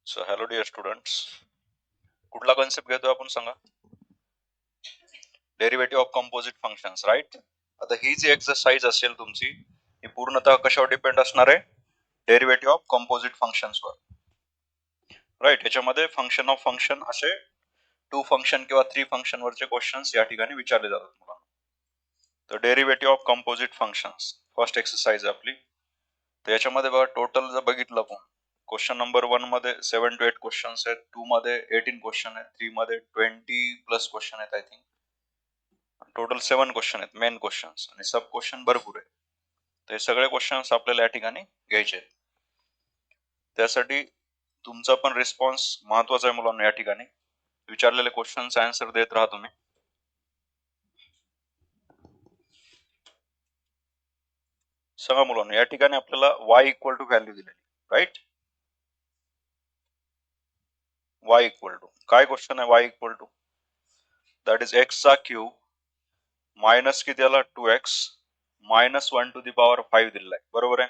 So hello dear students, कुठला concept घेतोय आपण सांगा? Derivative of composite functions, right? आता ही जी एक्सरसाइज असेल तुमची, ही पूर्णतः कशावर डिपेंड असणार आहे? डेरिव्हेटिव्ह ऑफ कंपोजिट फंक्शन्सवर, राईट? याच्यामध्ये फंक्शन ऑफ फंक्शन असे 2 फंक्शन किंवा 3 फंक्शन वरचे क्वेश्चन्स या ठिकाणी विचारले जातात मुलांना. तर derivative of composite functions first exercise आहे आपली. तर याच्यामध्ये बघा, टोटल जर बघितलं आपण, क्वेश्चन नंबर 1 मध्ये 7 to 8 क्वेश्चन्स आहेत, 2 मध्ये 18 क्वेश्चन आहेत, 3 मध्ये 20+ क्वेश्चन आहेत. आय थिंक टोटल 7 क्वेश्चन आहेत, मेन क्वेश्चन्स, आणि सब क्वेश्चन भरपूर आहे. तर हे सगळे क्वेश्चन्स आपल्याला या ठिकाणी घ्यायचे आहेत. त्यासाठी तुमचा पण रिस्पॉन्स महत्वाचा आहे मुलांना. या ठिकाणी विचारलेले क्वेश्चन्स आन्सर देत राहा तुम्ही. सांगा मुलांना, या ठिकाणी आपल्याला y इक्वल टू व्हॅल्यू दिलेली, राईट? y इक्वल टू काय क्वेश्चन आहे? y equal to that is x चा क्यूब मायनस किती आला? 2x minus 1 to the power 5 दिलाय, बरोबर आहे?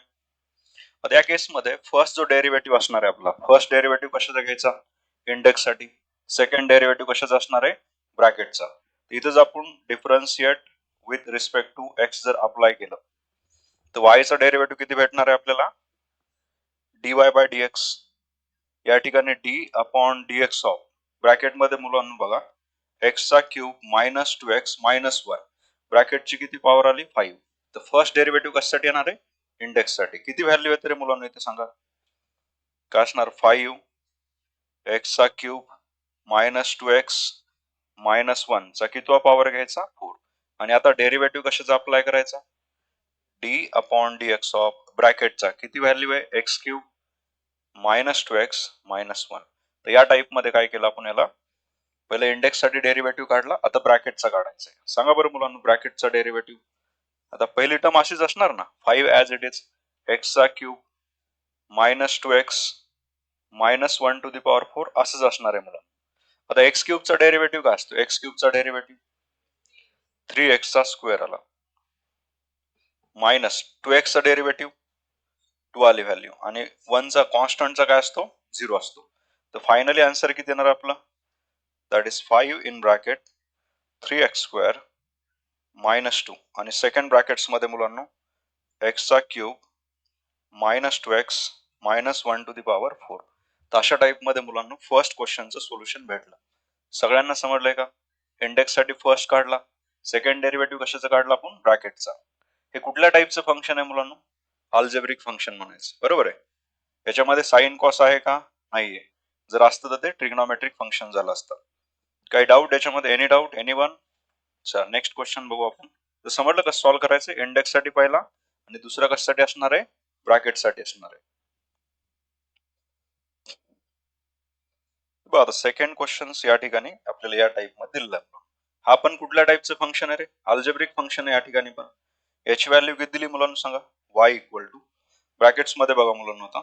आता या केस मध्ये फर्स्ट जो डेरिव्हेटिव्ह असणार आहे आपला, फर्स्ट डेरिव्हेटिव्ह कशाचा घ्यायचा? इंडेक्स साठी. सेकंड डेरिव्हेटिव्ह कशाचा असणार आहे? ब्रॅकेटचा. इथेच आपण differentiate with respect to X जर अप्लाय केलं तर y चा डेरिव्हेटिव्ह किती भेटणार आहे आपल्याला? dy by dx. या ठिकाणी d upon dx of bracket मध्ये मुलांना बघा, x चा क्यूब मायनस 2x मायनस 1, ब्रॅकेटची किती पॉवर आली? 5. तर फर्स्ट डेरिव्हेटिव्ह कशासाठी येणार आहे? इंडेक्स साठी. किती व्हॅल्यू येते रे मुलांना इथे सांगा? काय असणार? 5 x चा क्यूब मायनस 2x मायनस 1 चा कितवा पॉवर घ्यायचा? 4. आणि आता डेरिव्हेटिव्ह कशाचा अप्लाय करायचा? d अपॉन dx ऑफ ब्रॅकेटचा किती व्हॅल्यू आहे? x cube minus 2x minus 1. तर या टाइप मध्ये काय केलं आपण? याला पहिले इंडेक्स साठी डेरिव्हेटिव्ह काढला, आता ब्रॅकेटचा काढायचा आहे. सांगा बरं मुलांना, ब्रॅकेटचा डेरिव्हेटिव्ह. आता पहिली टर्म अशीच असणार ना, 5 ॲज इट इज, x चा cube minus 2x minus 1 to the power 4 असंच असणार आहे मुलांना. आता एक्स क्यूबचा डेरिव्हेटिव्ह काय असतो? एक्स क्यूबचा डेरिव्हेटिव्ह 3x चा स्क्वेअर आला, मायनस 2x चा डेरिव्हेटिव्ह 2 आली व्हॅल्यू, आणि 1 चा कॉन्स्टंटचा काय असतो? 0 असतो. तर फायनली आन्सर किती येणार आपला? That is 5 in bracket 3x square minus 2, आणि सेकंड ब्रॅकेट्स मध्ये मुलांना x चा cube minus 2x minus 1 to the power 4. तर अशा टाइप मध्ये मुलांना फर्स्ट क्वेश्चनचं सोल्युशन भेटलं. सगळ्यांना समजलंय का? इंडेक्स साठी फर्स्ट काढला, सेकंड डेरिव्हेटिव्ह कशाचा काढला आपण? ब्रॅकेटचा. हे कुठल्या टाइपचं फंक्शन आहे मुलांना? अल्जेब्रिक फंक्शन म्हणायचं, बरोबर आहे? याच्यामध्ये साइन कॉस आहे का? नाहीये. जर असतं तर ते ट्रिग्नोमेट्रिक फंक्शन झालं असतं. काही डाऊट याच्यामध्ये? Any doubt? एनीवन? चला नेक्स्ट क्वेश्चन बघू आपण. तर समजलं कसं सॉल्व्ह करायचं? इंडेक्स साठी पहिला, आणि दुसरा कशासाठी असणार आहे? ब्रॅकेट साठी असणार आहे. बघा, सेकंड क्वेश्चन या ठिकाणी आपल्याला या टाइप मध्ये दिलेला आहे. हा पण कुठल्या टाइपचं फंक्शन आहे रे? अल्जेब्रिक फंक्शन आहे. या ठिकाणी पण याची व्हॅल्यू किती दिली मुलांना सांगा? y इक्वल टू ब्रॅकेट्स मध्ये बघा मुलांना, आता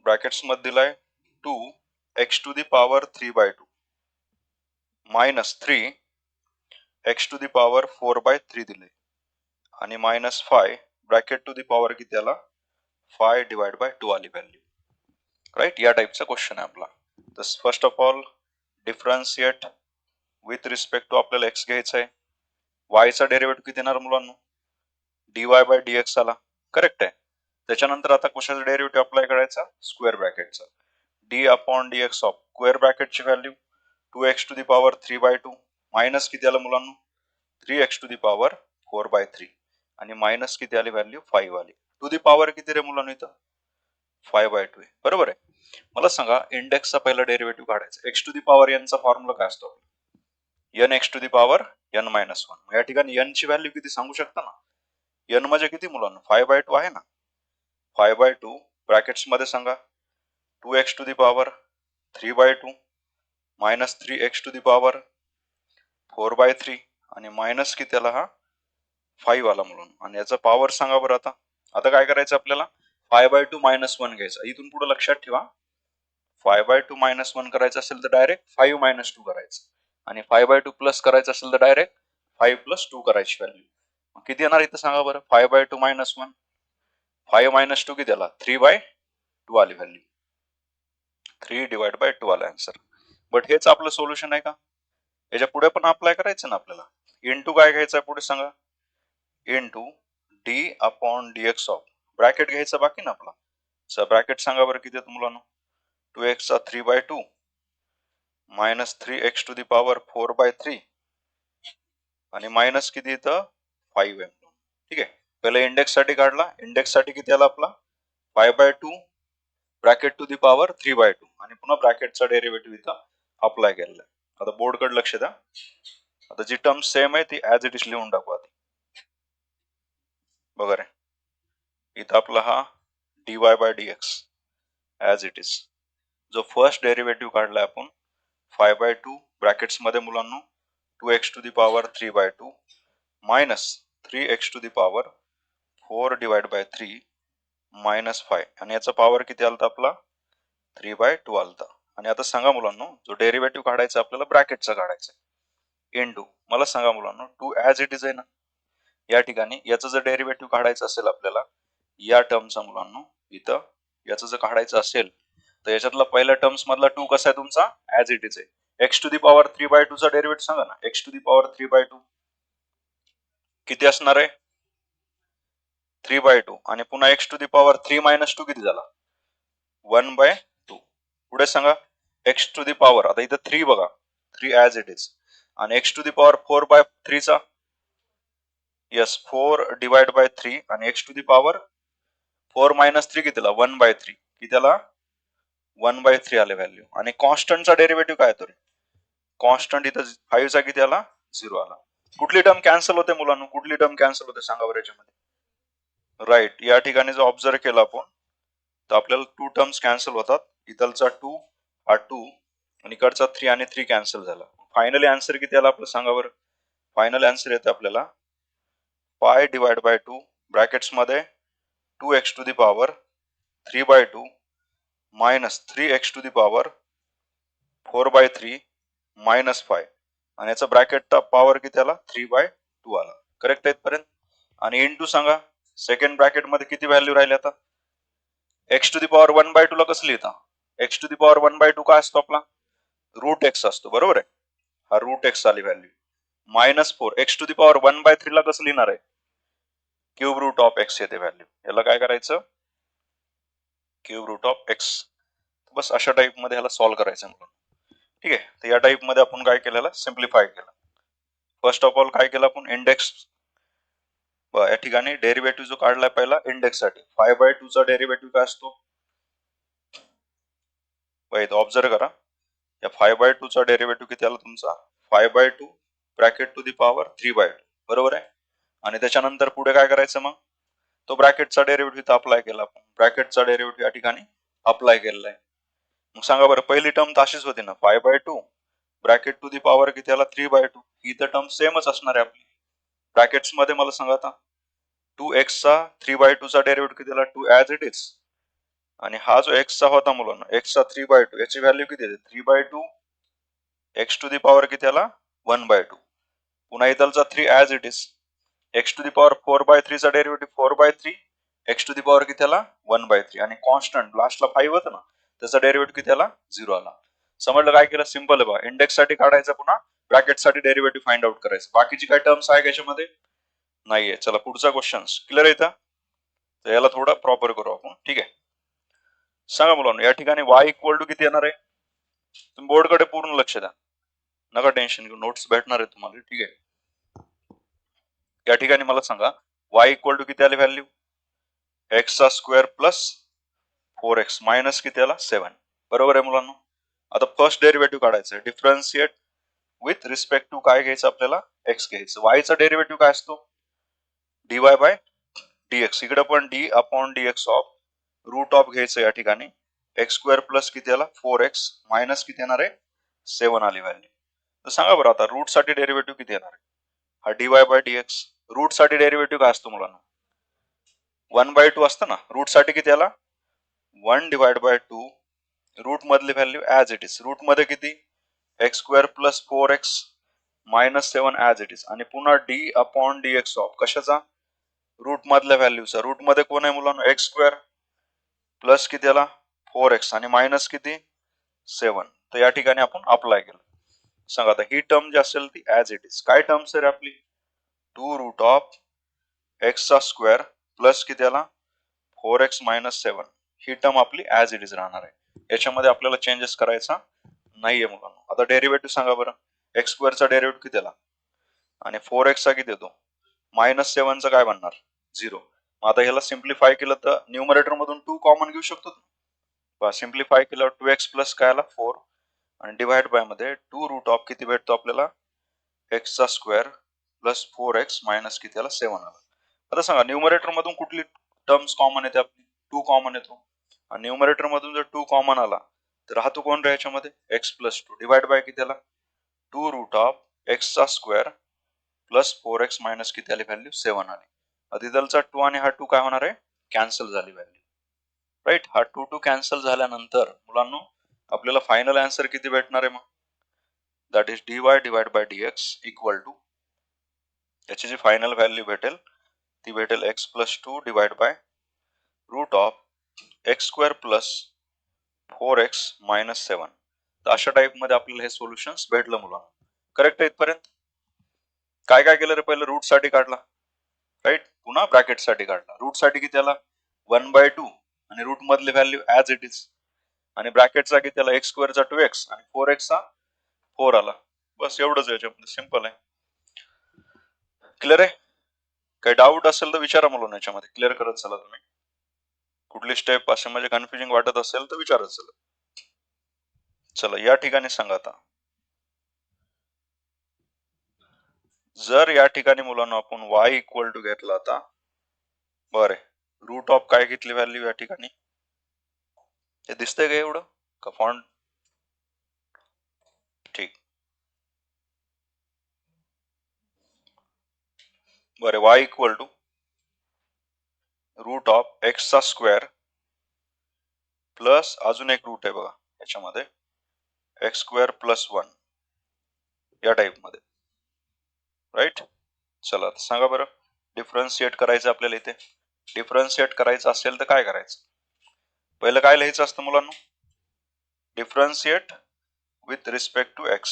ब्रॅकेट्स मध्ये दिलाय 2x to the power 3/2 minus 3x to the power 4/3 दिले, आणि minus 5 bracket to the power किती आला? 5 डिवाइड बाय 2 आली व्हॅल्यू, राईट? या टाइपचा क्वेश्चन आहे आपला. तर first of all differentiate with respect to आपल्याला x घ्यायचा आहे. y चा डेरिव्हेटिव्ह किती येणार मुलांना? dy बाय dx आला, करेक्ट आहे. त्याच्यानंतर आता कशाचा डेरिव्हेटिव्ह अप्लाय करायचा? स्क्वेअर ब्रॅकेटचा. d upon dx of square ब्रॅकेटची value 2x to the power 3/2 minus किती आलं मुलांना? 3x टू दी पॉवर 4/3, आणि मायनस किती आली व्हॅल्यू? 5 आली. टू दी पॉवर किती रे मुलांना इथं? 5/2 आहे, बरोबर आहे? मला सांगा, इंडेक्सचा पहिला डेरिव्हेटिव्ह काढायचा. x to the power n चा फॉर्म्युला काय असतो? n x to the power n minus 1. या ठिकाणी n ची व्हॅल्यू किती सांगू शकता ना? n म्हणजे किती मुलांना? 5/2 आहे ना? 5/2 ब्रॅकेट्स मध्ये सांगा, 2x to the power 3/2 minus 3x to the power 4/3, आणि मायनस किती आला? हा 5 आला मुलांना. आणि याचा पॉवर सांगा बरं. आता आता काय करायचं आपल्याला? 5/2 मायनस 1 घ्यायचा. इथून पुढे लक्षात ठेवा, 5/2 मायनस 1 करायचं असेल तर डायरेक्ट 5 मायनस 2 करायचं, आणि 5/2 प्लस करायचं असेल तर डायरेक्ट 5 प्लस 2 करायची व्हॅल्यू. किती येणार इथं सांगा बरं? 5/2 मायनस 1, 5 मायनस 2 किती आला? 3/2 आली व्हॅल्यू. 3 डिवाइड बाय 2 आला आन्सर. बट हेच आपलं सोल्युशन आहे का? याच्या पुढे पण अप्लाय करायचं ना आपल्याला. इंटू काय घ्यायचं आहे पुढे सांगा? Into d upon dx of bracket घ्यायचं बाकी ना आपला. सर ब्रॅकेट सांगा बरं किती आहे तुम्हाला? 2x चा 3/2 minus 3x to the power 4/3 आणि मायनस किती येतं 5m. ठीक आहे. पहिले इंडेक्स साठी काढला. इंडेक्स साठी किती आला आपला 5/2 ब्रॅकेट टू दी पॉवर 3/2 आणि पुन्हा ब्रॅकेटचा डेरिव्हेटिव्ह इथं अप्लाय केलेला. आता बोर्ड कडे लक्ष द्या. आता जी टर्म सेम आहे ती ऍज इट इज लिहून टाकू आधी. बघा रे, इथं आपला हा dy by dx as it is. जो फर्स्ट डेरिव्हेटिव्ह काढलाय आपण 5/2 ब्रॅकेट्स मध्ये मुलांनो 2x to the power 3/2 minus 3x to the power 4 divide by 3 minus 5 आणि याचा पॉवर किती आलता आपला 3/2 आलता. आणि आता सांगा मुलांनो, जो डेरिव्हेटिव्ह काढायचा आपल्याला ब्रॅकेटचा काढायचा इंटू, मला सांगा मुलांनो 2 ऍज इट इज आहे ना. या ठिकाणी याचं जर डेरिव्हेटिव्ह काढायचं असेल आपल्याला या टर्मचा मुलांनो, इथं याचं जर काढायचं असेल तर याच्यातला पहिल्या टर्म्स मधला 2 कसा आहे तुमचा ऍज इट इज आहे. x टू दी पॉवर 3/2 चा डेरिव्हेटिव्ह सांगा ना. x टू दी पॉवर 3/2 किती असणार आहे 3/2 आणि पुन्हा x to the power 3 minus 2 किती झाला 1/2. पुढे सांगा x टू दी पॉवर, आता इथं 3 बघा 3 ऍज इट इज आणि x टू दी पॉवर 4/3 चा यस 4 डिवाइड बाय 3 आणि x to the power 4 minus 3 कितीला 1/3 कितीला 1/3 आले व्हॅल्यू. आणि कॉन्स्टंटचा डेरिव्हेटिव्ह काय येतो रे कॉन्स्टंट इथं 5 चा किती आला 0 आला. कुठली टर्म कॅन्सल होते मुलांनो, कुठली टर्म कॅन्सल होते सांगा बरं याच्यामध्ये. राईट, या ठिकाणी जो ऑब्झर्व केला आपण तर आपल्याला 2 टर्म्स कॅन्सल होतात. इथलचा 2 हा 2 आणि इकडचा 3 आणि 3 कॅन्सल झाला. फायनली आन्सर किती आला आपलं सांगा बरं. फायनल आन्सर येते आपल्याला 5 डिवाइड बाय 2 ब्रॅकेट्स मध्ये 2x to the power 3/2 minus 3x to the power 4/3 minus 5 आणि याचा ब्रॅकेटचा पॉवर किती आला 3/2 आला. करेक्ट आहे इथपर्यंत. आणि इंटू सांगा सेकंड ब्रॅकेट मध्ये किती व्हॅल्यू राहिली आता x टू दी पॉवर 1/2 ला कसं लिहिता x टू दी पॉवर 1/2 काय असतो आपला रूट x असतो बरोबर आहे. हा रूट x आली value minus 4 x to the power 1/3 ला कसं लिहिणार आहे क्यूब रूट ऑफ x येते व्हॅल्यू. याला काय करायचं क्यूब रूट ऑफ x. बस अशा टाइप मध्ये ह्याला सॉल्व्ह करायचं म्हणून. ठीक आहे. तर या टाइप मध्ये आपण काय केलेलं सिम्प्लिफाय केलं. फर्स्ट ऑफ ऑल काय केलं आपण इंडेक्स या ठिकाणी डेरिव्हेटिव्ह जो काढलाय पहिला इंडेक्स साठी 5/2 चा डेरिव्हेटिव्ह काय असतो ऑब्झर्व करा. या 5/2 चा डेरिव्हेटिव्ह किती आला तुमचा 5/2 ब्रॅकेट टू दी पॉवर 3/2 बरोबर आहे. आणि त्याच्यानंतर पुढे काय करायचं मग तो ब्रॅकेटचा डेरिव्हेटिव्ह अप्लाय केला आपण. ब्रॅकेटचा डेरिव्हेटिव्ह या ठिकाणी अप्लाय केलेला आहे. मग सांगा बरं पहिली टर्म तशीच होती ना 5/2 ब्रॅकेट टू दी पॉवर किती आला 3/2. ही तर टर्म सेमच असणार आहे आपली. ब्रॅकेट्स मध्ये मला सांगा आता 2x चा 3/2 चा डेरिव्हेटिव्ह किती आला 2 ऍज इट इज आणि हा जो x चा होता मुलांना x चा 3/2 याची व्हॅल्यू किती आहे 3/2 x टू दी पॉवर किती आला 1/2 पुन्हा इथलचा 3 as it is x to the power 4/3 चा derivative 4/3 x to the power किती आला 1/3 आणि कॉन्स्टंट लास्टला 5 होतं ना त्याचा डेरिव्हेटिव्ह किती आला 0 आला. समजलं काय केलं सिंपल आहे बघा. इंडेक्स साठी काढायचं पुन्हा ब्रॅकेट साठी डेरिव्हेटिव्ह फाइंड आउट करायचं. बाकीची काय टर्म्स आहे याच्यामध्ये नाहीये. चला पुढचा क्वेश्चन क्लिअर आहे तर याला थोडा प्रॉपर करू आपण. ठीक आहे. सांगा मुलांना या ठिकाणी y इक्वल टू किती येणार आहे. तुम्ही बोर्ड कडे पूर्ण लक्ष द्या. नका टेन्शन घेऊ, नोट्स भेटणार आहे तुम्हाला. ठीक आहे. या ठिकाणी मला सांगा y इक्वल टू किती आली व्हॅल्यू x चा स्क्वेअर प्लस 4x मायनस किती आला 7 बरोबर आहे मुलांना. आता फर्स्ट डेरिव्हेटिव्ह काढायचं डिफरन्शिएट विथ रिस्पेक्ट टू काय घ्यायचं आपल्याला x घ्यायचं. y चा डेरिव्हेटिव्ह काय असतो dy बाय dx. इकडे पण d upon dx of root of घ्यायचं या ठिकाणी x स्क्वेअर प्लस किती आला 4x मायनस किती येणार आहे 7 आली व्हॅल्यू. तर सांगा बरं आता रूट साठी डेरिव्हेटिव्ह किती येणार आहे हा dy बाय dx. रूट साठी डेरिव्हेटिव्ह काय असतो मुलांना 1/2 असतं ना. रूट साठी किती आला 1 डिवाइड बाय 2 रूट मधली value as it is. Root मध्ये किती x square plus 4x minus 7 as it is आणि पुन्हा d अपॉन dx ऑफ कशाचा रूट मधल्या व्हॅल्यूचा. रूट मध्ये कोण आहे मुलांना x स्क्वेअर प्लस किती आला 4x आणि मायनस किती 7. तर या ठिकाणी आपण अप्लाय केलं. सांगा आता ही टर्म जी असेल ती ऍज इट इज. काय टर्म सर आपली 2 रूट ऑफ x चा स्क्वेअर प्लस किती आला 4x मायनस 7. ही टर्म आपली ऍज इट इज राहणार आहे. याच्यामध्ये आपल्याला चेंजेस करायचा नाहीये मुलांना. आता डेरिव्हेटिव्ह सांगा बरं. x स्क्वेअर चा डेरिव्हेटिव्ह किती आला आणि 4x चा किती येतो मायनस 7 चा काय बनणार 0. आता ह्याला सिम्प्लिफाय केलं तर न्यूमरेटर मधून 2 कॉमन घेऊ शकतो. सिम्प्लिफाय केल्यावर 2x प्लस काय आला 4 आणि डिवाइड बाय मध्ये 2 रूट ऑफ किती भेटतो आपल्याला x चा स्क्वेअर प्लस 4x मायनस किती आला 7 आला. आता सांगा न्यूमरेटर मधून कुठली टर्म्स कॉमन येते आपली 2 कॉमन येतो आणि न्यूमरेटर मधून जर 2 कॉमन आला तर राहतो कोण रे याच्यामध्ये x प्लस 2 डिवाइड बाय किती आला 2 रूट ऑफ x चा स्क्वेअर प्लस 4x मायनस किती आली व्हॅल्यू 7 आली. तिथलचा 2 आणि हा 2 काय होणार आहे कॅन्सल झाली व्हॅल्यू. राईट. हा 2 2 कॅन्सल झाल्यानंतर मुलांनो आपल्याला फायनल आन्सर किती भेटणार आहे मग that is dy divide by dx equal to त्याची जी फायनल व्हॅल्यू भेटेल ती भेटेल x plus 2 divide by root of x square plus 4x minus 7. तर अशा टाइप मध्ये आपल्याला हे सोल्युशन्स भेटलं मुलांना. करेक्ट आहे इथपर्यंत. काय काय केलं रे पहिलं रूट साठी काढला राईट पुन्हा ब्रॅकेट साठी काढला. रूट साठी किती आला 1/2 आणि रूट मधले व्हॅल्यू ऍज इट इज आणि ब्रॅकेटचा किती आला x स्क्वेअरचा 2x आणि 4x चा 4 आला. बस एवढंच याच्यामध्ये सिंपल आहे. क्लिअर आहे. काही डाऊट असेल तर विचारा मला याच्यामध्ये क्लिअर करत चला तुम्ही. कुठली स्टेप असे म्हणजे कन्फ्युजिंग वाटत असेल तर विचारत चला. चला या ठिकाणी सांगा आता जर या ठिकाणी मुलांना आपण y इक्वल टू घेतला आता बरे रूट ऑफ काय घेतली व्हॅल्यू या ठिकाणी हे दिसतंय का एवढं का फॉन्ट ठीक बरे y equal to root of x चा स्क्वेअर प्लस अजून एक रूट आहे बघा याच्यामध्ये x स्क्वेअर प्लस 1 या टाइप मध्ये राईट. चला सांगा बरं डिफरन्शिएट करायचं आपल्याला इथे. डिफरन्शिएट करायचं असेल तर काय करायचं पहिलं काय लिहायचं असतं मुलांना differentiate with respect to x.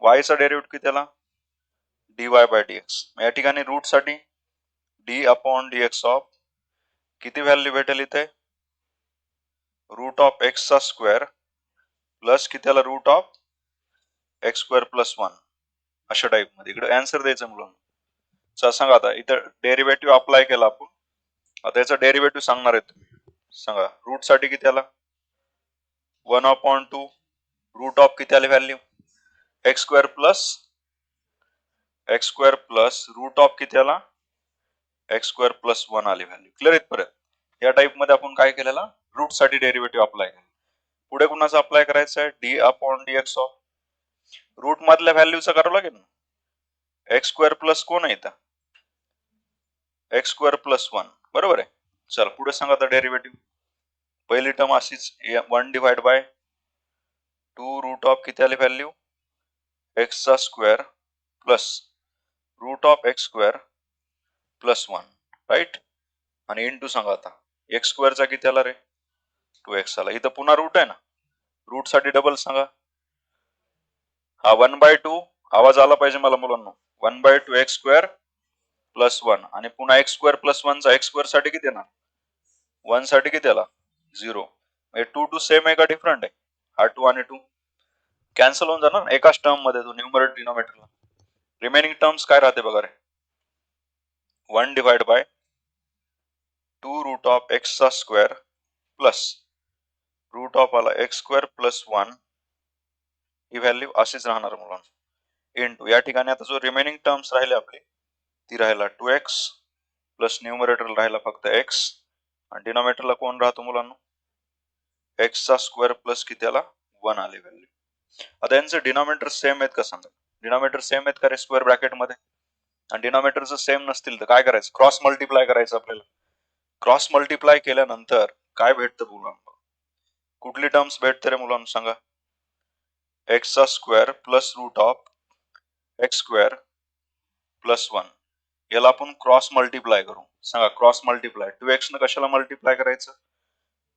y चा डेरिव्हेटिव्ह किती आला dy बाय dx. या ठिकाणी रूट साठी d अपॉन dx ऑफ किती व्हॅल्यू भेटेल इथे रूट ऑफ x चा स्क्वेअर प्लस किती आला root of x square plus 1 अशा टाइप मध्ये इकडे आन्सर द्यायचं मुलांना. चला सांगा आता इथं डेरिव्हेटिव्ह अप्लाय केला आपण. आता याचा डेरिव्हेटिव्ह सांगणार आहे तुम्ही सांगा रूट साठी किती आला 1/2 रूट ऑफ किती आली value x square plus root of किती आला x स्क्वेअर प्लस 1 आली व्हॅल्यू. क्लिअर इथपर्यंत. या टाइप मध्ये आपण काय केलेला रूट साठी डेरिव्हेटिव्ह अप्लाय केला. पुढे कुणाचा अप्लाय करायचा आहे d upon dx of root मधल्या व्हॅल्यूचा करावं लागेल ना x स्क्वेअर प्लस कोण आहे इथं x स्क्वेअर प्लस 1 बरोबर आहे. चला पुढे सांगा आता डेरिव्हेटिव्ह. पहिली टर्म अशीच 1 डिवाइड बाय 2 रूट ऑफ किती आली व्हॅल्यू x चा square plus root of x square plus 1 right आणि इंटू सांगा आता x स्क्वेअर चा किती आला रे 2x आला. इथं पुन्हा रूट आहे ना रूट साठी डबल सांगा हा 1/2 आवाज आला पाहिजे मला मुलांना 1/2 x स्क्वेअर प्लस 1 आणि पुन्हा x स्क्वेअर प्लस 1 चा x स्क्वेअर साठी किती येणार 1 साठी किती आला 0. म्हणजे 2 2 सेम आहे का डिफरंट आहे हा 2 आणि 2 कॅन्सल होऊन जाणार एकाच टर्म मध्ये तो न्यूमरेटर डिनोमिनेटरला. रिमेनिंग टर्म्स काय राहते बघा रे 1 divide by 2 root of x चा स्क्वेअर प्लस रूट ऑफ आला x स्क्वेअर प्लस 1 ही व्हॅल्यू अशीच राहणार मुलांना इंटू या ठिकाणी आता जो रिमेनिंग टर्म्स राहिले आपली ती राहिला 2x प्लस न्यूमरेटर राहिला फक्त x आणि डिनोमिनेटरला कोण राहतो मुलांना x चा स्क्वेअर प्लस किती आला 1 आली व्हॅल्यू. आता यांचे डिनोमिनेटर सेम आहेत का सांगा डिनोमिनेटर सेम आहेत का रे स्क्वेअर ब्रॅकेट मध्ये आणि डिनोमिनेटर जर सेम नसतील तर काय करायचं क्रॉस मल्टिप्लाय करायचं आपल्याला. क्रॉस मल्टिप्लाय केल्यानंतर काय भेटतं मुलांना कुठली टर्म्स भेटते रे मुलांना सांगा x चा square plus root of x square plus 1 याला आपण क्रॉस मल्टिप्लाय करू. सांगा क्रॉस मल्टिप्लाय 2x न कशाला मल्टिप्लाय करायचं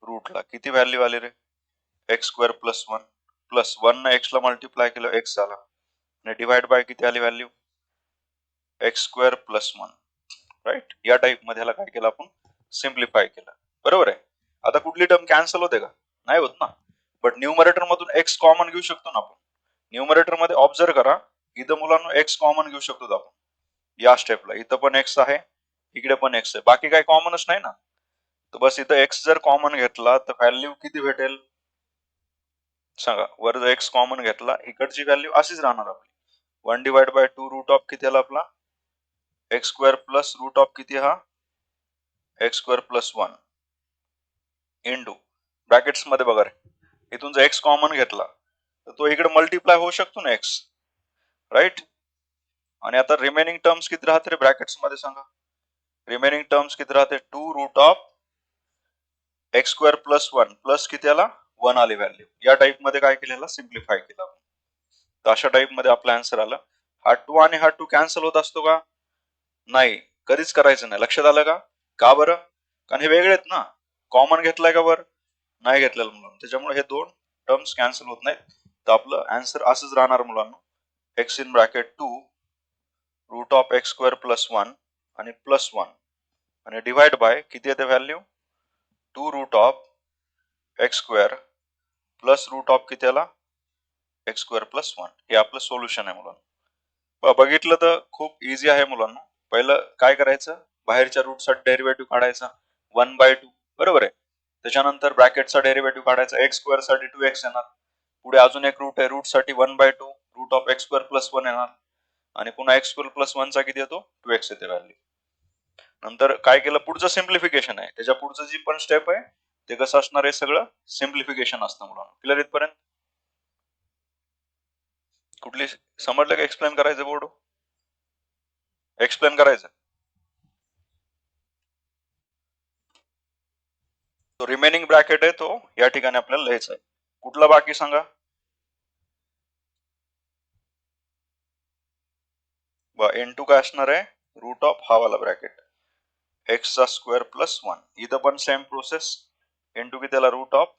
रूटला किती व्हॅल्यू आली रे x square plus one plus one ने एक्स ला मल्टिप्लाय केलं एक्स झाला आणि डिवाइड बाय किती आली value x square plus one. Right, या टाइप मध्ये ह्याला काय केलं आपण सिम्प्लिफाय केलं. बरोबर आहे. आता कुठली टर्म कॅन्सल होते का? नाही होत ना. बट न्यूमरेटर मधून एक्स कॉमन घेऊ शकतो ना आपण. न्यूमरेटर मध्ये ऑब्झर्व करा, इथं मुलांना एक्स कॉमन घेऊ शकतो आपण या स्टेपला. इथं पण एक्स आहे, इकडे पण एक्स आहे, बाकी काही कॉमनच नाही ना. तर बस इथं एक्स जर कॉमन घेतला तर व्हॅल्यू किती भेटेल सांगा. वर जर एक्स कॉमन घेतला, इकडची व्हॅल्यू अशीच राहणार आपली. 1 डिवाइड बाय 2 रूट ऑफ किती आला आपला x square plus root of किती हा x square plus one into brackets मध्ये बघा रे, इथून जर एक्स कॉमन घेतला तर तो इकडे मल्टिप्लाय होऊ शकतो ना एक्स. राईट. आणि आता रिमेनिंग टर्म्स किती राहते रे ब्रॅकेट्स मध्ये सांगा. रिमेनिंग टर्म्स किती राहते 2 root of x square plus one plus किती आला 1 आली व्हॅल्यू. या टाइप मध्ये काय केलेलं सिम्प्लिफाय केलं. तर अशा टाइप मध्ये आपला आन्सर आला. हा 2 आणि हा 2 कॅन्सल होत असतो का? नाही, कधीच करायचं नाही. लक्षात आलं का? का बरं? कारण हे वेगळे आहेत ना. कॉमन घेतलाय का वर? नाही घेतलेलं मुलांना. त्याच्यामुळे हे दोन टर्म्स कॅन्सल होत नाहीत. तर आपलं आन्सर असंच राहणार मुलांना, x in bracket 2 root of x square plus one आणि प्लस वन आणि डिवाइड बाय किती येते value 2 root of x square plus root of किती आला एक्स स्क्वेअर प्लस वन. हे आपलं सोल्युशन आहे मुलांना. बघितलं तर खूप इझी आहे मुलांना. पहिलं काय करायचं, बाहेरच्या रूटसाठी डेरिव्हेटिव्ह काढायचा 1/2. बरोबर आहे. त्याच्यानंतर ब्रॅकेटचा डेरिव्हेटिव्ह काढायचा एक्स स्क्वेअर साठी 2x येणार. पुढे अजून एक रूट आहे, रूट साठी 1/2 root of x square plus one येणार आणि पुन्हा एक्स स्क्वेअर प्लस वन चा किती येतो 2x येते व्हॅल्यू. नंतर काय केलं, पुढचं सिम्प्लिफिकेशन आहे. त्याच्या पुढचं जी पण स्टेप आहे ते कसं असणार आहे, सगळं सिम्प्लिफिकेशन असतं मुलांना. क्लिअर इथपर्यंत? कुठली समजलं का? एक्सप्लेन करायचं बोर्ड, एक्सप्लेन करायचं. तो रिमेनिंग ब्रॅकेट आहे तो या ठिकाणी आपल्याला लिहायचा आहे. कुठला बाकी सांगा. n2 काय असणार आहे रूट ऑफ हा वाला ब्रॅकेट एक्स चा स्क्वेअर प्लस वन. इथं पण सेम प्रोसेस, n2 की त्याला root of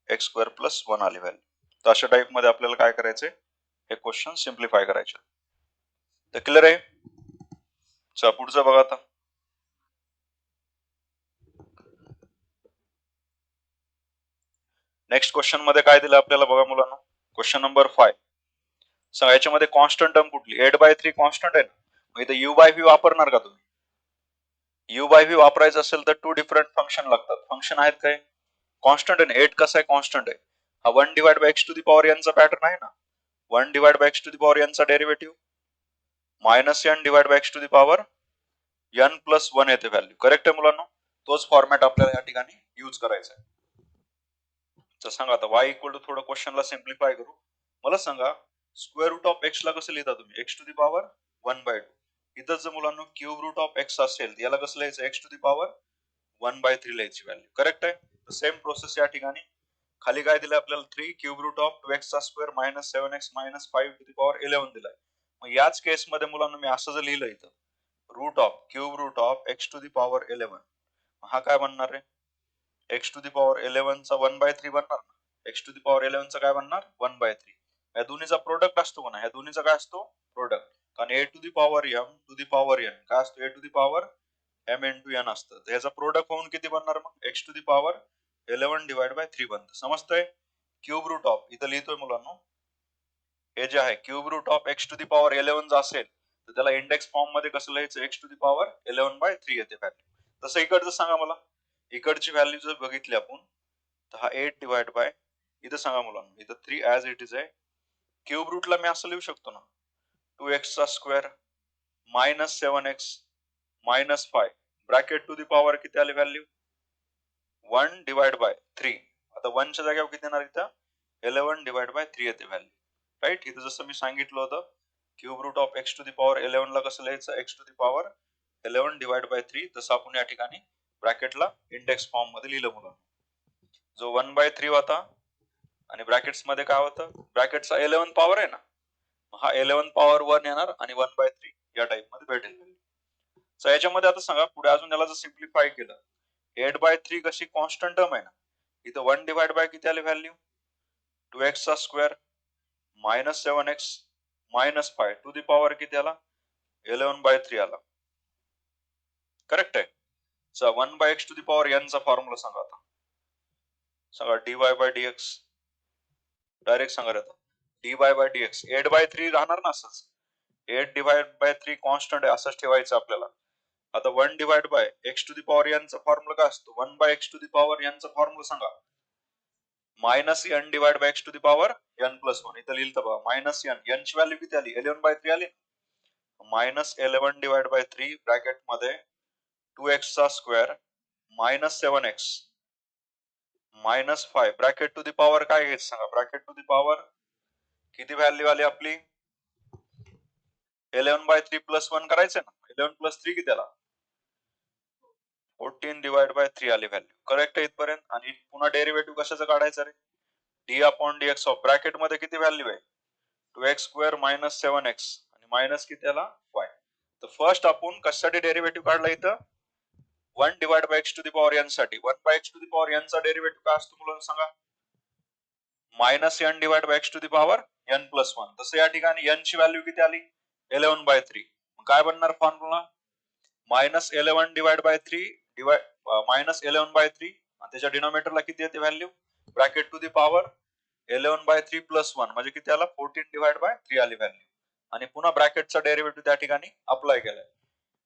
x square plus one आली व्हॅल्यू. तर अशा टाइप मध्ये आपल्याला काय करायचंय, हे क्वेश्चन सिम्प्लिफाय करायचे. तर क्लिअर आहे. चला पुढचं बघा आता. नेक्स्ट क्वेश्चन मध्ये काय दिलं आपल्याला बघा मुलांना. Question number 5. सांगा याच्यामध्ये कॉन्स्टंट टर्म कुठली. 8/3 कॉन्स्टंट आहे ना, मग इथे u बाय v वापरणार का तुम्ही? u बाय v वापरायचं असेल तर 2 डिफरंट फंक्शन लागतात. फंक्शन आहेत काय? कॉन्स्टंट आहे ना, 8 कसा आहे कॉन्स्टंट आहे. हा 1 divide by x to the power n चा पॅटर्न आहे ना. 1 divide by x to the power n चा derivative minus n divide by x to the power n plus 1 येते व्हॅल्यू. करेक्ट आहे मुलांना? तोच फॉर्मॅट आपल्याला या ठिकाणी यूज करायचा आहे. तर सांगा आता y इक्वल टू, थोडं क्वेश्चनला सिम्प्लिफाय करू. मला सांगा स्क्वेअर रूट ऑफ एक्स ला कसं लिहिता तुम्ही, एक्स टू दी पॉवर 1/2. इथं जर मुलांना क्यूब रूट ऑफ एक्स असेल याला कसं लिहायचं, एक्स टू दी पॉवर 1/3 लिहायची व्हॅल्यू. करेक्ट आहे. सेम प्रोसेस या ठिकाणी. खाली काय दिलं आपल्याला 3 क्यूब रूट ऑफ 2x चा square minus 7x minus 5 to the power 11 दिलाय. मग याच केस मध्ये मुलांना मी असं जर लिहिलं इथं root of cube root of x to the power 11, हा काय बनणार आहे एक्स टू दी पॉवर 11 चा 1/3 बनणार ना. एक्स टू दी पॉवर 11 चा काय बनणार 1/3. या दोन्हीचा प्रोडक्ट असतो का ना, ह्या दोन्हीचा काय असतो प्रोडक्ट. कारण a to the power m to the power n काय असतो, a to the power m n to n असतं. तर ह्याचा प्रोडक्ट होऊन किती बनणार मग x to the power 11 divide by 3 बनतं. समजतंय. क्यूब रूट ऑफ इथं लिहितोय मुलांना, हे जे आहे cube root of x to the power 11 जर असेल तर त्याला इंडेक्स फॉर्म मध्ये कसं लिहायचं, एक्स टू दी पॉवर 11/3 येते व्हॅल्यू. तसं इकडचं सांगा मला. इकडची व्हॅल्यू जर बघितली आपण तर हा 8 डिवाइड बाय इथं सांगा मुलांना, इथं 3 ऍज इट इज आहे. क्यूब रूटला मी असं लिहू शकतो ना 2x चा square minus 7x minus 5 bracket to the power किती आली व्हॅल्यू 1 डिवाइड बाय 3. आता 1 च्या जागेवर किती येणार इथं 11 डिवाइड बाय 3 येते व्हॅल्यू. राईट. इथं जसं मी सांगितलं होतं cube root of x to the power 11 ला कसं लिहायचं x to the power 11 divide by 3. तसं आपण या ठिकाणी ब्रॅकेटला इंडेक्स फॉर्म मध्ये लिहिलं मुलांना. जो 1/3 होता आणि ब्रॅकेट्स मध्ये काय होतं, ब्रॅकेटचा 11 पॉवर आहे ना, हा 11 पॉवर 1 येणार आणि 1/3 या टाइप मध्ये भेटेल. सो याच्यामध्ये आता सांगा पुढे अजून याला जर सिम्प्लिफाय केलं 8/3 कशी कॉन्स्टंट टर्म आहे ना, इथं 1 डिवाइड बाय किती आली व्हॅल्यू 2x चा square minus 7x minus 5 to the power किती आला 11/3 आला. करेक्ट आहे. 1 by x to the power n चा फॉर्म्युला सांगा आता. सांगा dy बाय dx डायरेक्ट सांगा आता dy बाय dx 8/3 राहणार ना असंच 8 डिवाइड बाय 3 कॉन्स्टंट आहे असंच ठेवायचं आपल्याला. आता 1 divide by x to the power n चा फॉर्म्युला काय असतो 1 by x to the power n चा फॉर्म्युला सांगा minus n divide by x to the power n plus 1 इथं लिहिलं बघा मायनस n ची व्हॅल्यू किती आली 11/3 आली मायनस 11 डिवाइड बाय 3 ब्रॅकेट मध्ये 2x चा square minus 7x minus 5 bracket to the power काय घ्यायचं सांगा ब्रॅकेट टू दी पॉवर किती व्हॅल्यू आली आपली 11/3 प्लस 1 करायचं ना 11 प्लस 3 किती आला 14 डिवाइड बाय 3 आली व्हॅल्यू. करेक्ट आहे इथपर्यंत. आणि पुन्हा डेरिव्हेटिव्ह कशाचं काढायचं रे d upon dx of bracket मध्ये किती व्हॅल्यू आहे 2x स्क्वेअर मायनस 7x आणि मायनस किती आला 5. तर फर्स्ट आपण कशासाठी डेरिव्हेटिव्ह काढला इथं 1 divide by x to the power n साठी 1 by x to the power n चा डेरिव्हेटिव्ह काय असतो मुलांना सांगा minus n divide by x to the power n plus 1. तसं या ठिकाणी n ची व्हॅल्यू किती आली 11/3 काय बनणार formula minus 11 divide by 3 minus 11/3 आणि त्याच्या डिनॉमिनेटरला किती येते value bracket to the power 11/3 plus 1 म्हणजे किती आला 14 डिवाइड बाय 3 आली व्हॅल्यू. आणि पुन्हा ब्रॅकेटचा डेरिव्हेटिव्ह त्या ठिकाणी अप्लाय केलाय.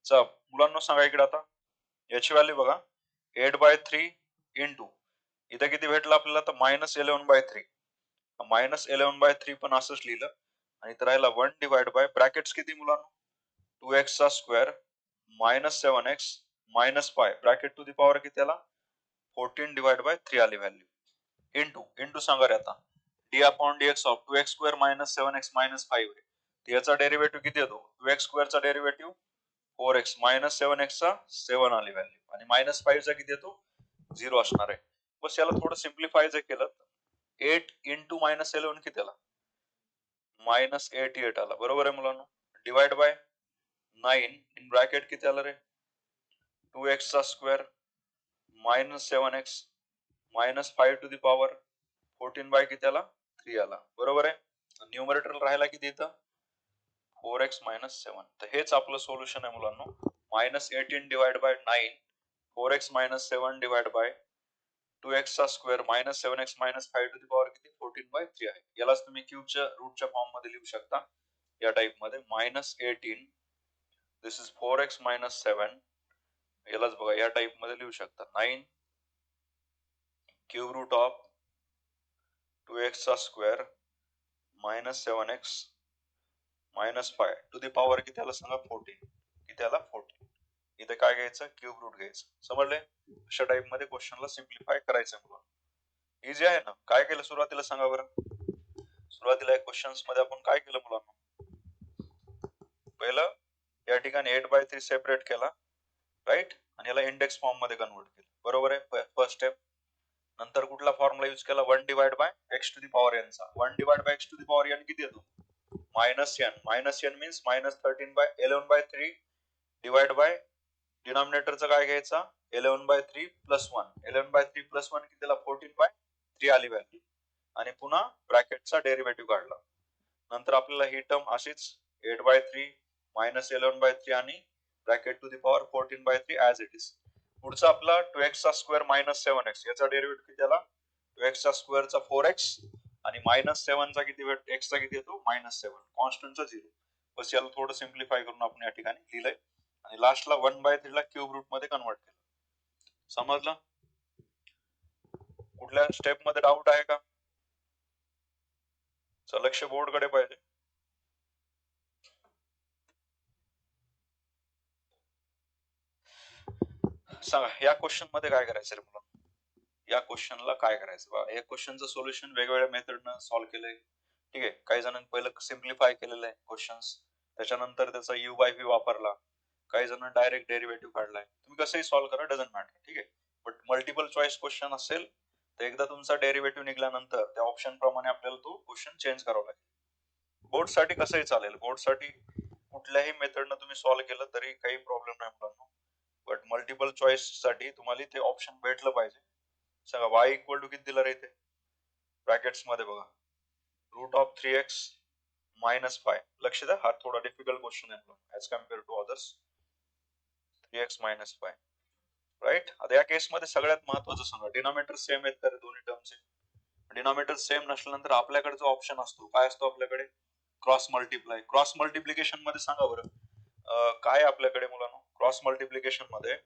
चल मुलांना सांगा इकडे आता याची व्हॅल्यू बघा 8/3 इंटू इथे किती भेटलं आपल्याला तर मायनस 11/3 मायनस 11/3 पण असंच लिहिलं आणि इथं राहिला 1 डिवाइड बाय ब्रॅकेट्स किती मुलांना 2x चा square minus 7x minus 5 bracket to the power किती आला 14 डिवाइड बाय 3 आली व्हॅल्यू इंटू सांगा रे आता D upon dx of 2x square minus 7x minus 5 याचा डेरिव्हेटिव्ह किती येतो 2x स्क्वेअर चा डेरिव्हेटिव्ह 4x मायनस 7x चा 7 आली व्हॅल्यू आणि मायनस 5 चा किती येतो 0 असणार आहे. बस याला थोडं सिम्प्लिफाय जर केलं 8 इंटू मायनस 11 किती आला मायनस 88 आला बरोबर आहे मुलांना. डिवाइड बाय 9 इन ब्रॅकेट किती आला रे 2x चा square minus 7x minus 5 to the power 14 by किती आला 3 आला बरोबर आहे. न्यूमरेटर राहिला किती इथं 4x मायनस 7. तर हेच आपलं सोल्युशन आहे मुलांना minus 18 divide by 9 4x minus 7 divide by 2x चा square minus 7x minus 5 to the power किती 14/3 आहे. यालाच तुम्ही क्यूबच्या रूटच्या फॉर्म मध्ये लिहू शकता या टाइप मध्ये minus 18 this is 4x minus 7 यालाच बघा या टाइप मध्ये लिहू शकता 9 क्यूब रूट ऑफ 2x चा square minus 7x minus 5 to the power किती आला सांगा 14 किती आला 14. इथे काय घ्यायचं क्यूब रूट घ्यायचं समजले. अशा टाइप मध्ये क्वेश्चनला सिम्प्लिफाय करायचं मुलं. इझी आहे ना. काय केलं सुरुवातीला सांगा बरं सुरुवातीला या क्वेश्चन्स मध्ये आपण काय केलं मुलांना पहिलं या ठिकाणी 8/3 सेपरेट केला राईट आणि याला इंडेक्स फॉर्म मध्ये कन्वर्ट केलं बरोबर आहे फर्स्ट स्टेप. नंतर कुठला फॉर्म्युला यूज केला 1 divide by x to the power n चा 1 divide by x to the power n किती येतो minus n means minus 13/11/3 divide by डिनॉमिनेटरचा काय घ्यायचा 11/3 प्लस 1 11/3 प्लस 1 कितीला 14/3 आली व्हॅल्यू आणि पुन्हा ब्रॅकेटचा डेरिव्हेटिव्ह काढला. नंतर आपल्याला ही टर्म अशीच 8/3 मायनस 11/3 आणि bracket to the power 14/3 as it is. पुढचा आपला 2x चा स्क्वेअर मायनस 7x याचा डेरिव्हेटिव्ह किती आला 2x चा स्क्वेअर चा 4x आणि मायनस 7 चा किती x चा किती येतो मायनस 7 कॉन्स्टंटचा 0. बस याला थोडं सिम्प्लिफाय करून आपण या ठिकाणी लिहिलंय आणि लास्टला 1/3 ला क्यूब रूट मध्ये कन्वर्ट केलं. समजलं. कुठल्या स्टेप मध्ये डाऊट आहे का लक्ष बोर्ड कडे पाहिजे. सांगा या क्वेश्चन मध्ये काय करायचं रे मुलं या क्वेश्चनला काय करायचं बघा या क्वेश्चनचं सोल्युशन वेगवेगळ्या मेथडनं सॉल्व्ह केलंय ठीक आहे. काही जणांनी पहिलं सिम्प्लिफाय केलेलं आहे क्वेश्चन्स त्याच्यानंतर त्याचा u बाय v वापरला काही जण डायरेक्ट डेरिव्हेटिव्ह काढलाय. तुम्ही कसंही सॉल्व्ह करा डझंट मॅटर ठीक आहे. बट मल्टिपल चॉईस क्वेश्चन असेल तर एकदा तुमचा डेरिव्हेटिव्ह निघाल्यानंतर त्या ऑप्शन प्रमाणे आपल्याला तो क्वेश्चन चेंज करावा लागेल. बोर्ड साठी कसंही चालेल बोर्ड साठी कुठल्याही मेथडनं तुम्ही सॉल्व्ह केलं तरी काही प्रॉब्लेम नाही मुलांना. बट मल्टिपल चॉईस साठी तुम्हाला ते ऑप्शन भेटलं पाहिजे सांगा वाय इक्वल टू किती दिलं रे इथे ब्रॅकेट्स मध्ये बघा रूट ऑफ 3x मायनस 5. लक्ष द्या हा थोडा डिफिकल्ट क्वेश्चन आहे as compare to others. 3x minus 5 right. आता या केस मध्ये सगळ्यात महत्वाचं सांगा डिनॉमिनेटर सेम आहेत तर दोन्ही टर्मचे. डिनॉमिनेटर सेम नसल्यानंतर आपल्याकडे जो ऑप्शन असतो काय असतो आपल्याकडे क्रॉस मल्टिप्लाय. क्रॉस मल्टिप्लिकेशन मध्ये सांगा बरं काय आपल्याकडे मुलांनो क्रॉस मल्टिप्लिकेशन मध्ये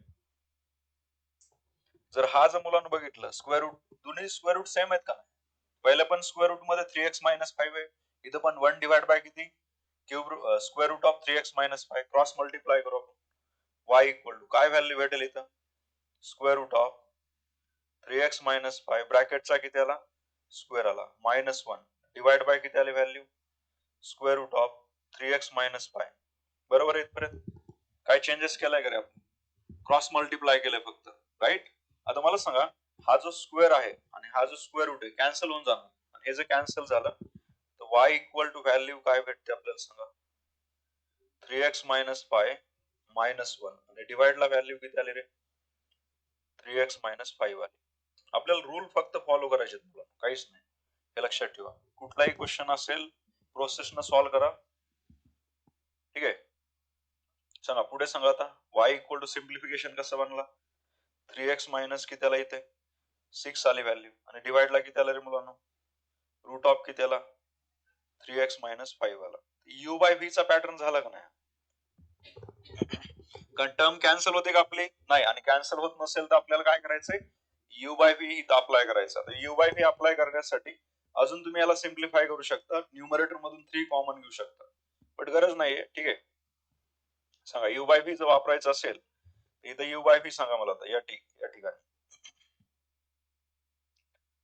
जर हा जर मुलांना बघितलं स्क्वेअर रूट दोन्ही स्क्वेअर रूट सेम आहेत का पहिल्या पण स्क्वेअर रूट मध्ये 3x मायनस 5 आहे इथं पण 1 डिवाइड बाय किती cube square root of 3x minus 5 cross multiply करू आपण y इक्वल टू काय व्हॅल्यू भेटेल इथं square root of 3x minus 5 ब्रॅकेटचा किती आला स्क्वेअर आला मायनस 1 डिवाइड बाय किती आली value square root of 3x minus 5 बरोबर इथपर्यंत काय चेंजेस केलाय का रे आपण क्रॉस मल्टिप्लाय केलंय फक्त राईट. आता मला सांगा हा जो स्क्वेअर आहे आणि हा जो स्क्वेअर रूट आहे कॅन्सल होऊन जाणार आणि हे जर कॅन्सल झालं तर y इक्वल टू व्हॅल्यू काय भेटते आपल्याला सांगा 3x मायनस 5 मायनस 1 आणि डिवाइड ला व्हॅल्यू किती आली रे 3x मायनस 5 आली. आपल्याला रूल फक्त फॉलो करायचे काहीच नाही हे लक्षात ठेवा. कुठलाही क्वेश्चन असेल प्रोसेस न सॉल्व्ह करा ठीक आहे. सांगा पुढे सांगा आता y इक्वल टू सिम्प्लिफिकेशन कसं बनला 3x मायनस किती आला इथे 6 आली व्हॅल्यू आणि डिवाइड ला किती आला रे मुलांना रूट ऑफ किती आला 3x मायनस 5 आला. u बाय v चा पॅटर्न झाला का नाही कारण टर्म कॅन्सल होते का आपली नाही आणि कॅन्सल होत नसेल तर आपल्याला काय करायचंय u बाय v इथं अप्लाय करायचा. तर u बाय v अप्लाय करण्यासाठी अजून तुम्ही याला सिम्प्लिफाय करू शकता न्यूमरेटर मधून 3 कॉमन घेऊ शकता बट गरज नाहीये ठीक आहे. सांगा u बाय v जर वापरायचं असेल इथं u बाय v सांगा मला आता या ठिकाणी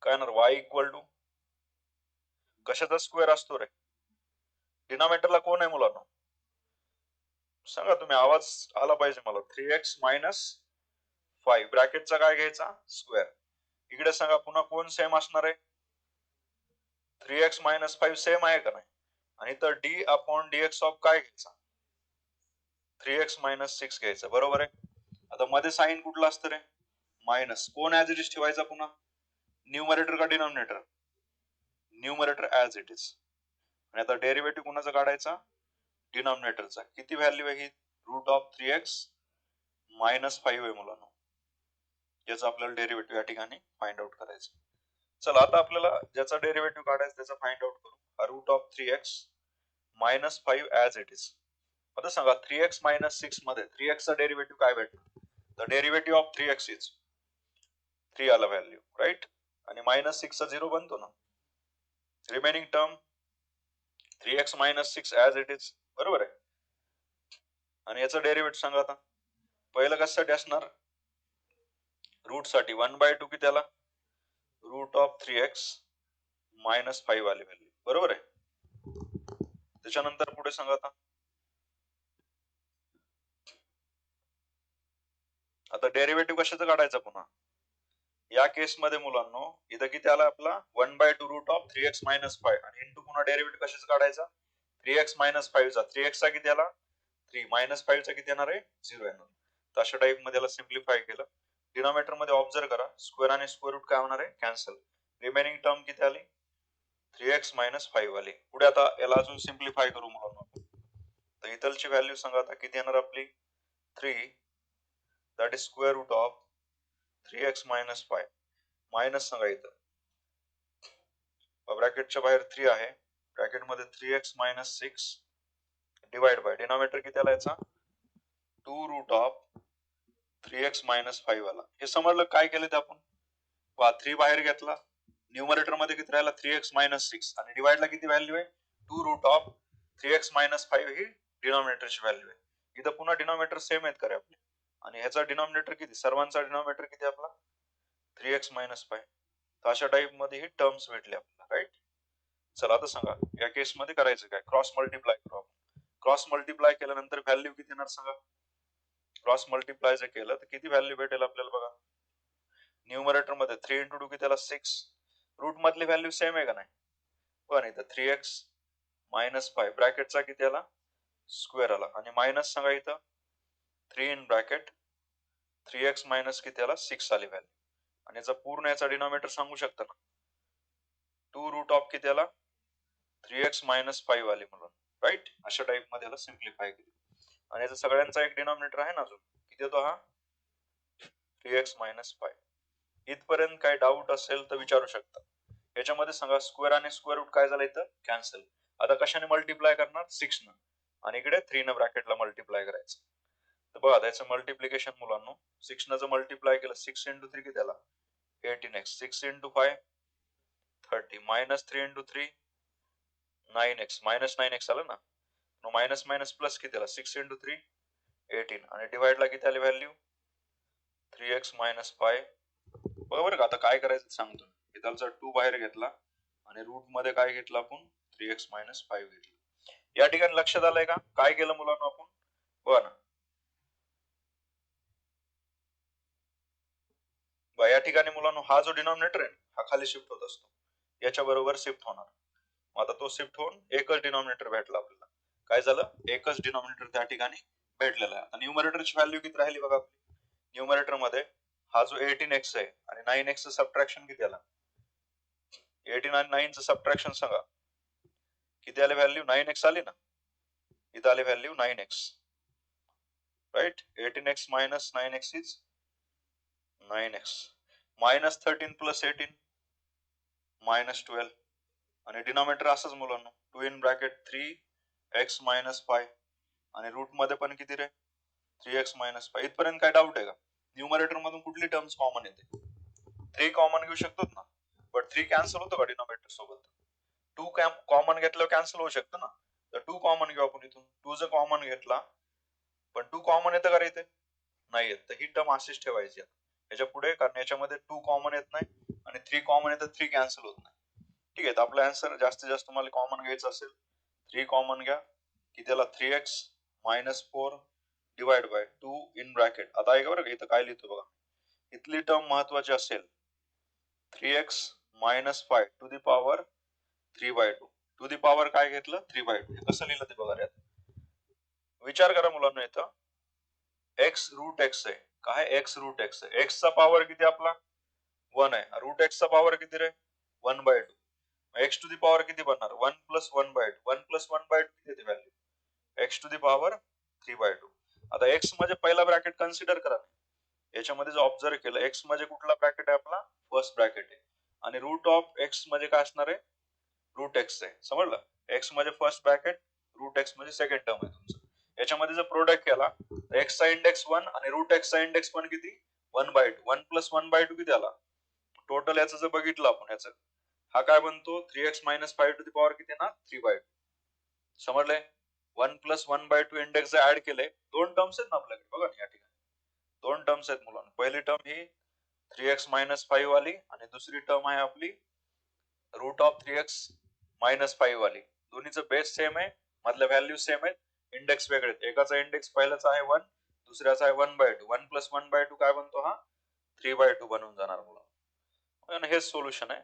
काय ना y इक्वल टू कशाचा स्क्वेअर असतो रे डिनॉमिनेटरला कोण आहे मुलांना सांगा तुम्ही आवाज आला पाहिजे मला 3x मायनस 5 ब्रॅकेटचा काय घ्यायचा स्क्वेअर इकडे सांगा पुन्हा कोण सेम असणार आहे 3x मायनस 5 सेम आहे का नाही आणि तर d अपॉन dx ऑफ काय घ्यायचा 3x मायनस 6 घ्यायचा बरोबर आहे. आता मध्ये साइन कुठला असतं रे मायनस कोण ऍज इट इज ठेवायचा पुन्हा न्यूमरेटर का denominator numerator as it is आणि आता डेरिव्हेटिव्ह कोणाचा काढायचा डिनॉमिनेटरचा किती व्हॅल्यू आहे ही रूट ऑफ 3x मायनस 5 आहे मुलांना याचा आपल्याला डेरिव्हेटिव्ह या ठिकाणी फाइंड आउट करायचं. चला आता आपल्याला ज्याचा डेरिव्हेटिव्ह काढायचा त्याचा फाइंड आउट करू root of 3x minus 5 as it is. आता सांगा 3x मायनस 6 मध्ये 3x चा डेरिव्हेटिव्ह काय भेटणार the derivative of 3x is 3 आला व्हॅल्यू राईट आणि मायनस 6 चा 0 बनतो ना remaining term 3x minus 6 as it is बरोबर आहे आणि याचा डेरिव्हेटिव्ह सांगा आता पहिलं कशासाठी असणार रूट साठी 1/2 किती आला रूट ऑफ 3x मायनस 5 आली व्हॅल्यू बरोबर आहे. त्याच्यानंतर पुढे सांगा आता डेरिव्हेटिव्ह कशाचं काढायचं पुन्हा या केस मध्ये मुलांनो इथं किती आला आपला 1/2 रूट ऑफ 3x मायनस 5 आणि इंटू पुन्हा डेरिव्हेटिव्ह कशाचा काढायचा 3x मायनस 5 चा 3x चा किती आला 3 मायनस 5 चा किती येणार आहे 0 येणार. तर अशा टाइप मध्ये याला सिम्प्लिफाय केलं डिनॉमिनेटर मध्ये ऑब्झर्व करा स्क्वेअर आणि स्क्वेअर रूट काय होणार आहे कॅन्सल रिमेनिंग टर्म किती आली 3x मायनस 5 आली. पुढे आता याला अजून सिम्प्लिफाय करू मुलांनो तर इथलची व्हॅल्यू सांगा आता किती येणार आपली 3 that is square root of 3x minus 5 minus सांगा इथं ब्रॅकेटच्या बाहेर 3 आहे ब्रॅकेट मध्ये 3x minus 6 divide by denominator किती आला याचा 2 रूट ऑफ 3x मायनस 5 आला. हे समजलं काय केलं ते आपण 3 बाहेर घेतला न्यूमरेटर मध्ये किती राहिला 3x मायनस 6 आणि डिवाइडला किती व्हॅल्यू आहे 2 रूट ऑफ 3x मायनस 5 ही डिनॉमिनेटरची व्हॅल्यू आहे. इथं पुन्हा डिनॉमिनेटर सेम आहेत करे आपले आणि ह्याचा डिनॉमिनेटर किती सर्वांचा डिनॉमिनेटर किती आपला 3x मायनस 5 तर अशा टाइप मध्ये ही टर्म्स भेटले आपल्याला राईट. चला आता सांगा या केस मध्ये करायचं काय क्रॉस मल्टिप्लाय करू आपण क्रॉस मल्टिप्लाय केल्यानंतर व्हॅल्यू किती येणार सांगा क्रॉस मल्टिप्लाय जर केलं तर किती व्हॅल्यू भेटेल आपल्याला बघा न्यूमरेटर मध्ये 3 इंटू 2 किती आला 6 रूट मधली व्हॅल्यू सेम आहे का नाही पण इथं 3x मायनस 5 ब्रॅकेटचा किती आला स्क्वेअर आला आणि मायनस सांगा इथं 3 इन ब्रॅकेट 3x मायनस किती आला 6 आली व्हॅल्यू आणि याचा पूर्ण याचा डिनॉमिनेटर सांगू शकता ना. 2 रूट ऑफ किती आला 3x मायनस 5 आले म्हणून, राईट. अशा टाइप मध्ये याला सिम्प्लिफाय केली. आणि याचा सगळ्यांचा एक डिनॉमिनेटर आहे ना अजून, किती येतो हा 3x मायनस 5. इथपर्यंत काय डाऊट असेल तर विचारू शकता. याच्यामध्ये सांगा स्क्वेअर आणि स्क्वेअर रूट काय झालं इथं कॅन्सल. आता कशाने मल्टिप्लाय करणार 6 न, आणि इकडे 3 न ब्रॅकेटला मल्टिप्लाय करायचं. तर बघा त्याचं मल्टिप्लिकेशन मुलांनो 6 न जर मल्टिप्लाय केलं 6 इंटू 3 किती आला 18x, 6 into 5 30, minus 3 into 3 9x, minus 9x आलं ना. मायनस मायनस प्लस किती आला 6 इंटू 3 18, आणि डिवाइडला किती आली व्हॅल्यू 3x मायनस 5. बरोबर का. आता काय करायचं सांगतो. इथलचा 2 बाहेर घेतला आणि रूट मध्ये काय घेतलं आपण 3x मायनस 5 घेतलं. या ठिकाणी लक्षात आलंय का काय केलं मुलांना आपण. बघा ना, या ठिकाणी मुलांना हा जो डिनॉमिनेटर आहे हा खाली शिफ्ट होत असतो, याच्या बरोबर शिफ्ट होणार. आता तो शिफ्ट होऊन एकच डिनॉमिनेटर भेटला आपल्याला. काय झालं एकच डिनॉमिनेटर त्या ठिकाणी भेटलेला आहे. आता न्यूमरेटरची व्हॅल्यू किती राहिली बघा आपली. न्यूमरेटर मध्ये हा जो 18x आहे आणि 9x चं सबट्रॅक्शन किती आला 18 आणि 9 चं सबट्रॅक्शन सांगा किती आले व्हॅल्यू 9x आली ना. इथं आली value 9x, right. 18x minus 9x is 9x, minus 13 plus 18 minus 12, आणि डिनॉमिनेटर असंच मुलांना 2 इन ब्रॅकेट 3x मायनस 5, आणि रूट मध्ये पण किती रे 3x मायनस 5. इथपर्यंत काय डाऊट आहे का. न्यूमरेटर मधून कुठली टर्म्स कॉमन येते 3 कॉमन घेऊ शकतो ना, बट 3 कॅन्सल होतो का डिनॉमिनेटर सोबत. 2 कॉमन घेतल्यावर कॅन्सल होऊ शकतं ना. तर 2 कॉमन घेऊ आपण इथून. 2 जर कॉमन घेतला पण 2 कॉमन येतं का रे इथे नाही येत, तर ही टर्म अशीच ठेवायची याच्या पुढे, कारण याच्यामध्ये 2 कॉमन येत नाही आणि 3 कॉमन येतं 3 कॅन्सल होत नाही. ठीक आहे. तर आपला आन्सर जास्तीत जास्त तुम्हाला कॉमन घ्यायचं असेल 3 कॉमन घ्या की त्याला 3x minus 4 divide by 2 in bracket. आता ऐका बरं का इथं काय लिहितो बघा. इथली टर्म महत्वाची असेल 3x minus 5 to the power 3/2. To the power काय घेतलं 3/2. हे कसं लिहिलं ते बघा रे. विचार करा मुलांना, इथं x रूट x आहे. काय x रूट x आहे. x चा पॉवर किती आपला 1 आहे. रूट x चा पॉवर किती रे 1/2. x टू दी पॉवर किती बनणार 1 प्लस 1/2. 1 प्लस 1/2 किती येते value x to the power 3/2. आता x म्हणजे पहिला ब्रॅकेट कन्सिडर करा. याच्यामध्ये जो ऑब्झर्व केलं x म्हणजे कुठला ब्रॅकेट आहे आपला फर्स्ट ब्रॅकेट आहे, आणि रूट ऑफ x म्हणजे काय असणार आहे रूट x आहे. समजलं. x म्हणजे फर्स्ट ब्रॅकेट, रूट x म्हणजे सेकंड टर्म आहे तुमचं. याच्यामध्ये जर प्रोडक्ट केला तर x चा इंडेक्स 1 आणि रूट x चा इंडेक्स पण किती 1/2. 1 प्लस 1/2 किती आला टोटल. याचं जर बघितलं आपण याचं हा काय बनतो 3x minus 5 to the power किती ना 3/2. समजलंय. 1 प्लस 1/2 इंडेक्स जर ऍड केले दोन टर्म्स आहेत ना आपल्याकडे बघा या ठिकाणी दोन टर्म्स आहेत मुलांना. पहिली टर्म ही 3x मायनस 5 वाली आणि दुसरी टर्म आहे आपली रूट ऑफ 3x मायनस 5 वाली. दोन्हीचं बेस सेम आहे, मधल्या व्हॅल्यू सेम आहेत, इंडेक्स वेगळे आहेत. एकाचा इंडेक्स पहिल्याचा आहे 1, दुसऱ्याचा आहे 1/2. 1 प्लस 1/2 काय बनतो हा 3/2 बनून जाणार मुलं. हेच सोल्युशन आहे.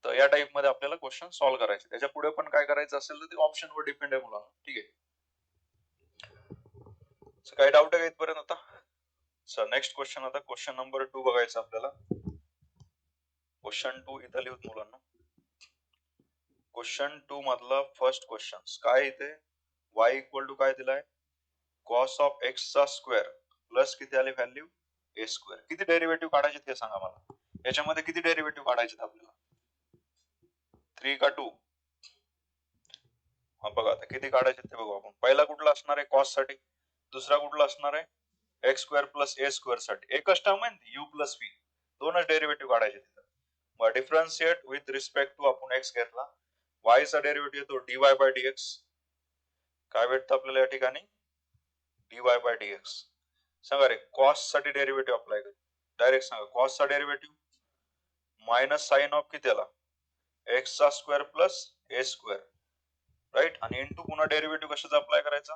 तर या टाइप मध्ये आपल्याला क्वेश्चन सॉल्व्ह करायचे. त्याच्या पुढे पण काय करायचं असेल तर ते ऑप्शन वर डिपेंड आहे मुलांना. ठीक आहे. काही डाऊट आहे का इथपर्यंत आता. सर नेक्स्ट क्वेश्चन, आता क्वेश्चन नंबर 2 बघायचं आपल्याला. क्वेश्चन 2 इथं लिहूत मुलांना. क्वेश्चन 2 मधला फर्स्ट क्वेश्चन काय इथे y इक्वल टू काय दिलाय कॉस ऑफ x चा स्क्वेअर प्लस किती आली व्हॅल्यू a स्क्वेअर. किती डेरिव्हेटिव्ह काढायचे ते सांगा मला. याच्यामध्ये किती डेरिव्हेटिव्ह काढायचे आपल्याला 3 का 2. हा बघा आता किती काढायचे ते बघू आपण. पहिला कुठला असणार आहे कॉस साठी, दुसरा कुठला असणार आहे x square plus a square साठी. एकच टर्म आहे यू प्लस व्ही, दोनच डेरिव्हेटिव्ह काढायचे तिथं. मग डिफरन्शिएट विथ रिस्पेक्ट टू आपण एक्स घेतला, y चा डेरिव्हेटिव्ह येतो dy बाय dx. काय भेटतं आपल्याला या ठिकाणी dy बाय dx. सांगा रे कॉस साठी डेरिव्हेटिव्ह अप्लाय कर. डायरेक्ट सांगा कॉस चा डेरिव्हेटिव्ह मायनस साइन ऑफ किती आला एक्स चा square plus a square, right. आणि इंटू पुन्हा डेरिव्हेटिव्ह कशाचा अप्लाय करायचा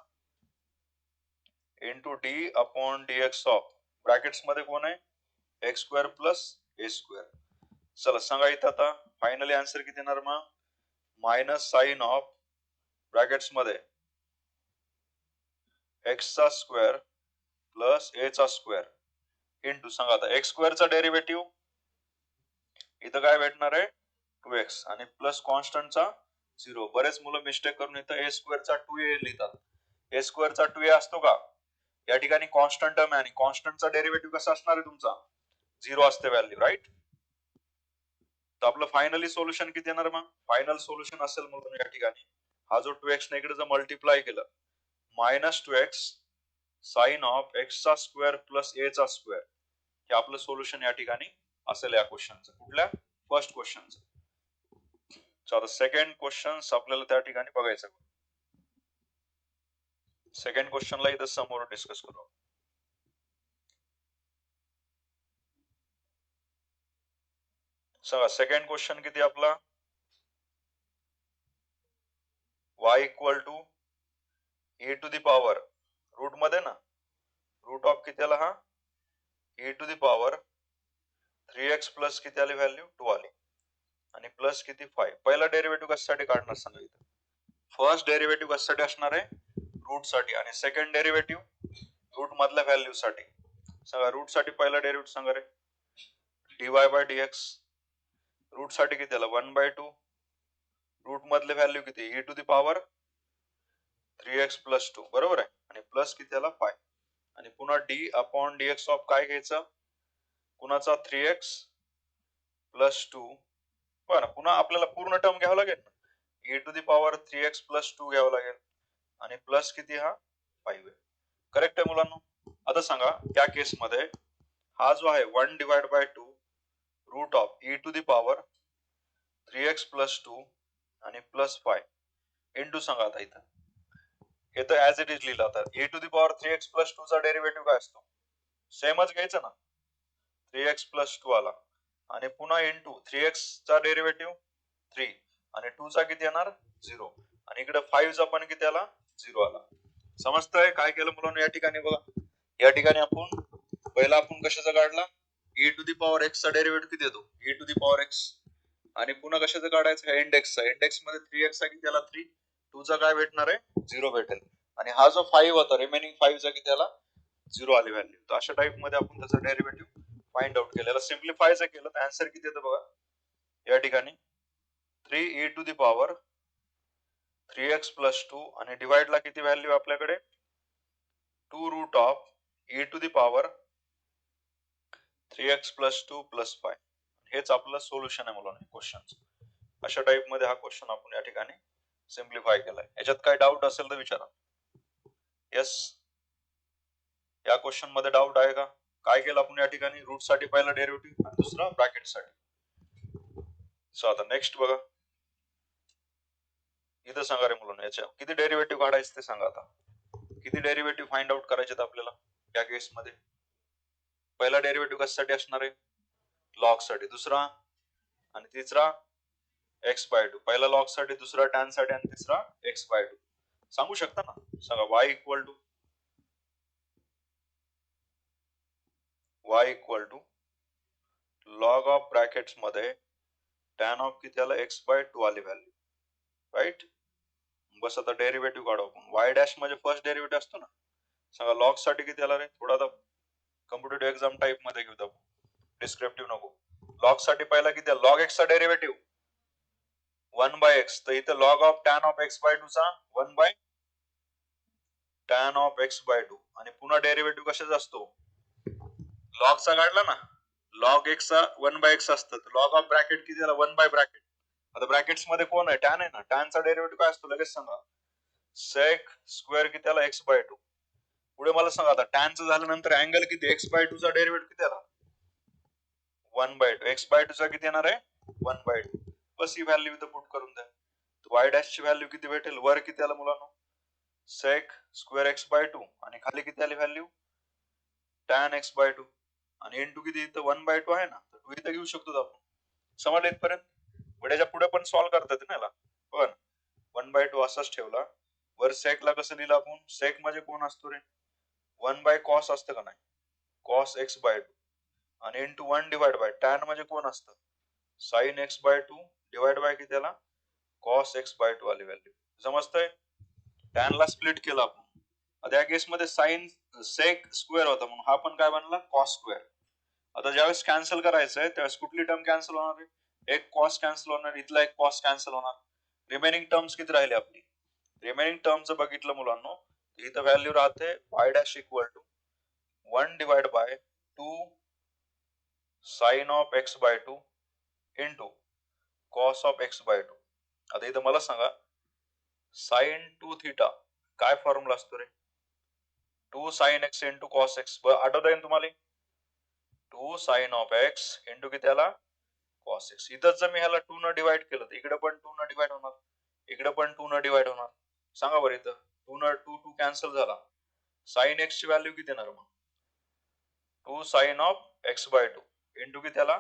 into d upon dx of brackets मध्ये कोण आहे x square plus a square. चला सांगा इथं आता फायनली आन्सर किती येणार मग मायनस साइन ऑफ ब्रॅकेट्स मध्ये एक्स चा स्क्वेअर प्लस ए चा स्क्वेअर इंटू सांगा आता एक्स स्क्वेअर चा डेरिव्हेटिव्ह इथं काय भेटणार आहे 2x आणि प्लस कॉन्स्टंटचा 0. बरेच मुलं मिस्टेक करून इथं a स्क्वेअरचा 2a लिहितात. a स्क्वेअरचा 2a असतो का? या ठिकाणी कॉन्स्टंट टर्म आहे आणि कॉन्स्टंटचा डेरिव्हेटिव्ह कसा असणार आहे तुमचा 0 असते व्हॅल्यू, राईट? तर आपलं फायनली सोल्युशन किती येणार मग? फायनल सोल्युशन असेल म्हणून या ठिकाणी हा जो 2x ने इकडे जर मल्टिप्लाय केलं -2x साइन ऑफ x चा स्क्वेअर प्लस a चा स्क्वेअर हे आपलं सोल्युशन या ठिकाणी असेल या क्वेश्चनचं. कुठल्या? फर्स्ट क्वेश्चनचं. आता सेकंड क्वेश्चन आपल्याला त्या ठिकाणी बघायचं. सेकंड क्वेश्चनला इथं समोर डिस्कस करू. सेकंड क्वेश्चन किती आपला? y equal to a to the power root मध्ये ना, रूट ऑफ किती आला हा a to the power 3x plus किती आली व्हॅल्यू 2 आली आणि प्लस किती 5. पहिला डेरिव्हेटिव्ह कशासाठी काढणार सांगा इथं? फर्स्ट डेरिव्हेटिव्ह कशासाठी असणार आहे? रूट साठी. आणि सेकंड डेरिव्हेटिव्ह रूट मधल्या व्हॅल्यू साठी. सांगा रूट साठी पहिला डेरिव्हेटिव्ह सांगा रे. dy बाय dx रूट साठी किती आला 1/2. रूट मधले व्हॅल्यू किती a to the power 3x plus 2 बरोबर आहे आणि प्लस किती आला 5 आणि पुन्हा d अपॉन dx ऑफ काय घ्यायचं कुणाचा 3x प्लस 2 पण पुन्हा आपल्याला पूर्ण टर्म घ्यावं लागेल ना a to the power 3x plus 2 घ्यावं लागेल आणि प्लस किती हा 5 आहे. करेक्ट आहे मुलांना? आता सांगा त्या केस मध्ये हा जो आहे 1 divide by 2 root of a to the power 3x plus 2 आणि प्लस 5 इंटू सांगा आता इथं हे तर ऍज इट इज लिहिलं आता a to the power 3x plus 2 चा डेरिव्हेटिव्ह काय असतो सेमच घ्यायचं ना 3x प्लस 2 आला आणि पुन्हा इंटू 3x चा डेरिव्हेटिव्ह 3 आणि 2 चा किती येणार 0 आणि इकडे 5 चा पण किती आला 0 आला. समजतंय काय केलं मुलांना या ठिकाणी? बघा या ठिकाणी आपण पहिला आपण कशाचा काढला ए टू दी पॉवर x चा डेरिव्हेटिव्ह किती येतो ए टू दी पॉवर x आणि पुन्हा कशाचं काढायचं इंडेक्सचा. इंडेक्स मध्ये 3x चा किती आला 3 2 चा काय भेटणार आहे 0 भेटेल आणि हा जो 5 होता रिमेनिंग 5 चा किती आला 0 आली व्हॅल्यू. तर अशा टाइप मध्ये आपण त्याचा डेरिव्हेटिव्ह फाइंड आउट केलेला. सिम्प्लिफायचं केलं तर आन्सर किती येतं बघा या ठिकाणी 3 to the power 3x plus 2 आणि डिवाइड ला किती व्हॅल्यू आपल्याकडे 2 root of a to the power 3x plus 2 plus 5 हेच आपलं सोल्युशन आहे मुलांना क्वेश्चनचं. अशा टाइप मध्ये हा क्वेश्चन आपण या ठिकाणी सिम्प्लिफाय केलाय. याच्यात काय डाऊट असेल तर विचारा. येस या क्वेश्चन मध्ये डाऊट आहे का? काय केलं आपण या ठिकाणी रूट साठी पहिला डेरिव्हेटिव्ह आणि दुसरा ब्रॅकेट साठी. सो आता नेक्स्ट बघा इथं सांगा रे मुलांना याच्या किती डेरिव्हेटिव्ह काढायचे ते सांगा. आता किती डेरिव्हेटिव्ह फाइंड आउट करायचे आपल्याला या केस मध्ये? पहिला डेरिव्हेटिव्ह कशासाठी असणार आहे लॉग साठी, दुसरा आणि तिसरा x बाय 2. पहिला लॉग साठी, दुसरा टॅन साठी आणि तिसरा x बाय 2. सांगू शकता ना? सांगा y equal to log of brackets मध्ये टॅन ऑफ किती आला x बाय 2 आली व्हॅल्यू, राईट? बस आता डेरिव्हेटिव्ह काढू आपण. y डॅश म्हणजे फर्स्ट डेरिव्हेटिव्ह असतो ना. सांगा लॉग साठी किती आला रे? थोडा आता कॉम्पिटिटिव्ह एक्झाम टाइप मध्ये घेऊ आपण, डिस्क्रिप्टिव्ह नको. लॉग साठी पहिला किती आला लॉग x चा डेरिव्हेटिव्ह 1 बाय x. तर इथे log of tan of x by 2 चा 1 by tan of x by 2 आणि पुन्हा डेरिव्हेटिव्ह कशाचा असतो लॉग चा काढला ना. लॉग x चा 1 बाय x असतं तर लॉग ऑफ ब्रॅकेट किती आला 1 बाय ब्रॅकेट. आता ब्रॅकेट्स मध्ये कोण आहे टॅन आहे ना. टॅनचा डेरिव्हेटिव्ह काय असतो लगेच सांगा सेक स्क्वेअर किती आला x बाय 2. पुढे मला सांगा आता टॅनचं झाल्यानंतर अँगल किती x बाय 2 चा डेरिव्हेटिव्ह किती आला 1 बाय 2. x बाय 2 चा किती येणार आहे 1 बाय 2. बस ही व्हॅल्यू इथं पुट करून द्या. y डॅश ची व्हॅल्यू किती भेटेल वर किती आला मुलांना सेक स्क्वेअर x बाय 2 आणि खाली किती आली व्हॅल्यू टॅन x बाय 2 आणि इनटू किती इथं 1 बाय 2 आहे ना तर 2 इथं घेऊ शकतो आपण. समजलं इथपर्यंत? पुढेच्या पुढे पण सॉल्व्ह करता येते ना याला. पण 1 बाय 2 असाच ठेवला. वर सेक ला कसं लिहिलं आपण सेक म्हणजे कोण असतो रे 1 बाय कॉस असतं का नाही कॉस x बाय 2 आणि इंटू 1 डिवाइड बाय टॅन म्हणजे कोण असतं sine x by 2 divide by किती आला कॉस x बाय 2 आली व्हॅल्यू. समजतंय? टॅन ला स्प्लिट केलं आपण. आता या केस मध्ये साइन सेक स्क्वेअर होता म्हणून हा पण काय बनला कॉस स्क्वेअर आता ज्यावेळेस कॅन्सल करायचं आहे त्यावेळेस कुठली टर्म कॅन्सल होणार आहे? एक कॉस्ट कॅन्सल होणार, इथला एक कॉस्ट कॅन्सल होणार. रिमेनिंग टर्म्स किती राहिली आपली? रिमेनिंग टर्म्स बघितलं मुलांनो, इथं व्हॅल्यू राहते y dash equal to 1 divide by 2 sine of x by 2 into cos of x by 2. आता इथं मला सांगा साइन 2 थीटा काय फॉर्म्युला असतो रे? 2 sine x into cos x. आठवत आहे तुम्हाला? 2 साइन ऑफ x इंटू किती आला? Cos x. इथं जर मी ह्याला 2 न डिवाइड केलं तर इकडे पण 2 न डिवाइड होणार, इकडे पण 2 न डिवाइड होणार. सांगा बरं, इथं 2 न 2 कॅन्सल झाला. साइन x ची व्हॅल्यू किती येणार मग? 2 sine of x by 2 into किती आला?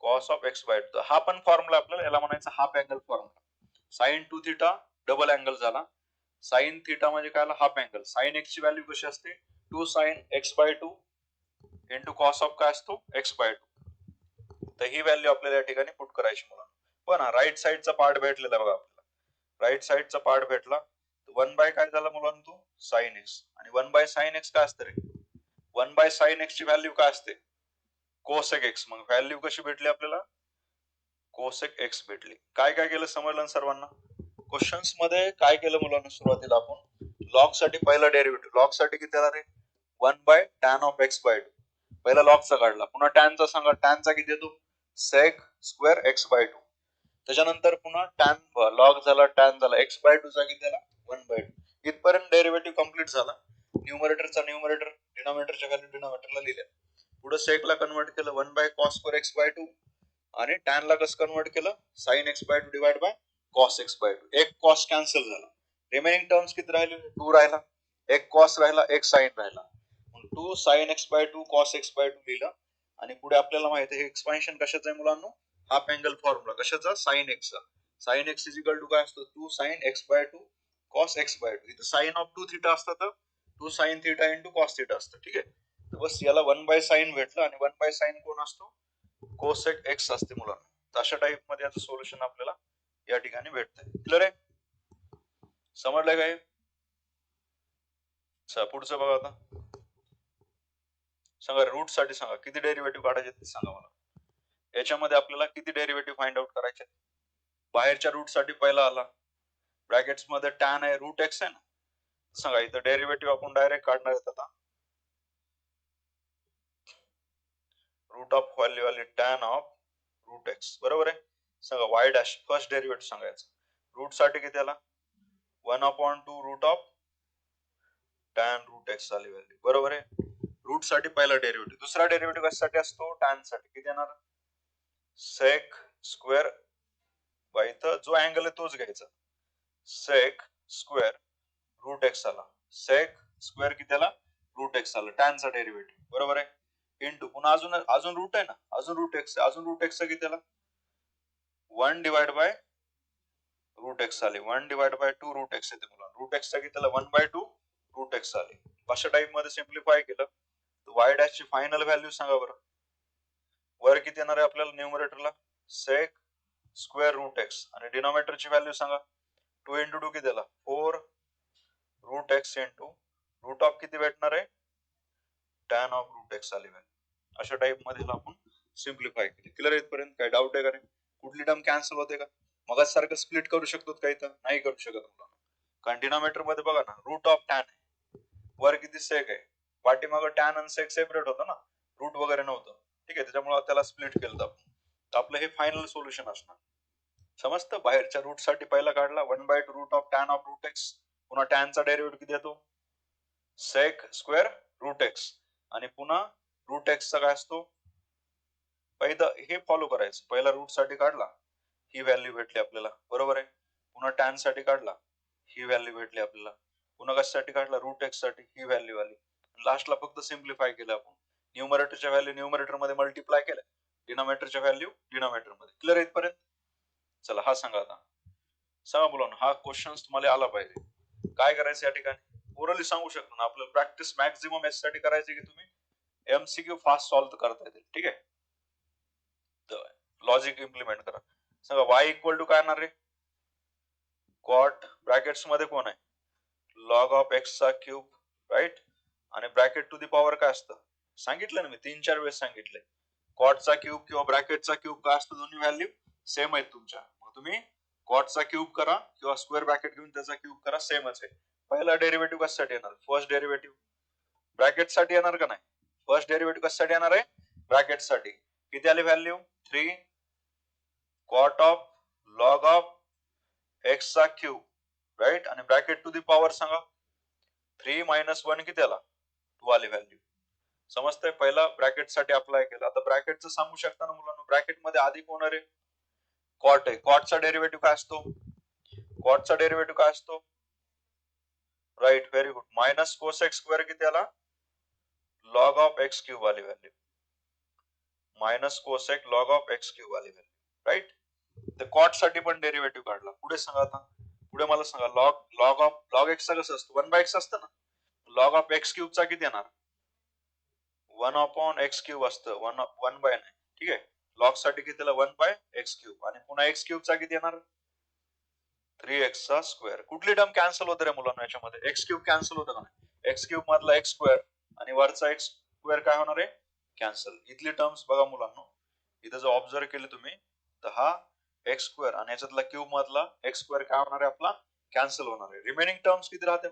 Cos of x by 2. हा पण फॉर्म्युला आपल्याला याला म्हणायचा half angle formula. Sine 2 theta double angle झाला. साइन थीटा म्हणजे काय आला? Half angle. साइन x ची व्हॅल्यू कशी असते? 2 sine x by 2 into cos of काय असतो? x by 2. तर ही व्हॅल्यू आपल्याला या ठिकाणी पुट करायची मुलांना. पण राईट साइडचा पार्ट भेटलेला बघा आपल्याला. राईट साइडचा पार्ट भेटला. 1 बाय काय झाला मुलांना? Sine x. आणि 1 बाय साइन x काय असतं रे? 1 बाय साइन x ची व्हॅल्यू काय असते? Cosec x. मग व्हॅल्यू कशी भेटली आपल्याला? कोसेक x भेटली. काय काय केलं समजलं सर्वांना? क्वेश्चन्स मध्ये काय केलं मुलांना? सुरुवातीला आपण लॉग साठी पहिला डेरिव्हेटिव्ह. लॉग साठी किती आला रे? 1 by tan of x by 2. पहिला लॉगचा काढला. पुन्हा टॅनचा सांगा. टॅनचा किती येतो? Sec square x by 2. त्याच्यानंतर पुन्हा टॅन लॉग झाला, टॅन झाला, x बाय 2 चा किती आला? 1 बाय 2. इथपर्यंत डेरिव्हेटिव्ह कम्प्लीट झाला. न्यूमरेटरचा न्यूमरेटर, डिनॉमिनेटरच्या व्हॅल्यू डिनॉमिनेटरला लिहिल्या. पुढे सेकला कन्वर्ट केलं 1 by cos square x by 2. आणि टॅन ला कसं कन्वर्ट केलं? Sine x by 2 divide by cos x by 2. एक कॉस कॅन्सल झाला. रिमेनिंग टर्म्स किती राहिले? 2 राहिला. एक कॉस राहिला, एक साइन राहिला. 2 sine x by 2 cos x by 2 लिहिलं. आणि पुढे आपल्याला माहिती आहे एक्सपान्शन कशाचं आहे मुलांनो? Half angle formula. कशाचा? साइन x चा. Sine x is equal to काय असतो? 2 sine x by 2 cos x by 2. इथं साइन ऑफ 2 थीटा असतं तर 2 sine theta into cos theta असतं. ठीक आहे. तर बस याला 1 बाय साइन भेटलं. आणि 1 बाय साइन कोण असतो? कोसेक x असते मुलांना. अशा टाइप मध्ये याचं सोल्युशन आपल्याला या ठिकाणी भेटतंय. क्लिअर आहे? समजलंय काय? पुढचं बघा आता. सांगा रूट साठी सांगा किती डेरिव्हेटिव्ह काढायचे ते सांगा मला. याच्यामध्ये आपल्याला किती डेरिव्हेटिव्ह फाइंड आउट करायचे? बाहेरच्या रूट साठी पहिला आला. ब्रॅकेट्स मध्ये टॅन आहे, रूट एक्स आहे ना. सांगा इथं डेरिव्हेटिव्ह आपण डायरेक्ट काढणार आहेत आता. रूट ऑफ व्हॅल्यू आली टॅन ऑफ रूट एक्स. बरोबर आहे. सांगा वाय डॅश फर्स्ट डेरिव्हेटिव्ह सांगायचं. रूट साठी किती आला? 1/2 root of tan root x आली व्हॅल्यू. बरोबर आहे. रूट साठी पहिला डेरिव्हेटिव्ह. दुसरा डेरिव्हेटिव्ह कशासाठी असतो? टॅन साठी. किती येणार? सेक स्क्वेअर बाय इथं जो अँगल आहे तोच घ्यायचा. सेक स्क्वेअर रूट एक्स आला. सेक स्क्वेअर किती आला? रूट एक्स आला. टॅनचा डेरिव्हेटिव्ह. बरोबर आहे. इंटू पुन्हा अजून रूट आहे ना, अजून रूट एक्स. अजून रूट एक्स किती आला? 1 डिवाइड बाय रूट एक्स आली. 1 डिवाइड बाय 2 रूट एक्स येते मुला. रूट एक्स किती आला? 1 बाय 2 रूट एक्स आली. अशा टाइप मध्ये सिम्प्लिफाय केलं तर वाय डॅश ची फायनल व्हॅल्यू सांगा बरं. वर किती येणार आहे आपल्याला न्यूमरेटरला? Sec square root x. आणि डिनॉमिनेटरची व्हॅल्यू सांगा. 2 इंटू 2 किती आला? 4 root x into root of किती भेटणार आहे? टॅन ऑफ रूट एक्स आली व्हॅल्यू. अशा टाइप मध्ये आपण सिम्प्लिफाय केली. क्लिअर इथपर्यंत? काय डाऊट आहे का? कुठली टर्म कॅन्सल होते का? मग सारखं स्प्लिट करू शकतो काही तर नाही करू शकत. कारण डिनॉमिनेटर मध्ये बघा ना, रूट ऑफ टॅन आहे, वर किती सेक आहे. पाठीमागं टॅन आणि सेक सेपरेट होतं ना, रूट वगैरे नव्हतं. ठीक आहे. त्याच्यामुळे त्याला स्प्लिट केलं आपण. तर आपलं हे फायनल सोल्युशन असणार. समजतं? बाहेरच्या रूट साठी पहिला काढला 1 by 2 root of tan of root x. पुन्हा टॅनचा डेरिव्हेटिव्ह किती येतो? Sec square root x. आणि पुन्हा रूट एक्सचा काय असतो? पहिलं हे फॉलो करायचं. पहिला रूट साठी काढला, ही व्हॅल्यू भेटली आपल्याला. बरोबर आहे. पुन्हा टॅन साठी काढला, ही व्हॅल्यू भेटली आपल्याला. पुन्हा कशासाठी काढला? रूट एक्स साठी, ही व्हॅल्यू आली. लास्टला फक्त सिम्प्लिफाय केलं आपण. न्यूमरेटरच्या व्हॅल्यू न्यूमरेटर मध्ये मल्टिप्लाय केलं, डिनॉमिनेटरच्या व्हॅल्यू डिनॉमिनेटर मध्ये. क्लिअर आहे इथपर्यंत? चला हा सांगा आता. सांगा मुलांना, हा क्वेश्चन तुम्हाला आला पाहिजे. काय करायचं या ठिकाणी? ओरली सांगू शकतो ना. आपल्याला प्रॅक्टिस मॅक्झिमम यासाठी करायची की तुम्ही एमसीक्यू फास्ट सॉल्व्ह करता येतील. ठीक आहे. तर लॉजिक इम्प्लिमेंट करा. सांगा y इक्वल टू काय येणार रे? कॉट ब्रॅकेट्स मध्ये कोण आहे? लॉग ऑफ एक्स चा क्यूब. राईट. आणि ब्रॅकेट टू दी पॉवर काय असतं? सांगितलं ना मी 3-4 वेळेस सांगितलंय. कॉटचा क्यूब किंवा ब्रॅकेटचा क्यूब काय असतं, दोन्ही व्हॅल्यू सेम आहेत तुमच्या. मग तुम्ही कॉटचा क्यूब करा किंवा स्क्वेअर ब्रॅकेट घेऊन त्याचा क्यूब करा, सेमच आहे. पहिला डेरिव्हेटिव्ह कशासाठी येणार, फर्स्ट डेरिव्हेटिव्ह ब्रॅकेट साठी येणार का नाही. फर्स्ट डेरिव्हेटिव्ह कशासाठी येणार आहे, ब्रॅकेट साठी. किती आली value 3 cot of log of x चा क्यूब, राईट. आणि ब्रॅकेट टू दी पॉवर सांगा 3 - 1 किती आला 2 आली व्हॅल्यू. समजतंय. पहिला ब्रॅकेट साठी अप्लाय केला. आता ब्रॅकेटचं सांगू शकता ना मुलांना, ब्रॅकेट मध्ये आधी कोण आहे, कॉट आहे. कॉटचा डेरिव्हेटिव्ह काय असतो, कॉटचा डेरिव्हेटिव्ह काय असतो, right, very good, minus cosec square किती आला लॉग ऑफ एक्स क्यूब आली value, minus cosec log of x cube आली व्हॅल्यू, राईट. तर कॉट साठी पण डेरिव्हेटिव्ह काढला. पुढे सांगा आता, पुढे मला सांगा लॉग एक्सचा कसं असतं, 1/x असतं ना. लॉग ऑफ एक्स क्यूबचा किती येणार 1/x क्यूब असतं, 1/9. ठीक आहे. लॉग साठी कितीला 1/x क्यूब. आणि पुन्हा एक्स क्यूबचा किती येणार 3x चा स्क्वेअर. कुठली टर्म कॅन्सल होते रे मुलांना याच्यामध्ये, एक्स क्यूब कॅन्सल होतं का नाही, एक्स क्यूब मधला एक्स स्क्वेअर आणि वरचा एक्स स्क्वेअर काय होणार आहे कॅन्सल. इथली टर्म्स बघा मुलांना, इथं जर ऑब्झर्व केले तुम्ही तर हा एक्स स्क्वेअर आणि याच्यातला क्यूब मधला एक्स स्क्वेअर काय होणार आहे आपला कॅन्सल होणार आहे. रिमेनिंग टर्म्स किती राहते,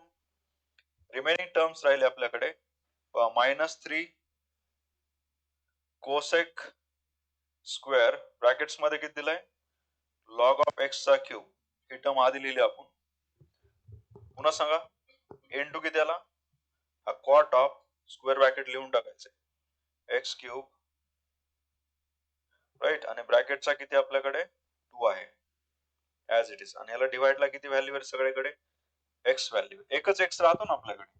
रिमेनिंग टर्म्स राहिले आपल्याकडे -3 कोसेक स्क्वेअर ब्रॅकेट्स मध्ये किती दिलंय लॉग ऑफ एक्स चा क्यूब, ही टर्म आधी लिहिली आपण. पुन्हा सांगा इनटू किती आला हा कॉट ऑफ स्क्वेअर ब्रॅकेट लिहून टाकायचे एक्स क्यूब, राईट. आणि ब्रॅकेटचा किती आपल्याकडे 2 आहे ऍज इट इज. आणि याला डिवाइडला किती व्हॅल्यू आहे सगळीकडे एक्स व्हॅल्यू, एकच एक्स राहतो ना आपल्याकडे.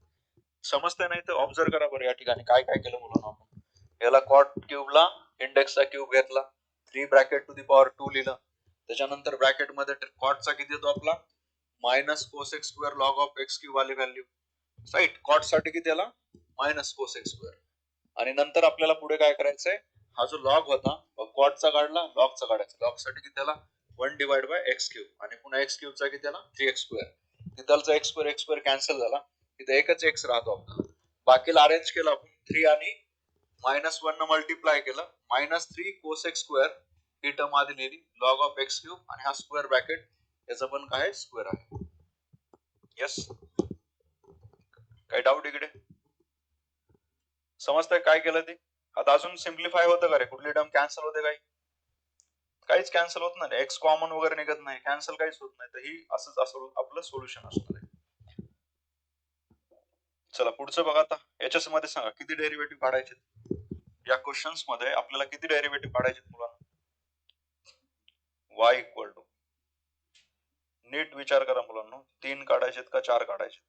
समजतंय नाही तर ऑब्झर्व करा बरं या ठिकाणी काय काय केलं मुलांना आपण. याला कॉट क्यूबला इंडेक्सचा क्यूब घेतला, 3 ब्रॅकेट टू दी पॉवर 2 लिहिलं. त्याच्यानंतर ब्रॅकेट मध्ये कॉटचा किती येतो आपला minus cosec square log of x cube वाली व्हॅल्यू, राईट. कॉट साठी किती आला मायनस कोसेक स्क्वेअर. आणि नंतर आपल्याला पुढे काय करायचंय, हा जो लॉग होता कॉटचा काढला, लॉगचा काढायचा. लॉग साठी किती आला 1/x क्यूब. आणि पुन्हा एक्स क्यूबचा किती आला 3x स्क्वेअर. तिथलचा एक्स स्क्वेअर कॅन्सल झाला, तिथे एकच एक्स राहतो आपला. बाकीला अरेंज केलं आपण 3 आणि -1 न मल्टिप्लाय केलं, -3 कोसेक स्क्वेअर ही टर्म आधी लिहिली, लॉग ऑफ एक्स क्यूब आणि हा स्क्वेअर ब्रॅकेट याचा पण काय स्क्वेअर आहे. यस, काही डाऊट इकडे, समजतंय काय केलं ते. आता अजून सिम्प्लिफाय होतं का रे, कुठली टर्म कॅन्सल होते काही, काहीच कॅन्सल होत नाही, एक्स कॉमन वगैरे निघत नाही, कॅन्सल काहीच होत नाही. तर ही असंच असं आपलं सोल्युशन असणार आहे. चला पुढचं बघा आता, याच्यामध्ये सांगा किती डेरिव्हेटिव्ह काढायचे या क्वेश्चन्स मध्ये, आपल्याला किती डेरिव्हेटिव्ह काढायचे मुलांना. y इक्वल टू, नीट विचार करा मुलांना, 3 काढायचेत का 4 काढायचेत.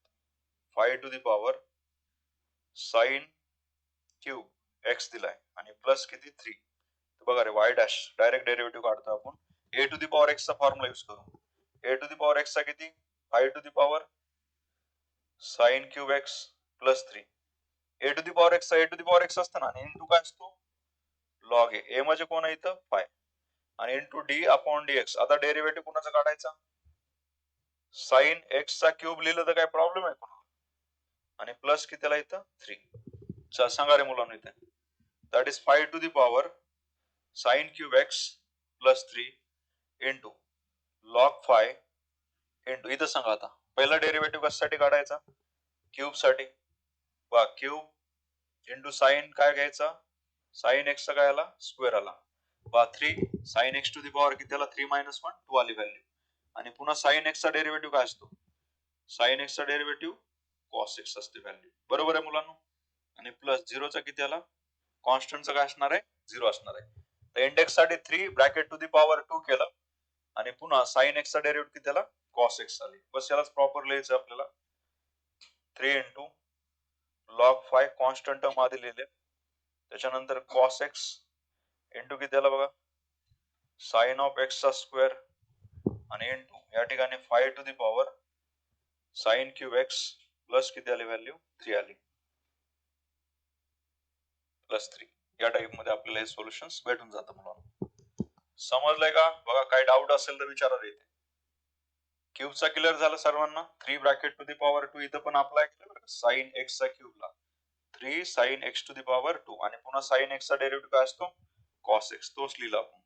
5 to the power sine cube x दिलाय आणि प्लस किती 3. बघा रे y डॅश डायरेक्ट डेरिव्हेटिव्ह काढतो आपण. a to the power x चा फॉर्म्युला यूज करू. a to the power x चा किती 5 to the power sine cube x plus 3. a to the power x चा a to the power x असतं ना, आणि इंटू काय असतो लॉग a म्हणजे कोण आहे इथं 5 आणि इंटू डी अपॉन dx. आता डेरिव्हेटिव्ह कुणाचा काढायचा, साइन एक्स चा क्यूब लिहिलं तर काय प्रॉब्लेम आहे कोणाला, आणि प्लस कितीला इथं 3. सांगा रे मुलांना इथे, that is 5 to the power sine cube x plus 3 into log 5 into, इथं सांगा आता पहिला डेरिव्हेटिव्ह कशासाठी काढायचा क्यूब साठी, वा क्यूब इंटू साइन काय घ्यायचा साइन एक्स चा काय आला स्क्वेअर आला, वा 3 sine x to the power किती आला 3 - 1 2 आली व्हॅल्यू. आणि पुन्हा साइन एक्स चा डेरिव्हेटिव्ह काय असतो, साइन एक्स चा डेरिव्हेटिव्ह कॉस एक्स असते व्हॅल्यू, बरोबर आहे मुलांना. आणि प्लस 0 चा किती आला, कॉन्स्टंटचा काय असणार आहे 0 असणार आहे. तर इंडेक्स साठी 3 ब्रॅकेट टू दी पॉवर 2 केलं आणि पुन्हा साइन एक्स चा डेरिव्हेटिव्ह किती आला कॉस एक्स आली. बस यालाच प्रॉपर लिहायचं आपल्याला, 3 इंटू लॉग 5 कॉन्स्टंट टर्म आधी लिहिले, त्याच्यानंतर कॉस एक्स इंटू किती आला बघा साइन ऑफ एक्स चा स्क्वेअर आणि इंटू या ठिकाणी 5 to the power sine cube x plus किती आली व्हॅल्यू 3 आली, प्लस 3. या टाइप मध्ये आपल्याला हे सोल्युशन्स भेटून जातं मुलांना. समजलंय का, बघा काही डाऊट असेल तर विचारा रे. क्यूबचा क्लिअर झाला सर्वांना. 3 ब्रॅकेट टू दी पॉवर 2 इथं पण अप्लाय केलं बरं, साइन एक्स चा क्यूबला 3 sin x to the power 2 आणि पुन्हा sin x चा डेरिव्हेटिव्ह काय असतो cos x, तोच लिहिला आपण.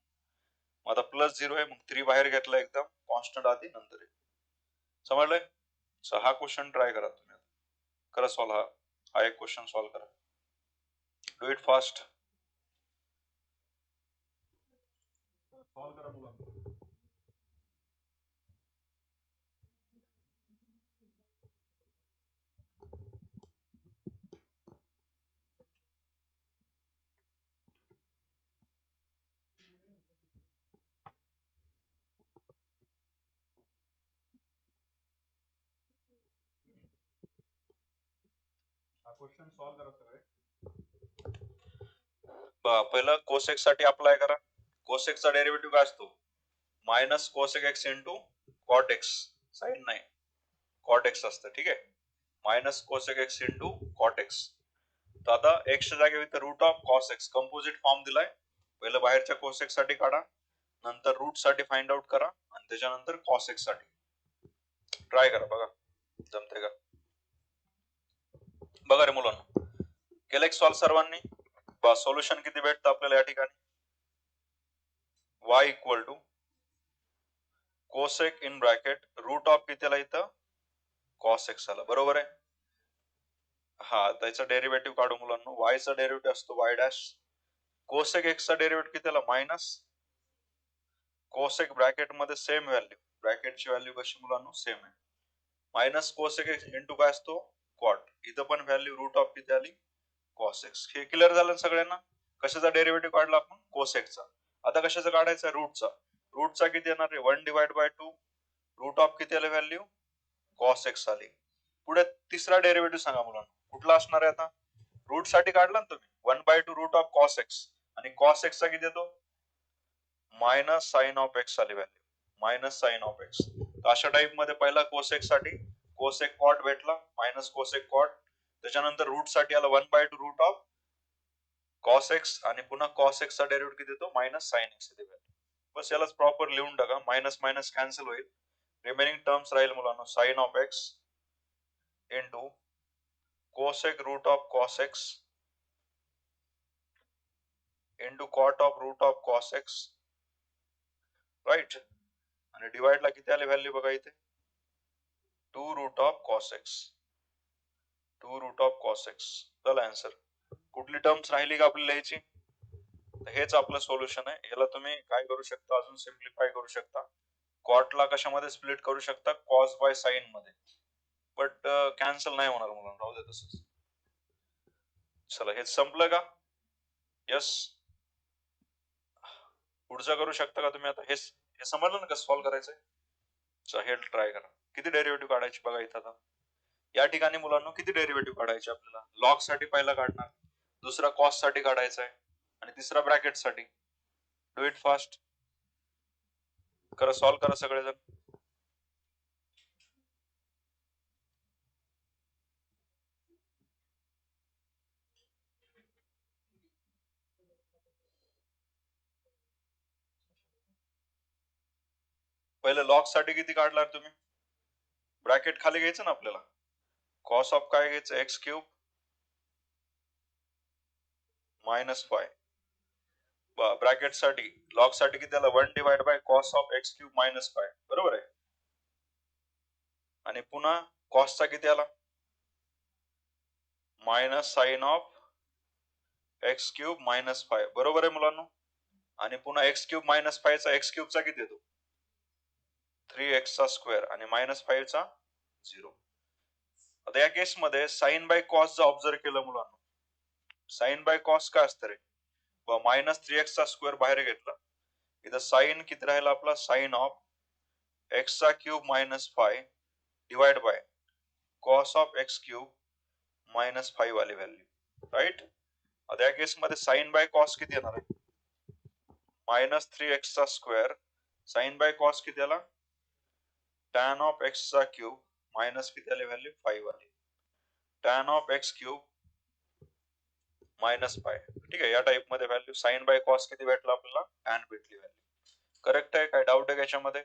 आता प्लस 0 आहे, मग 3 बाहेर घेतला, एकदम कॉन्स्टंट आधी नंतर आहे. समजलंय? हा क्वेश्चन ट्राय करा तुम्ही. करा सॉल्व हा एक क्वेश्चन सॉल्व करा. Do it fast. सॉल्व करा मुलांना. क्वेश्चन सॉल्व करा सगळे. पहिलं कोसेक साठी अप्लाय करा. कोसेक चा डेरिव्हेटिव्ह काय असतो minus cosec x into cot x. Sine नाही कॉट एक्स असतं. ठीक आहे, minus cosec x into cot x. तर आता एक्सच्या जागेवर इथं root of cos x composite form दिलाय. पहिलं बाहेरच्या कोसेक साठी काढा, नंतर रूट साठी फाइंड आउट करा आणि त्याच्यानंतर कॉस एक्स साठी ट्राय करा. बघा जमते का बघा रे मुलांना. केलं सॉल्व सर्वांनी? सोल्युशन किती भेटतं आपल्याला या ठिकाणी? y equal to cosec in bracket root of किती आला इथं कॉस एक्स आला. बरोबर आहे. हा, त्याचा डेरिव्हेटिव्ह काढू मुलांना. y चा डेरिव्हेटिव्ह असतो y डॅश. कोसेक एक्स चा डेरिव्हेटिव्ह किती आला मायनस कोसेक ब्रॅकेट मध्ये सेम व्हॅल्यू, ब्रॅकेटची व्हॅल्यू कशी मुलांना सेम आहे. मायनस कोसेक एक्स इंटू काय असतो कॉट. इथं पण व्हॅल्यू रूट ऑफ किती आली कॉस एक्स. हे क्लिअर झालं सगळ्यांना? कशाचा डेरिव्हेटिव्ह काढला आपण कोसेकचा. आता कशाचा काढायचा रूटचा. रूटचा किती येणार आहे 1 डिवाइड बाय 2. रूट ऑफ किती आले व्हॅल्यू कॉस एक्स आली. पुढे तिसरा डेरिव्हेटिव्ह सांगा मुलांना कुठला असणार आहे. आता रूट साठी काढला ना तुम्ही 1/2 रूट ऑफ कॉस एक्स आणि कॉस एक्स चा किती येतो मायनस साइन ऑफ एक्स आली value minus sine of x. अशा टाइप मध्ये पहिला कोसेक साठी कोसेक कॉट भेटला मायनस कोसेक कॉट. त्याच्यानंतर रूट साठी आला 1/2 रूट ऑफ कॉस एक्स आणि पुन्हा कॉस एक्स चा डेरिव्हेटिव्ह किती देतो मायनस साइन एक्स येते व्हॅल्यू. बस यालाच प्रॉपर लिहून टाका. मायनस मायनस कॅन्सल होईल. रिमेनिंग टर्म्स राहील मुलांना sine of x into cosec root of cos x into cot of root of cos x. Right. आणि डिवाइड ला किती आले व्हॅल्यू बघा इथे 2 root of cos x. 2 root of cos x झालं आन्सर. कुठली टर्म्स राहिली का आपल्याला याची? हेच आपलं सोल्युशन आहे. याला तुम्ही काय करू शकता अजून सिम्प्लिफाय करू शकता. कॉटला कशामध्ये स्प्लिट करू शकता कॉस बाय साइन मध्ये. बट कॅन्सल नाही होणार म्हणून राहू दे तसंच. चला हे संपलं का? यस. पुढचं करू शकता का तुम्ही? आता हे समजलं ना कसं सॉल्व्ह करायचंय. हे ट्राय करा. किती डेरिव्हेटिव्ह काढायचे बघा इथं. आता या ठिकाणी मुलांना किती डेरिव्हेटिव्ह काढायचे आपल्याला? लॉग साठी पहिला काढणार, दुसरा कॉस साठी काढायचा आहे आणि तिसरा ब्रॅकेट साठी. Do it fast. करा सॉल्व करा सगळेजण. पहिले लॉग साठी किती काढणार तुम्ही? ब्रॅकेट खाली घ्यायचं ना आपल्याला. कॉस ऑफ काय घ्यायचं एक्स क्यूब मायनस 5. ब्रॅकेट साठी लॉग साठी किती आला 1 divide by cos of x cube minus 5. बरोबर आहे. आणि पुन्हा कॉसचा किती आला minus sine of x cube minus 5. बरोबर आहे मुलांना. आणि पुन्हा एक्स क्यूब मायनस 5 चा एक्स क्यूब चा किती येतो 3x चा स्क्वेअर आणि मायनस 5 चा 0. आता या केस मध्ये साइन बाय कॉस ऑब्झर्व केलं मुलांना. साइन बाय कॉस काय असतं रे मायनस 3x चा स्क्वेअर बाहेर घेतला. इथं साइन किती राहिला आपला साइन ऑफ एक्स चा cube minus 5 divide by cos of x cube minus 5 वाली व्हॅल्यू. राईट. आता या केस मध्ये साइन बाय कॉस किती येणार आहे मायनस 3x चा स्क्वेअर साइन बाय कॉस किती आला tan ऑफ x चा क्यूब मायनस किती आली व्हॅल्यू 5 आली. tan of x cube minus 5. ठीक आहे. या टाइप मध्ये व्हॅल्यू साइन बाय कॉस किती भेटला आपल्याला tan भेटली व्हॅल्यू. करेक्ट आहे. काय डाऊट आहे याच्यामध्ये?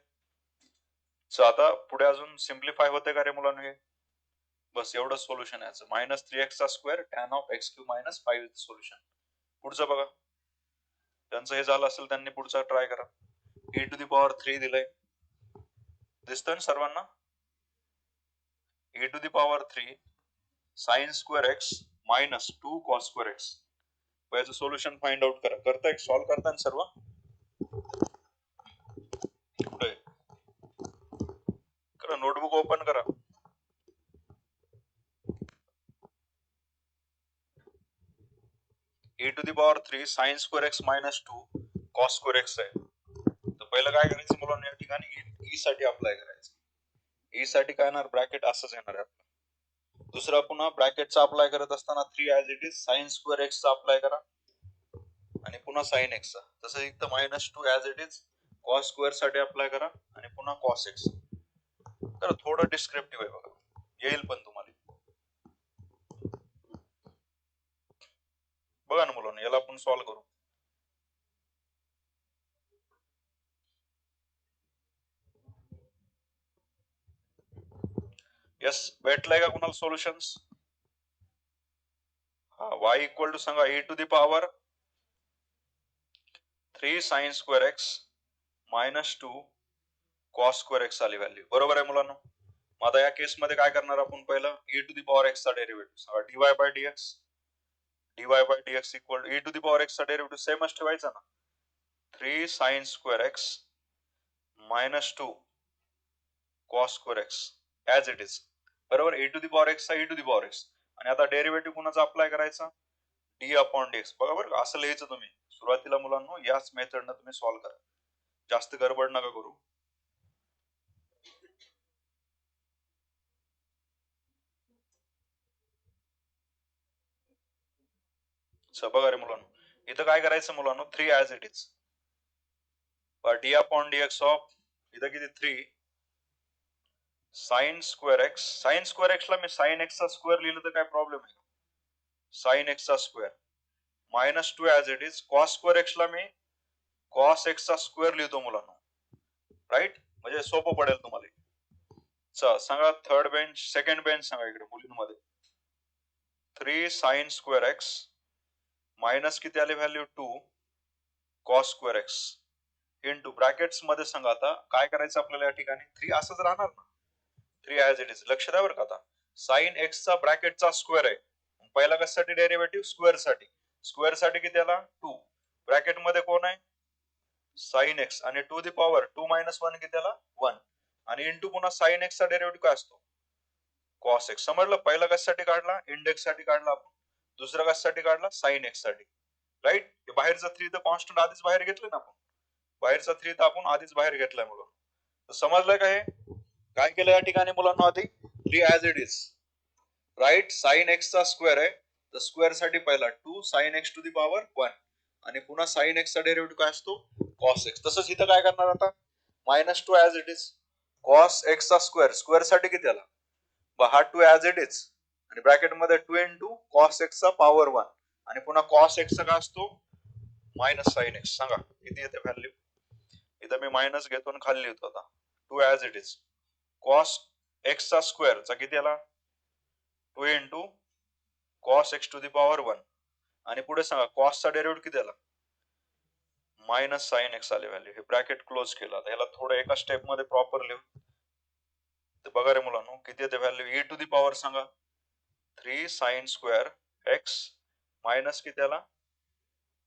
सो आता पुढे अजून सिम्प्लिफाय होते का रे मुलांना? हे बस एवढं सोल्युशन याचं. -3x² tan of x³ - 5 solution. पुढचं बघा. त्यांचं हे झालं असेल त्यांनी पुढचा ट्राय करा. e⁻³ दिलंय. दिसतंय ना सर्वांना? e⁻³ sin² x - 2 cos²x. याचं सोल्युशन फाइंड आउट करा. करताय, सॉल्व्ह करताय सर्व? कुठे करा, नोटबुक ओपन करा. e⁻³ sin²x - 2 cos²x आहे. तर पहिलं काय करायचं मुलांना, या ठिकाणी e साठी अप्लाय करायचं. e साठी काय येणार, ब्रॅकेट असंच येणार आहे. दुसरा पुन्हा ब्रॅकेटचा अप्लाय करत असताना 3 as it is sin² x चा अप्लाय करा आणि पुन्हा sin x चा. तसं इथं -2 ॲज इट इज cos² साठी अप्लाय करा आणि पुन्हा cos x. तर थोडं डिस्क्रिप्टिव्ह आहे बघा, येईल पण तुम्हाला. बघा ना मुलांना, याला आपण सॉल्व्ह करू. यस, भेटलाय का कुणाला सोल्युशन्स? हा, y इक्वल टू सांगा e⁻³ 3 sin² x - 2 cos² आली व्हॅल्यू. बरोबर आहे मुलांना? मग आता या केस मध्ये काय करणार आपण, पहिलं e⁻x चा डेरिव्हेटिव्ह सांगा. dy/dx इक्वल टू e⁻x चा डेरिव्हेटिव्ह सेमच ठेवायचा ना. 3 sin² x - 2 cos² as it is. बरोबर, e⁻x चा e⁻x. आणि आता डेरिव्हेटिव्ह कुणाचा अप्लाय करायचा, d/dx. बघा बरं, असं लिहायचं तुम्ही सुरुवातीला मुलांना. याच मेथडनं तुम्ही सॉल्व्ह करा, जास्त गडबड नका करू. बघा रे मुलांना, इथं काय करायचं मुलांना, 3 as it is d/dx of इथं किती 3 sin² x. sin² ला मी sin x चा स्क्वेअर लिहिलं तर काय प्रॉब्लेम आहे? sin x चा square -2 as it is cos² ला मी cos x चा स्क्वेअर लिहितो मुलांना. राईट, म्हणजे सोपं पडेल तुम्हाला. सांगा थर्ड बेंच, सेकंड बेंच सांगा इकडे मुलींमध्ये. 3 sin² x मायनस किती आली व्हॅल्यू 2 cos² इंटू ब्रॅकेट्स मध्ये सांगा. आता काय करायचं आपल्याला, या ठिकाणी 3 असंच राहणार ना, 3 ॲज इट इज. लक्ष द्या बरं का. आता sin x चा ब्रॅकेटचा स्क्वेअर आहे. पहिला कशासाठी डेरिव्हेटिव्ह, स्क्वेअर साठी. स्क्वेअर साठी किती आला 2, ब्रॅकेट मध्ये कोण आहे sin x, आणि टू द पॉवर 2 - 1 किती आला 1, आणि इंटू पुन्हा sin x चा डेरिव्हेटिव्ह काय असतो cos x. समजलं? पहिला कशासाठी काढला, इंडेक्स साठी काढला आपण. दुसरा कशासाठी काढला, sin x साठी. राईट, बाहेरचा 3 तर कॉन्स्टंट आधीच बाहेर घेतलं ना आपण. बाहेरचा 3 तर आपण आधीच बाहेर घेतलाय मुलं. समजलंय का? हे काय केलं या ठिकाणी मुलांना, आधी 3 as it is. Right, sin x चा स्क्वेअर आहे, तर स्क्वेअर साठी पहिला 2 sin x to the power 1, आणि पुन्हा sin x चा डेरिव्हेटिव्ह काय असतो cos x. तसंच इथं काय करणार आता, -2 as it is cos x चा स्क्वेअर. स्क्वेअर साठी किती आला, हा 2 ॲज इट इज, आणि ब्रॅकेट मध्ये 2 इंटू cos x चा पॉवर 1, आणि पुन्हा cos x चा काय असतो -sin x. सांगा किती येते व्हॅल्यू. इथं मी मायनस घेतो आणि खाली लिहितो. आता 2 as it is cos x चा स्क्वेअर चा किती आला 2 into cos x to the power 1, आणि पुढे सांगा cos चा डेरिव्हेटिव्ह किती आला -sin x आली व्हॅल्यू. हे ब्रॅकेट क्लोज केलं. आता याला थोडं एका स्टेप मध्ये प्रॉपर लिहू. तर बघा रे मुलांनो, किती येते value, e to the power सांगा 3 sin² x मायनस किती आला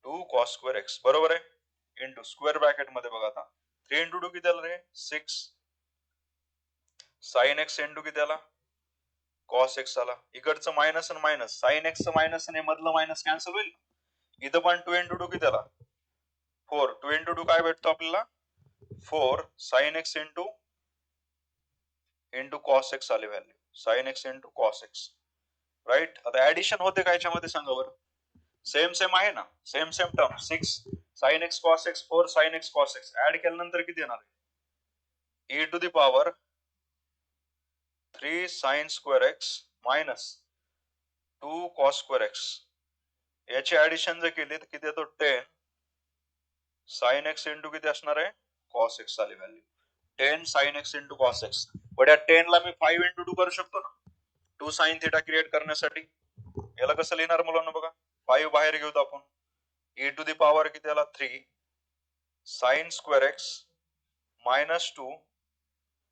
2 cos² x. बरोबर आहे, इंटू स्क्वेअर ब्रॅकेट मध्ये बघा. आता 3 इंटू 2 किती आला रे 6 sin x इंटू किती आला cos x आला. इकडचं मायनस आणि मायनस, sin x मायनस आणि मधलं मायनस कॅन्सल होईल. इथं पण 2 इंटू 2 किती आला 4. 2 इंटू 2 काय भेटतो आपल्याला 4 sin x into cos x आली value. sin x into cos x. Right, आता ऍडिशन होते का याच्यामध्ये सांगा बरं. सेम सेम आहे ना, same same term. 6 sin x cos x 4 sin x cos x add केल्यानंतर किती येणार आहे e to the power 3 sin² x minus 2 cos² x. याची ऍडिशन जर केली तर किती येतो 10 sin x इंटू किती असणार आहे cos x आली value. 10 sin x into cos x. पण या 10 ला मी 5 इंटू 2 करू शकतो ना. 2 sin थिटा क्रिएट करण्यासाठी याला कसं लिहिणार मुलांना बघा, 5 बाहेर घेऊ आपण, e टू दी पॉवर किती आला 3 sin square x minus 2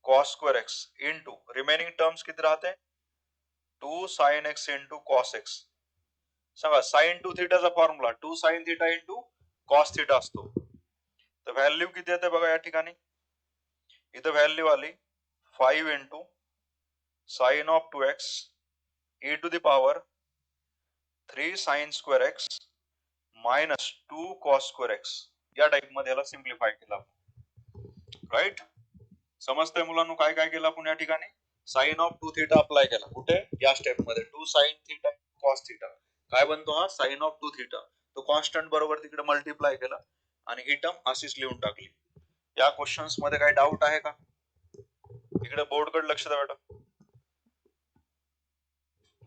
cos square x into remaining terms किती राहते 2 sin x into cos x. सांगा sin 2 थिटाचा formula 2 sin theta into cos theta असतो. तर व्हॅल्यू किती येते बघा या ठिकाणी, इथं व्हॅल्यू आली 5 into sine of 2x e to the power 3 sin square x minus 2 cos square x. या टाइप मध्ये याला सिम्प्लिफाय केला राईट. समजतंय मुलांना काय काय केलं आपण या ठिकाणी, साइन ऑफ 2 थिटा अप्लाय केला कुठे या स्टेप मध्ये, 2 sin थिटा cos थिटा काय बनतो हा साइन ऑफ 2 थिटा, तो कॉन्स्टंट बरोबर तिकडे मल्टिप्लाय केला आणि ही टर्म अशीच लिहून टाकली. या क्वेश्चन्स मध्ये काही डाऊट आहे का, इकडे बोर्ड कडे लक्ष द्या बेटा.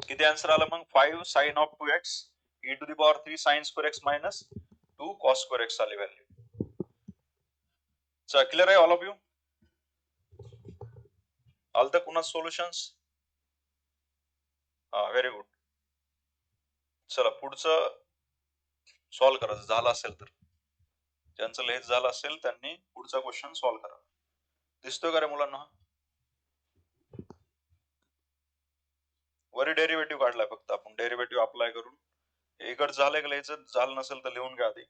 किती आन्सर आला मग 5 sin of 2x e to the power 3 sin square x minus 2 cos square x आली व्हॅल्यू. क्लियर आहे all of you, all the कुणा सोल्युशन्स. हा व्हेरी गुड. चला पुढचं सॉल्व करा, झालं असेल तर, ज्यांचं लेट झालं असेल त्यांनी पुढचा क्वेश्चन सॉल्व करा. दिसतोय का रे मुलांना, वरी डेरिव्हेटिव्ह काढलाय फक्त आपण, डेरिव्हेटिव्ह अप्लाय करून इकडं झालंय का लिहायचं, झालं नसेल तर लिहून घ्या आधी.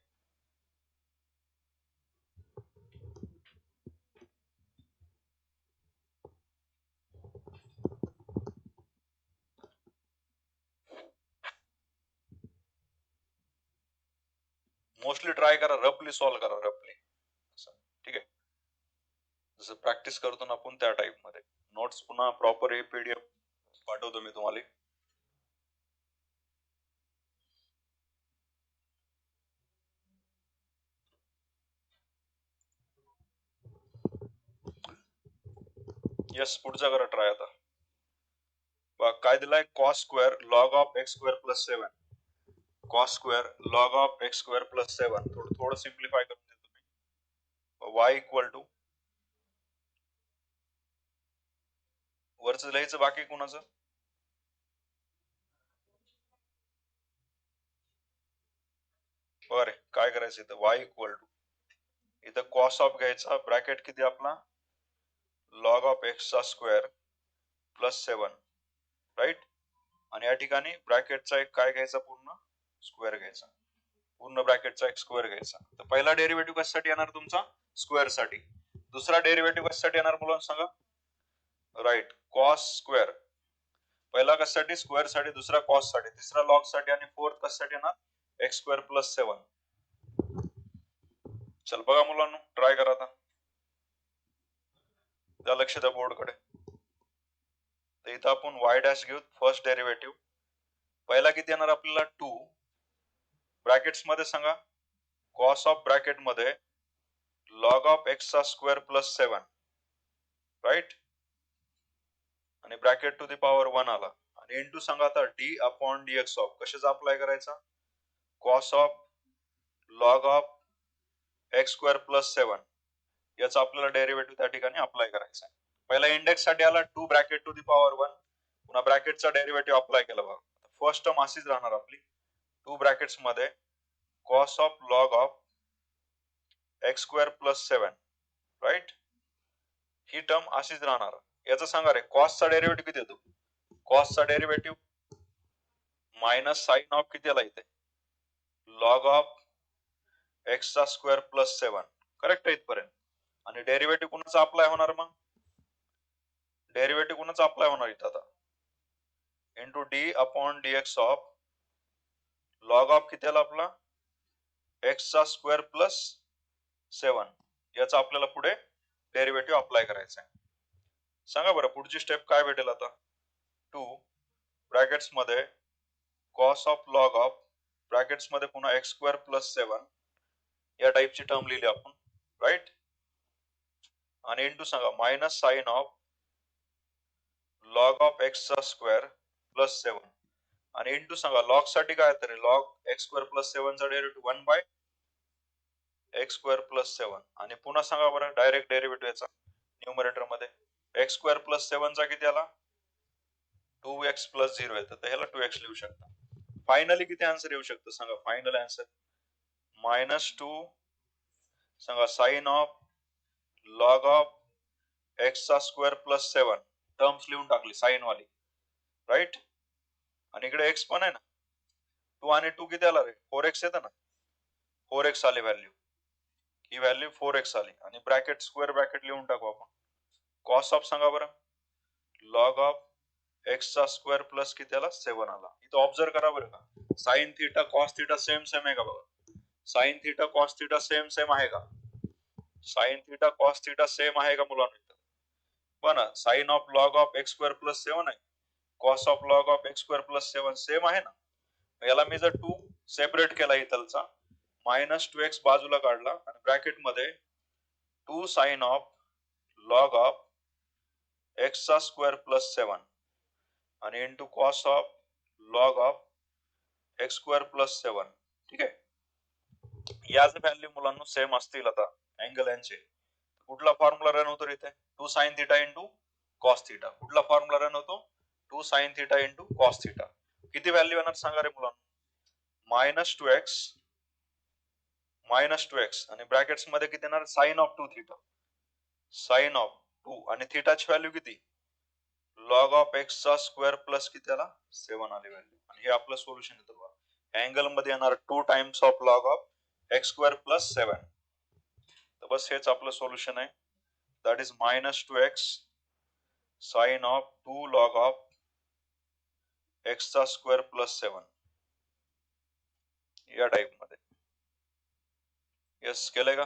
मोस्टली ट्राय करा, रफली सॉल्व करा, रफली, ठीक आहे, जसं प्रॅक्टिस करतो ना आपण त्या टाइप मध्ये. नोट्स पुन्हा प्रॉपर हे पीडीएफ पाठवतो मी तुम्हाला. यस पुढचा करा ट्राय आता. काय दिलाय, cos square log of x square plus 7, cos square log of x square plus 7 थोडं सिम्प्लिफाय करून देतो तुम्ही. y इक्वल टू वरच लिहायचं बाकी कुणाचं, बरे काय करायचं इथं y इक्वल टू, इथं cos ऑफ घ्यायचा, ब्रॅकेट किती आपला लॉग ऑफ x चा स्क्वेअर प्लस 7 राईट, आणि या ठिकाणी ब्रॅकेटचा एक काय घ्यायचा पूर्ण स्क्वेअर घ्यायचा, पूर्ण ब्रॅकेटचा एक स्क्वेअर घ्यायचा. तर पहिला डेरिव्हेटिव्ह कशासाठी येणार तुमचा स्क्वेअर साठी, दुसरा डेरिव्हेटिव्ह कशासाठी येणार मुलांना सांगा, राईट कॉस स्क्वेअर, पहिला कशासाठी स्क्वेअर साठी, दुसरा कॉस साठी, तिसरा लॉग साठी आणि फोर्थ कशासाठी येणार एक्स स्क्वेअर प्लस 7. चल बघा मुलांना ट्राय करा आता, त्या लक्ष द्या बोर्ड कडे. तर इथं आपण y डॅश घेऊ फर्स्ट डेरिव्हेटिव्ह, पहिला किती येणार आपल्याला 2 ब्रॅकेट्स मध्ये सांगा कॉस ऑफ ब्रॅकेट मध्ये लॉग ऑफ एक्स चा स्क्वेअर प्लस 7 राईट, आणि ब्रॅकेट टू दी पॉवर 1 आला, आणि इंटू सांगा आता डी अपॉन डीएक्स ऑफ कशाचा अप्लाय करायचा, cos of log of x square plus 7 याचा आपल्याला डेरिव्हेटिव्ह त्या ठिकाणी अप्लाय करायचा. पहिला इंडेक्स साठी आला 2 ब्रॅकेट टू दी पॉवर 1, पुन्हा ब्रॅकेटचा डेरिव्हेटिव्ह अप्लाय केला बघा. फर्स्ट टर्म अशीच राहणार आपली 2 ब्रॅकेट्स मध्ये cos of log of x square plus 7 right, ही टर्म अशीच राहणार. याचा सांगा रे कॉस चा डेरिव्हेटिव्ह किती येतो, कॉस चा डेरिव्हेटिव्ह मायनस साइन ऑफ किती आला इथे लॉग ऑफ एक्स चा स्क्वेअर प्लस 7 करेक्ट आहे इथपर्यंत, आणि डेरिव्हेटिव्ह कुणाचा अप्लाय होणार, मग डेरिव्हेटिव्ह कुणाचा अप्लाय होणार इथं आता into d upon dx of log of किती आला आपला एक्स चा स्क्वेअर प्लस 7, याचा आपल्याला पुढे डेरिव्हेटिव्ह अप्लाय करायचा आहे. सांगा बरं पुढची स्टेप काय भेटेल आता, 2 ब्रॅकेट्स मध्ये cos of log of brackets मध्ये पुन्हा एक्स स्क्वेअर प्लस 7 या टाइपची टर्म लिहिली आपण राईट, आणि इंटू सांगा minus sine of log of x चा स्क्वेअर प्लस 7, आणि इंटू सांगा लॉग साठी काय तरी लॉग एक्स स्क्वेअर प्लस 7 चा derivative 1 by x square plus 7, आणि पुन्हा सांगा बरं डायरेक्ट डेरिव्हेटिव्ह याचा न्यूमरेटर मध्ये एक्स स्क्वेअर प्लस 7 चा किती आला 2x प्लस 0 येतं तर ह्याला 2x लिहू शकता. फायनली किती आन्सर येऊ शकतं सांगा? फायनल आन्सर -2 सांगा sine of log of x चा स्क्वेअर प्लस 7 टर्म्स लिहून टाकली साइन वाली, राईट. आणि इकडे एक्स पण आहे ना, 2 आणि 2 किती आला रे? 4x येतं ना, 4x आली व्हॅल्यू, ही व्हॅल्यू 4x आली आणि ब्रॅकेट स्क्वेअर ब्रॅकेट लिहून टाकू आपण. कॉस ऑफ सांगा बरं, लॉग ऑफ एक्स चा स्क्वेअर प्लस किती आला? 7 आला. इथं ऑब्झर्व करा बरं का, sine theta cos theta same same आहे का बघा. Sine theta cos theta same same आहे का? Sine theta cos theta same आहे का मुलांना? पण sine of log of x square plus 7 आहे, cos of log of x square plus 7 same आहे ना. याला मी जर 2 सेपरेट केला इथलचा, -2x बाजूला काढला आणि ब्रॅकेट मध्ये 2 sine of log of x चा स्क्वेअर प्लस 7 आणि into cos of log of x square plus 7. ठीक आहे. याच व्हॅल्यू मुलांना सेम असतील आता अँगल यांचे. कुठला फॉर्म्युला रन होतो इथे? 2 sine theta into cos theta. कुठला फॉर्म्युला रन होतो? 2 sine theta into cos theta. किती व्हॅल्यू येणार सांगा रे मुलांना? -2x आणि ब्रॅकेट्स मध्ये किती येणार? Sine of 2 theta, sine of 2 आणि थिटाची व्हॅल्यू किती? लॉग ऑफ एक्स चा स्क्वेअर प्लस किती आला? 7 आली व्हॅल्यू. आणि हे आपलं सोल्युशन येतं बघा. अँगल मध्ये येणार 2 times of log of x square plus 7. तर बस हेच आपलं सोल्युशन आहे. That is -2x sine of 2 log of x चा स्क्वेअर प्लस 7 या टाइप मध्ये. यस, केलंय का?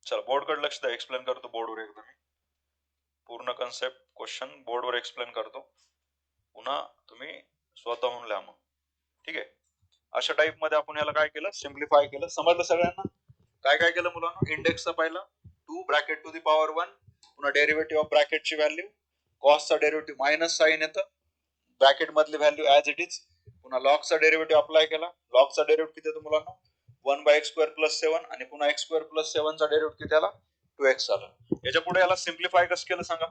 चला बोर्डकडे लक्ष द्या, एक्सप्लेन करतो बोर्डवर एकदा मी. पूर्ण कन्सेप्ट क्वेश्चन बोर्डवर एक्सप्लेन करतो, पुन्हा तुम्ही स्वतःहून लिहा मग. ठीक आहे. अशा टाइप मध्ये आपण याला काय केलं? सिम्प्लिफाय केलं. समजलं सगळ्यांना? काय काय केलं मुलांना? इंडेक्सचा पहिला 2 ब्रॅकेट टू दी पॉवर 1, पुन्हा डेरिव्हेटिव्ह ऑफ ब्रॅकेटची व्हॅल्यू, कॉसचा डेरिव्हेटिव्ह मायनस साइन येतं, ब्रॅकेट मधली व्हॅल्यू ऍज इट इज, पुन्हा लॉगचा डेरिव्हेटिव्ह अप्लाय केला. लॉगचा डेरिव्हेटिव्ह किती येतो मुलांना? 1/x² + 7 आणि पुन्हा x² + 7 चा डेरिव्हेटिव्ह किती आला? 2x आला. याच्या पुढे याला सिम्प्लिफाय कसं केलं सांगा?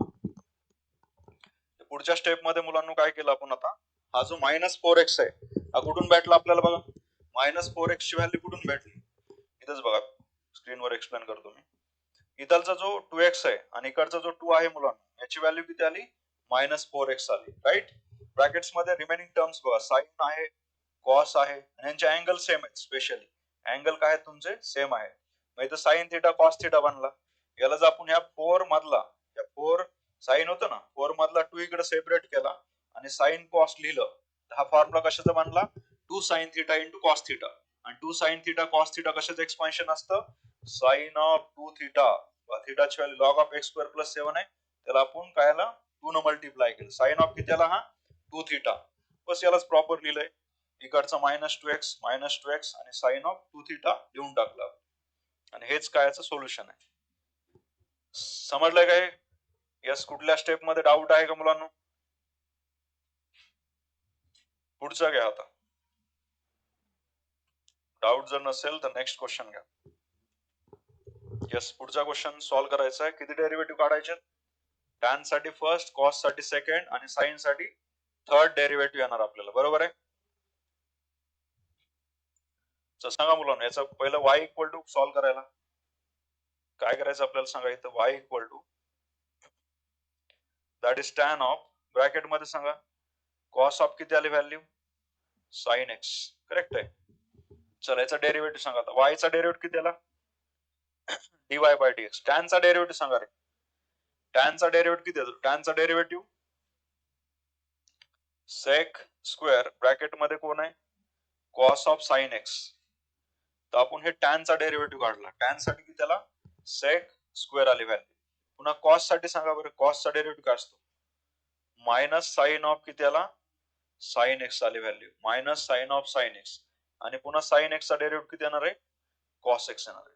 पुढच्या स्टेप मध्ये मुलांना काय केलं आपण आता? हा जो -4x आहे हा कुठून भेटला आपल्याला बघा? -4x ची व्हॅल्यू कुठून भेटली? इथंच बघा, स्क्रीनवर एक्सप्लेन करतो मी. इथलचा जो 2x आहे आणि इकडचा जो 2 आहे मुलांना, याची व्हॅल्यू किती आली? -4x आली, राईट. ब्रॅकेट्स मध्ये रिमेनिंग टर्म्स बघा, साइन आहे, कॉस आहे आणि यांचे अँगल सेम आहेत. स्पेशली अँगल काय आहेत तुमचे? सेम आहे. मग इथं साइन थिटा कॉस थिटा बनला. याला जर आपण ह्या 4 मधला, या 4 साइन होतं ना, 4 मधला 2 इकडे सेपरेट केला आणि साइन कॉस लिहिलं, हा फॉर्म्युला कशाचा बनला? 2 sine theta into cos theta. आणि 2 साइन थिटा कॉस थिटा कशाचं एक्सपान्शन असतं? Sine of 2 theta. थिटाची value log of x square plus 7 आहे, त्याला आपण कायला 2 न मल्टिप्लाय केलं. साइन ऑफ किती आला? हा 2 थिटा. बस यालाच प्रॉपर लिहिलंय. इकडचा -2x आणि साइन ऑफ 2 थिटा लिहून टाकला. आणि हेच काय याचं सोल्युशन आहे. समजलंय काय? यस. कुठल्या स्टेप मध्ये डाऊट आहे का मुलांना? पुढचा घ्या आता. डाऊट जर नसेल तर नेक्स्ट क्वेश्चन घ्या. यस, पुढचा क्वेश्चन सॉल्व्ह करायचा आहे. किती डेरिव्हेटिव्ह काढायचे? टॅन साठी फर्स्ट, कॉस साठी सेकंड आणि साइन साठी थर्ड डेरिव्हेटिव्ह येणार आपल्याला, बरोबर आहे? सांगा मुलांना, याचं पहिलं y इक्वल टू सॉल्व्ह करायला काय करायचं आपल्याला सांगा. इथं y equal to that is tan of, bracket मध्ये सांगा, कॉस ऑफ किती आली व्हॅल्यू? साइन x, करेक्ट आहे. चला याचा डेरिव्हेटिव्ह सांगा आता. y चा डेरिव्हेटिव्ह किती आला? dy/dx. टॅन चा डेरिव्हेटिव्ह सांगा रे. टॅन चा डेरिव्हेटिव्ह किती येतो? टॅन चा डेरिव्हेटिव्ह सेक स्क्वेअर, ब्रॅकेट मध्ये कोण आहे? Cos of sine x. तर आपण हे टॅन चा डेरिव्हेटिव्ह काढला. टॅन साठी किती आला? सेक स्क्वेअर आली व्हॅल्यू. पुन्हा कॉस साठी सांगा बरं, कॉस चा डेरिव्हेटिव्ह काय असतो? मायनस साइन ऑफ किती आला? साइन x आली value. Minus sine of sine x आणि पुन्हा साइन x चा डेरिव्हेटिव्ह किती येणार आहे? कॉस x येणार आहे.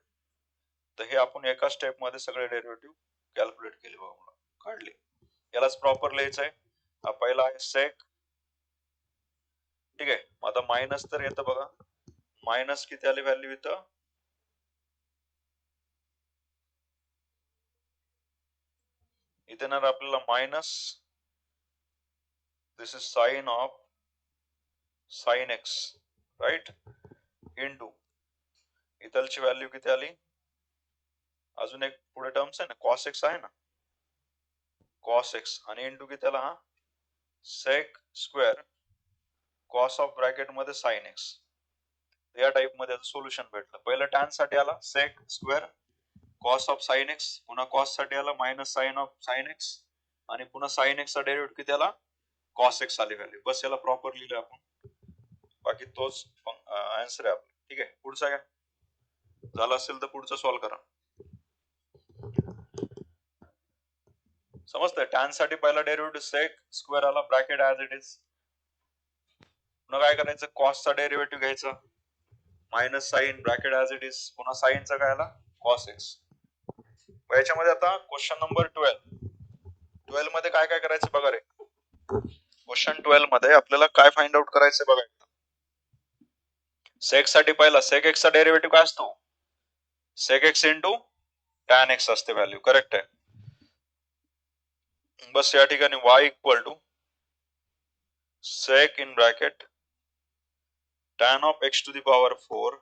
तर हे आपण एका स्टेप मध्ये सगळे डेरिव्हेटिव्ह कॅल्क्युलेट केले बघा, काढले. यालाच प्रॉपर लिहायचं आहे. हा पहिला आहे सेक, ठीक आहे. आता मायनस तर येतं बघा, मायनस किती आली व्हॅल्यू इथं? इथे येणार आपल्याला minus this is sine of sine x right into इथलची व्हॅल्यू किती आली अजून एक पुढे टर्म्स आहे ना कॉस एक्स आहे ना कॉस एक्स आणि इंटू किती आला हा sec square cos of bracket मध्ये साइन एक्स या टाइप मध्ये सोल्युशन भेटलं पहिलं टॅन साठी आला sec square cos of sine x पुन्हा कॉस साठी आला minus sine of sine x आणि पुन्हा साइन एक्स चा डेरिव्हेटिव्ह किती आला कॉस एक्स आली व्हॅल्यू बस याला प्रॉपर लिहिलं आपण बाकी तोच आन्सर आहे आपला ठीक आहे पुढचा काय झाला असेल तर पुढचा सॉल्व्ह करा समजतंय टॅन साठी पहिला डेरिव्हेटिव्ह सेक स्क्वेअर आला ब्रॅकेट ऍज इट इज पुन्हा काय करायचं कॉस चा डेरिव्हेटिव्ह घ्यायचा minus sine bracket as it is पुन्हा साइनचा काय आला कॉस एक्स याच्यामध्ये आता क्वेश्चन नंबर 12 मध्ये काय काय करायचं बघा रे क्वेश्चन 12 मध्ये आपल्याला काय फाइंड आउट करायचं बघा सेक साठी पहिला सेक एक्स चा डेरिव्हेटिव्ह काय असतो sec x into tan x असते व्हॅल्यू करेक्ट आहे बस या ठिकाणी y equal to sec in bracket tan of x to the power 4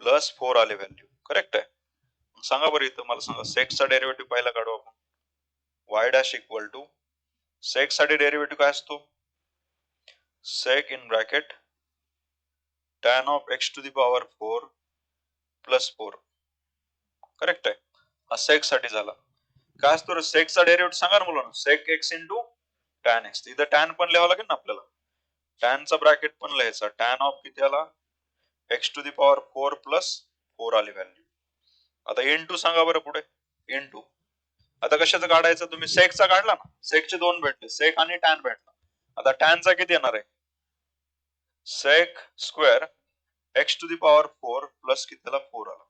plus 4 आले व्हॅल्यू करेक्ट आहे सांगा बरं इथं मला सांगा सेक चा डेरिव्हेटिव्ह पहिला काढू आपण y dash equal to sec साठी डेरिव्हेटिव्ह काय असतो sec in bracket tan of x to the power 4 plus 4 correct आहे हा सेक साठी झाला काय असतो रे सेक चा डेरिव्हेटिव्ह सांगा ना मुलांना sec x into tan x इथं टॅन पण लिहावं लागेल ना आपल्याला टॅन चा ब्रॅकेट पण लिहायचा टॅन ऑफ किती आला x to the power 4 plus 4 आली व्हॅल्यू आता इंटू सांगा बरं पुढे इंटू आता कशाचं काढायचं तुम्ही सेकचा काढला ना सेकचे दोन भेटले सेक आणि टॅन भेटला आता टॅनचा किती येणार आहे sec square x to the power 4 plus किती त्याला 4 आला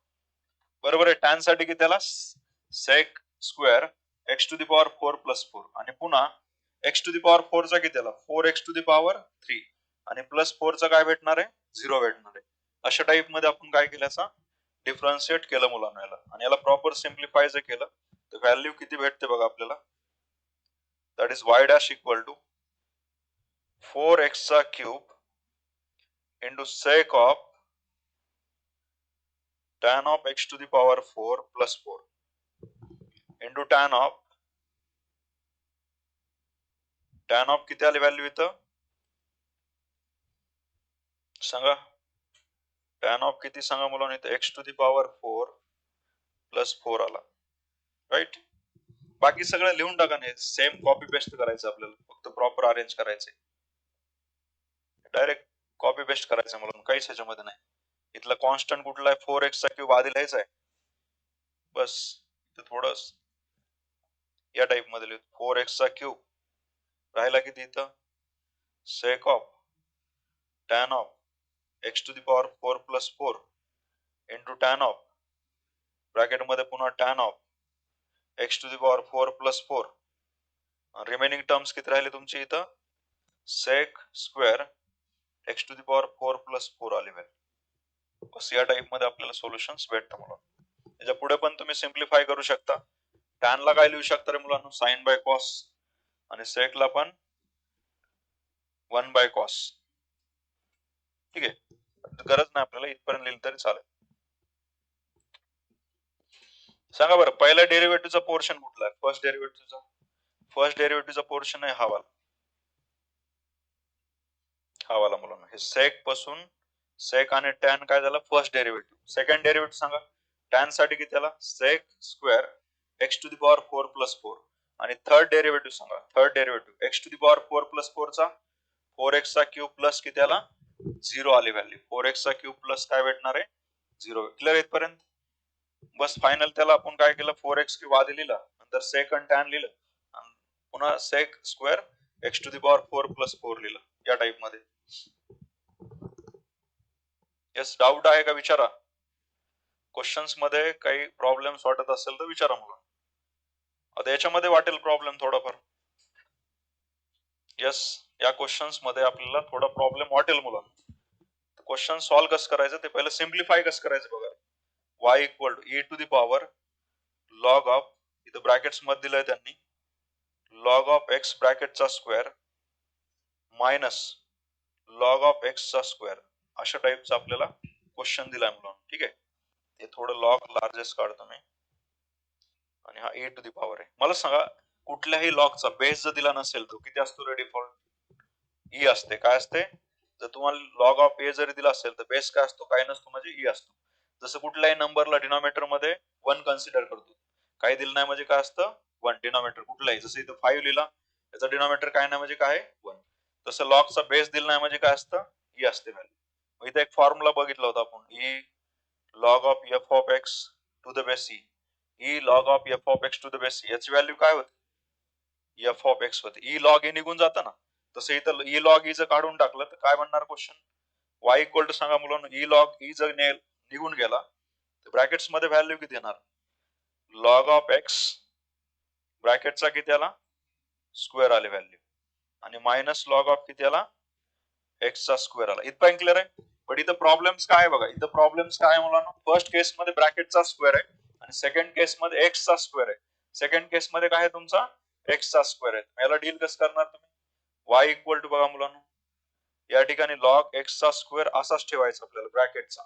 बरोबर आहे टॅन साठी किती आला sec square x to the power 4 plus 4 आणि पुन्हा एक्स टू दी पॉवर 4 चा किती आला 4 एक्स टू दी पॉवर 3 आणि प्लस 4 चा काय भेटणार आहे 0 भेटणार आहे अशा टाइप मध्ये आपण काय केल्याचा डिफरन्शिएट केलं मुलांना याला आणि याला प्रॉपर सिम्प्लिफाय जर केलं तर व्हॅल्यू किती भेटते बघा आपल्याला that is y dash equal to 4x चा cube into sec of tan of x to the power 4 plus 4 into tan of किती आली व्हॅल्यू इथं सांगा tan of किती सांगा मुलांना इथं x to the power 4 plus 4 आला राईट बाकी सगळं लिहून टाका नाही सेम कॉपी पेस्ट करायचं आपल्याला फक्त प्रॉपर अरेंज करायचे डायरेक्ट कॉपी पेस्ट करायचं मुलांना काहीच ह्याच्यामध्ये नाही इथला कॉन्स्टंट कुठला आहे 4x चा क्यूब आधी लिहायचा आहे बस इथं थोडं या टाइप मध्ये लिहू 4x चा क्यूब राहिला किती इथं sec of tan of x to the power 4 plus 4 into tan of bracket मध्ये पुन्हा tan of x to the power 4 plus 4 remaining terms किती राहिले तुमचे इथं sec square x to the power 4 plus 4 आले व्हॅल्यू बस या टाइप मध्ये आपल्याला सोल्युशन्स भेटतं मुलांना त्याच्या पुढे पण तुम्ही सिम्प्लिफाय करू शकता टॅन ला काय लिहू शकता रे मुलांना साइन बाय कॉस आणि सेक ला पण 1 बाय कॉस ठीक आहे गरज नाही आपल्याला इथपर्यंत लिहिलं तरी चालेल सांगा बरं पहिल्या डेरिव्हेटिव्हचा पोर्शन कुठला आहे फर्स्ट डेरिव्हेटिव्हचा पोर्शन आहे हा वाला मुलांना हे सेक पासून सेक आणि टॅन काय झालं फर्स्ट डेरिव्हेटिव्ह सेकंड डेरिव्हेटिव्ह सांगा टॅन साठी किती आला sec square x to the power 4 plus 4 आणि थर्ड डेरिव्हेटिव्ह सांगा third derivative x to the power 4 plus 4 चा 4x चा क्यूब प्लस किती आला 0 आली व्हॅल्यू 4x चा क्यूब प्लस काय भेटणार आहे 0 क्लिअर इथपर्यंत बस फायनल त्याला आपण काय केलं 4x क्यूब आधी लिहिलं नंतर सेक आणि टॅन लिहिलं आणि पुन्हा sec square x to the power 4 plus 4 लिहिलं या टाइप मध्ये यस डाऊट आहे का विचारा क्वेश्चन्स मध्ये काही प्रॉब्लेम वाटत असेल तर विचारा मला आता याच्यामध्ये वाटेल प्रॉब्लेम थोडाफार यस या क्वेश्चन्स मध्ये आपल्याला थोडा प्रॉब्लेम वाटेल मुलांना क्वेश्चन सॉल्व्ह कसं करायचं ते पहिलं सिम्प्लिफाय कसं करायचं बघा y equal to e to the power log of इथं ब्रॅकेट्स मध्ये दिलंय त्यांनी लॉग ऑफ एक्स ब्रॅकेटचा square minus log of x चा स्क्वेअर अशा टाइपचा आपल्याला क्वेश्चन दिलाय मुलांना. ठीक आहे, हे थोडं लॉग लार्जेस्ट काढतो मी आणि हा ए टू दी पॉवर आहे. मला सांगा कुठल्याही लॉगचा बेस जर दिला नसेल तो किती असतो रे डिफॉल्ट? ई असते. काय असते? जर तुम्हाला लॉग ऑफ ए जरी दिला असेल तर बेस काय असतो? काय नसतो म्हणजे ई असतो. जसं कुठल्याही नंबरला डिनॉमिनेटर मध्ये 1 कन्सिडर करतो. काही दिलं नाही म्हणजे काय असतं? 1 डिनॉमिनेटर कुठलाही. जसं इथं 5 लिहिला याचा डिनॉमिनेटर काय नाही म्हणजे काय? 1. तसं लॉगचा बेस दिला नाही म्हणजे काय असतं? ई असते व्हॅल्यू. इथे एक फॉर्म्युला बघितला होता आपण, e log of f of x to the base e. E log of f of x to the base e याची व्हॅल्यू काय होती? एफ ऑफ एक्स होती. ई लॉग ए निघून जातं ना, तसं इथं ई लॉग ई जर काढून टाकलं तर काय बनणार क्वेश्चन? वाय इक्वल टू सांगा मुलांना, ई लॉग ई जर निघून गेला तर ब्रॅकेट्स मध्ये व्हॅल्यू किती येणार? लॉग ऑफ एक्स ब्रॅकेटचा किती आला? स्क्वेअर आले व्हॅल्यू आणि मायनस लॉग ऑफ किती आला? एक्स चा स्क्वेअर आला. इथपर्यंत क्लिअर आहे? पण इथं प्रॉब्लेम्स काय आहे बघा, इथं प्रॉब्लेम्स काय आहे मुलांना? फर्स्ट केस मध्ये ब्रॅकेटचा स्क्वेअर आहे आणि सेकंड केस मध्ये एक्स चा स्क्वेअर आहे. सेकंड केस मध्ये काय आहे तुमचा? एक्स चा स्क्वेअर आहे. याला डील कसं करणार तुम्ही? वाय इक्वल टू बघा मुलांना, या ठिकाणी लॉग एक्स चा स्क्वेअर असाच ठेवायचा आपल्याला ब्रॅकेटचा.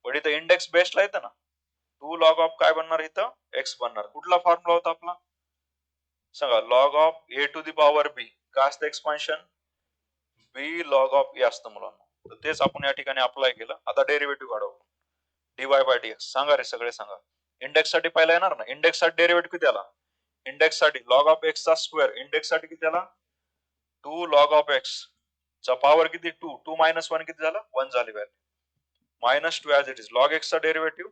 पण इथं इंडेक्स बेसला येतं ना, 2 लॉग ऑफ काय बनणार इथं? एक्स बनणार. कुठला फॉर्म्युला होता आपला? सांगा. Log of a to the power b. काय असतं expansion? B log of a असतं मुलांना. तर तेच आपण या ठिकाणी अप्लाय केलं. आता डेरिव्हेटिव्ह काढू. Dy by dx. सांगा रे सगळे सांगा. इंडेक्स साठी पहिला येणार ना, इंडेक्स साठी डेरिव्हेटिव्ह किती आला? इंडेक्स साठी लॉग ऑफ एक्स चा स्क्वेअर, इंडेक्स साठी किती आला? 2 लॉग ऑफ एक्स चा पॉवर किती? 2. 2 मायनस 1 किती झालं? 1 झाली value. Minus 2 as it is. Log x चा डेरिव्हेटिव्ह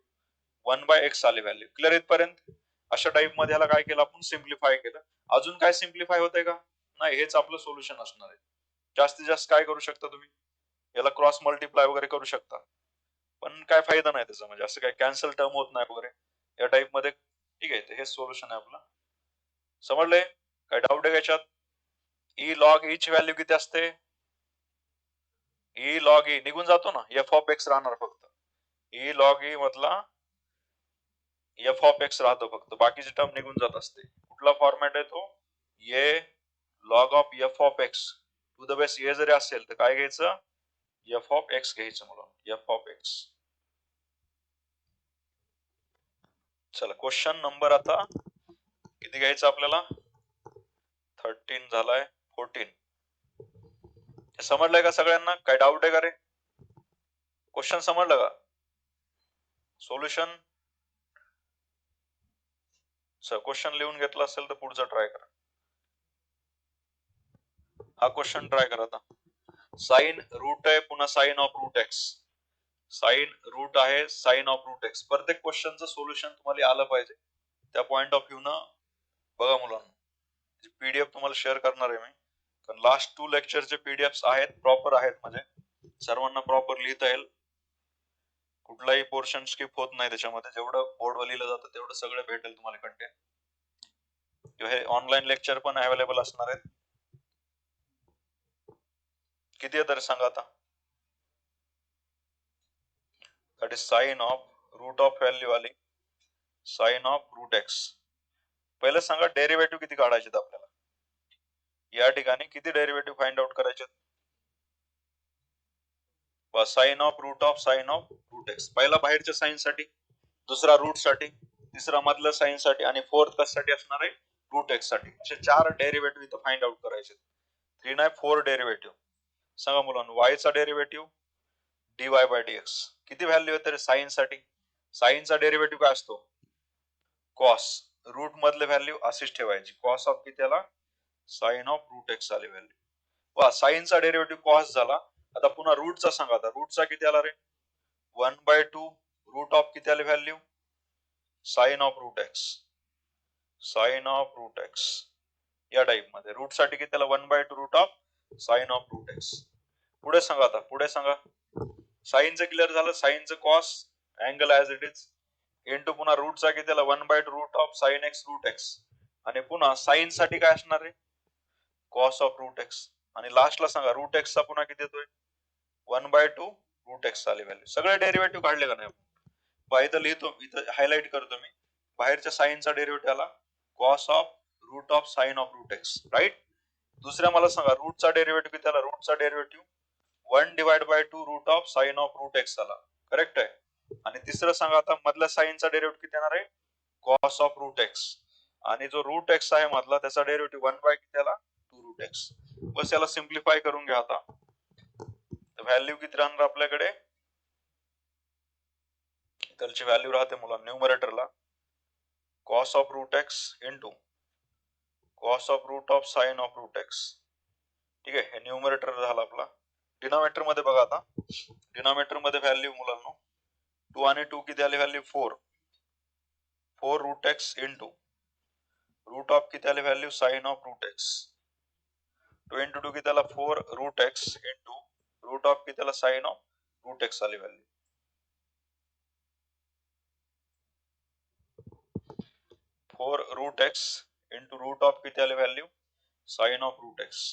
1 बाय एक्स आली व्हॅल्यू. क्लिअर इथपर्यंत? अशा टाइप मध्ये याला काय केलं आपण? सिम्प्लिफाय केलं. अजून काय सिम्प्लिफाय होतंय का? नाही, हेच आपलं सोल्युशन असणार आहे. जास्तीत जास्त काय करू शकता तुम्ही? याला क्रॉस मल्टिप्लाय वगैरे करू शकता, पण काय फायदा नाही त्याचा, म्हणजे असं काय कॅन्सल टर्म होत नाही वगैरे या टाइप मध्ये. ठीक आहे, हे सोल्युशन आहे आपलं. समजले? काय डाऊट आहे याच्यात? ई लॉग ई ची व्हॅल्यू किती असते? ई लॉग ई निघून जातो ना, एफ ऑफ एक्स राहणार फक्त. ई लॉग ई मधला एफ ऑफ एक्स राहतो फक्त, बाकीची टर्म निघून जात असते. कुठला फॉर्मॅट आहे तो? A log of f of x to the base a जरी असेल तर काय घ्यायचं? एफ ऑफ एक्स घ्यायचं मला, एफ ऑफ एक्स. चला क्वेश्चन नंबर आता किती घ्यायचं आपल्याला? 13 झालाय, 14. समजलंय का सगळ्यांना? काय डाऊट आहे का रे? क्वेश्चन समजलं का? सोल्युशन क्वेश्चन लिहून घेतला असेल तर पुढचा ट्राय करा. हा क्वेश्चन ट्राय करा आता. साइन रूट आहे, पुन्हा sine of root x. Sine root आहे, साइन ऑफ रूट एक्स. प्रत्येक क्वेश्चनचं सोल्युशन तुम्हाला आलं पाहिजे. त्या पॉइंट ऑफ व्ह्यू न बघा मुलांना. पीडीएफ तुम्हाला शेअर करणार आहे मी, कारण लास्ट 2 लेक्चरचे पीडीएफ आहेत, प्रॉपर आहेत, म्हणजे सर्वांना प्रॉपर लिहिता येईल. कुठलाही पोर्शन स्किप होत नाही त्याच्यामध्ये. जेवढं बोर्डवर लिहिलं जातं तेवढं सगळं भेटेल तुम्हाला कंटेंट. हे ऑनलाईन लेक्चर पण अवेलेबल असणार आहेत. किती आहे तरी सांगा आता? That is sine of root of value आली, साइन ऑफ रूट एक्स. पहिले सांगा डेरिव्हेटिव्ह किती काढायचे आपल्याला? या ठिकाणी किती डेरिव्हेटिव्ह फाइंड आउट करायचे? Sine of root x. पहिला बाहेरच्या साइन साठी, दुसरा रूट साठी, तिसरा मधल्या साइन साठी आणि फोर्थ कशासाठी असणार आहे? रूट एक्स साठी. असे 4 डेरिव्हेटिव्ह इथं फाइंड आउट करायचे. 3 नाही 4 डेरिव्हेटिव्ह. सांगा मुलांना. वाय चा डेरिव्हेटिव्ह dy बाय dx. किती व्हॅल्यू येते साइन साठी? साइन चा डेरिव्हेटिव्ह काय असतो? कॉस. रूट मधले व्हॅल्यू अशीच ठेवायची. कॉस ऑफ किती आला? साइन ऑफ रूट एक्स आली व्हॅल्यू. वा, साइन चा डेरिव्हेटिव्ह कॉस झाला. आता पुन्हा रूटचा सांगा. आता रूटचा किती आला रे? 1/2 रूट ऑफ किती आली value? Sine of root x. Sine of root x या टाइप मध्ये. रूट साठी किती आला? 1/2 root of sine of root x. पुढे सांगा. आता पुढे सांगा. साइनचं क्लिअर झालं. साइनचं cos angle as it is into पुन्हा रूटचा किती आला? 1/2 root of sine x root x. आणि पुन्हा साइन साठी काय असणार आहे? Cos of root x. आणि लास्टला सांगा रूट एक्स चा पुन्हा किती येतोय? 1/2 रूट एक्स आली व्हॅल्यू. सगळे डेरिव्हेटिव्ह काढले का नाही? इथं लिहितो, इथं हायलाइट करतो मी. बाहेरच्या साइनचा डेरिव्हेटिव्ह आला cos of root of sine of root x, right. दुसऱ्या मला सांगा रूटचा डेरिव्हेटिव्ह किती आला, रूटचा derivative 1/2 root of sine of root x आला, करेक्ट आहे. आणि तिसरं सांगा आता मधल्या साइनचा डेरिव्हेटिव्ह किती येणार आहे, कॉस ऑफ रूट एक्स. आणि जो रूट एक्स आहे मधला त्याचा डेरिव्हेटिव्ह 1 किती आला, 2 रूट एक्स. बस याला सिम्प्लिफाय करून घ्या आता. व्हॅल्यू किती राहणार आपल्याकडे, त्याची व्हॅल्यू राहते मुला न्यूमरेटरला cos of root x into cos of root of sine of root x. ठीक आहे, हे न्यूमरेटर झाला आपला. डिनॉमिनेटर मध्ये बघा आता, डिनॉमिनेटर मध्ये व्हॅल्यू मुलांनो 2 आणि 2 किती आली value 4 root x into root of किती आली value sine of root x. 2 into 2 किती आला 4 root x into root of किती आला साइन ऑफ रूट एक्स आली value. 4 root x into root of किती आली value sine of root x.